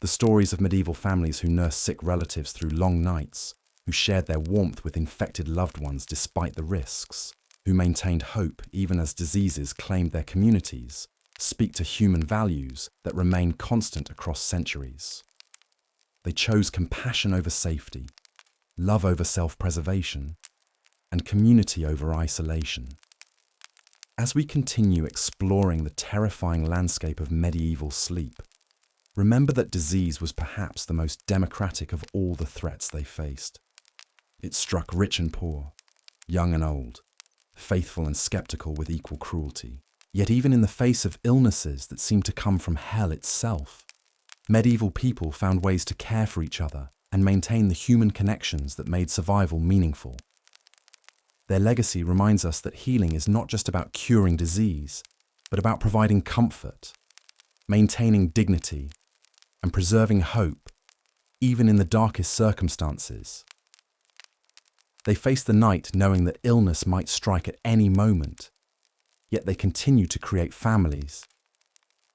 The stories of medieval families who nursed sick relatives through long nights, who shared their warmth with infected loved ones despite the risks, who maintained hope even as diseases claimed their communities, speak to human values that remain constant across centuries. They chose compassion over safety, love over self-preservation, and community over isolation. As we continue exploring the terrifying landscape of medieval sleep, remember that disease was perhaps the most democratic of all the threats they faced. It struck rich and poor, young and old, faithful and skeptical with equal cruelty. Yet even in the face of illnesses that seemed to come from hell itself, medieval people found ways to care for each other and maintain the human connections that made survival meaningful. Their legacy reminds us that healing is not just about curing disease, but about providing comfort, maintaining dignity, and preserving hope, even in the darkest circumstances. They faced the night knowing that illness might strike at any moment, yet they continue to create families,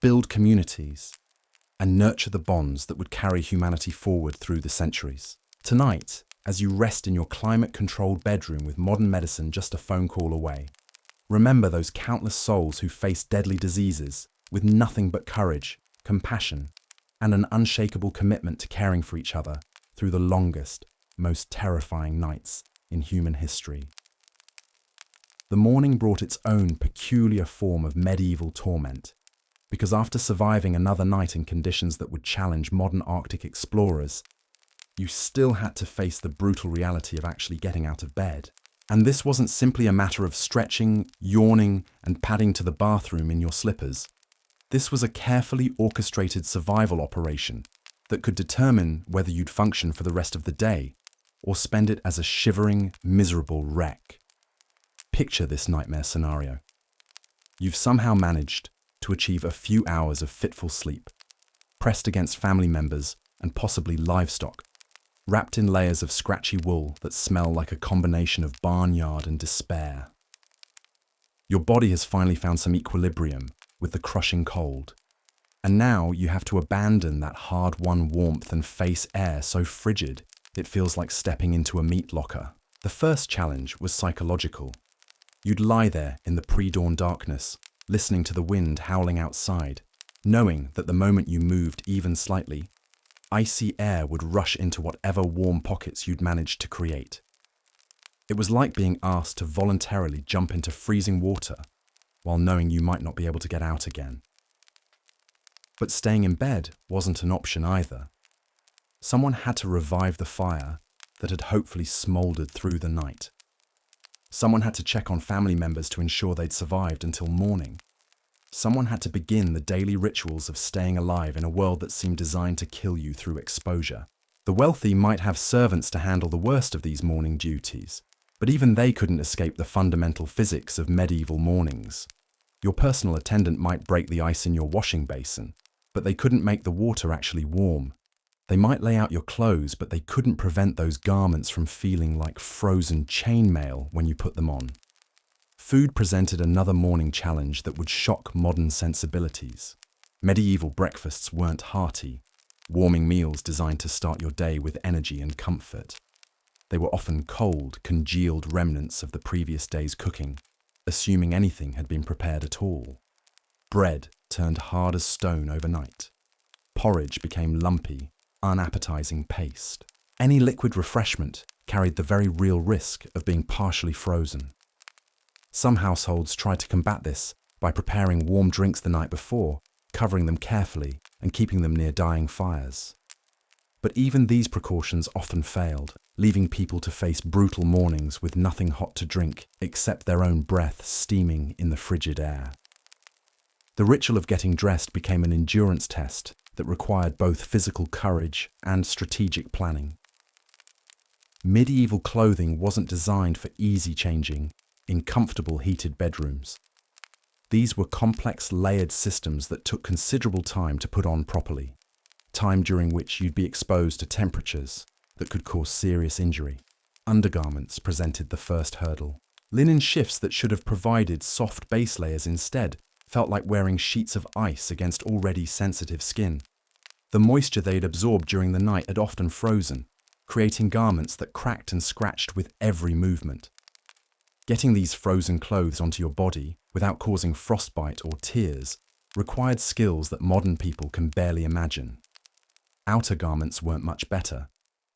build communities, and nurture the bonds that would carry humanity forward through the centuries. Tonight, as you rest in your climate-controlled bedroom with modern medicine just a phone call away, remember those countless souls who faced deadly diseases with nothing but courage, compassion, and an unshakable commitment to caring for each other through the longest, most terrifying nights in human history. The morning brought its own peculiar form of medieval torment, because after surviving another night in conditions that would challenge modern Arctic explorers, you still had to face the brutal reality of actually getting out of bed. And this wasn't simply a matter of stretching, yawning, and padding to the bathroom in your slippers. This was a carefully orchestrated survival operation that could determine whether you'd function for the rest of the day or spend it as a shivering, miserable wreck. Picture this nightmare scenario. You've somehow managed to achieve a few hours of fitful sleep, pressed against family members and possibly livestock, wrapped in layers of scratchy wool that smell like a combination of barnyard and despair. Your body has finally found some equilibrium with the crushing cold, and now you have to abandon that hard-won warmth and face air so frigid it feels like stepping into a meat locker. The first challenge was psychological. You'd lie there in the pre-dawn darkness, listening to the wind howling outside, knowing that the moment you moved even slightly, icy air would rush into whatever warm pockets you'd managed to create. It was like being asked to voluntarily jump into freezing water while knowing you might not be able to get out again. But staying in bed wasn't an option either. Someone had to revive the fire that had hopefully smoldered through the night. Someone had to check on family members to ensure they'd survived until morning. Someone had to begin the daily rituals of staying alive in a world that seemed designed to kill you through exposure. The wealthy might have servants to handle the worst of these morning duties, but even they couldn't escape the fundamental physics of medieval mornings. Your personal attendant might break the ice in your washing basin, but they couldn't make the water actually warm. They might lay out your clothes, but they couldn't prevent those garments from feeling like frozen chainmail when you put them on. Food presented another morning challenge that would shock modern sensibilities. Medieval breakfasts weren't hearty, warming meals designed to start your day with energy and comfort. They were often cold, congealed remnants of the previous day's cooking, assuming anything had been prepared at all. Bread turned hard as stone overnight. Porridge became lumpy, unappetizing paste. Any liquid refreshment carried the very real risk of being partially frozen. Some households tried to combat this by preparing warm drinks the night before, covering them carefully and keeping them near dying fires. But even these precautions often failed. leaving people to face brutal mornings with nothing hot to drink except their own breath steaming in the frigid air. The ritual of getting dressed became an endurance test that required both physical courage and strategic planning. Medieval clothing wasn't designed for easy changing in comfortable heated bedrooms. These were complex layered systems that took considerable time to put on properly, time during which you'd be exposed to temperatures that could cause serious injury. Undergarments presented the first hurdle. Linen shifts that should have provided soft base layers instead felt like wearing sheets of ice against already sensitive skin. The moisture they'd absorbed during the night had often frozen, creating garments that cracked and scratched with every movement. Getting these frozen clothes onto your body without causing frostbite or tears required skills that modern people can barely imagine. Outer garments weren't much better.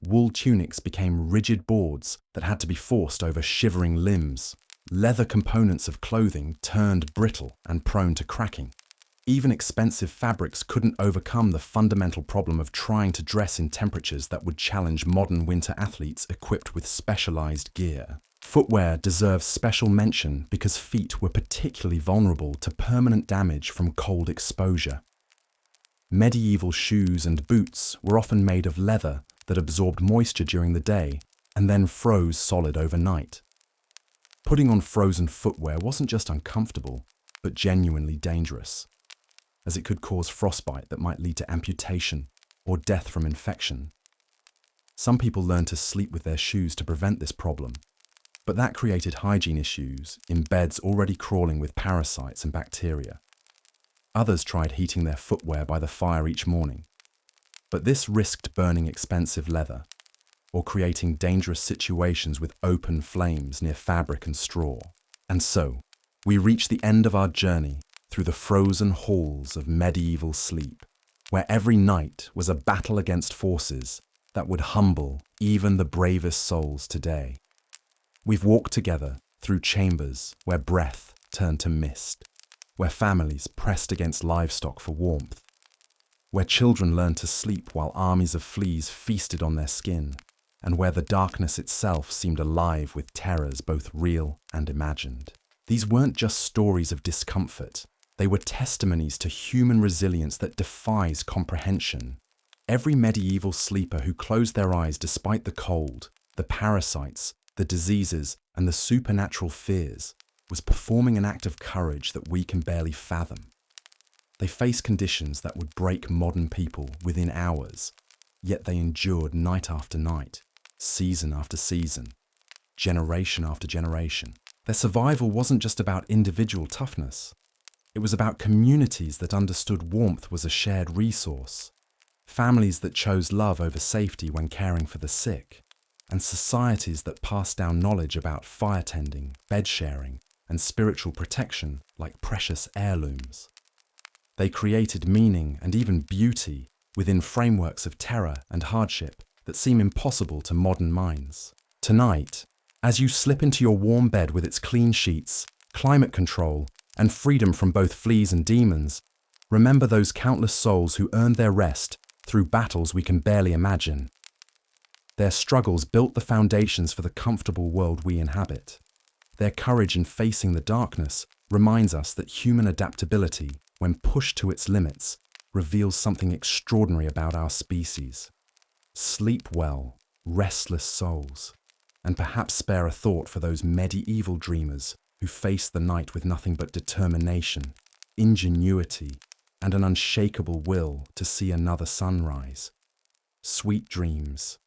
Wool tunics became rigid boards that had to be forced over shivering limbs. Leather components of clothing turned brittle and prone to cracking. Even expensive fabrics couldn't overcome the fundamental problem of trying to dress in temperatures that would challenge modern winter athletes equipped with specialized gear. Footwear deserves special mention because feet were particularly vulnerable to permanent damage from cold exposure. Medieval shoes and boots were often made of leather that absorbed moisture during the day and then froze solid overnight. Putting on frozen footwear wasn't just uncomfortable, but genuinely dangerous, as it could cause frostbite that might lead to amputation or death from infection. Some people learned to sleep with their shoes to prevent this problem, but that created hygiene issues in beds already crawling with parasites and bacteria. Others tried heating their footwear by the fire each morning, but this risked burning expensive leather or creating dangerous situations with open flames near fabric and straw. And so, we reach the end of our journey through the frozen halls of medieval sleep, where every night was a battle against forces that would humble even the bravest souls today. We've walked together through chambers where breath turned to mist, where families pressed against livestock for warmth, where children learned to sleep while armies of fleas feasted on their skin, and where the darkness itself seemed alive with terrors both real and imagined. These weren't just stories of discomfort, they were testimonies to human resilience that defies comprehension. Every medieval sleeper who closed their eyes despite the cold, the parasites, the diseases, and the supernatural fears was performing an act of courage that we can barely fathom. They faced conditions that would break modern people within hours, yet they endured night after night, season after season, generation after generation. Their survival wasn't just about individual toughness. It was about communities that understood warmth was a shared resource, families that chose love over safety when caring for the sick, and societies that passed down knowledge about fire tending, bed sharing, and spiritual protection like precious heirlooms. They created meaning and even beauty within frameworks of terror and hardship that seem impossible to modern minds. Tonight, as you slip into your warm bed with its clean sheets, climate control, and freedom from both fleas and demons, remember those countless souls who earned their rest through battles we can barely imagine. Their struggles built the foundations for the comfortable world we inhabit. Their courage in facing the darkness reminds us that human adaptability, when pushed to its limits, reveals something extraordinary about our species. Sleep well, restless souls, and perhaps spare a thought for those medieval dreamers who faced the night with nothing but determination, ingenuity, and an unshakable will to see another sunrise. Sweet dreams.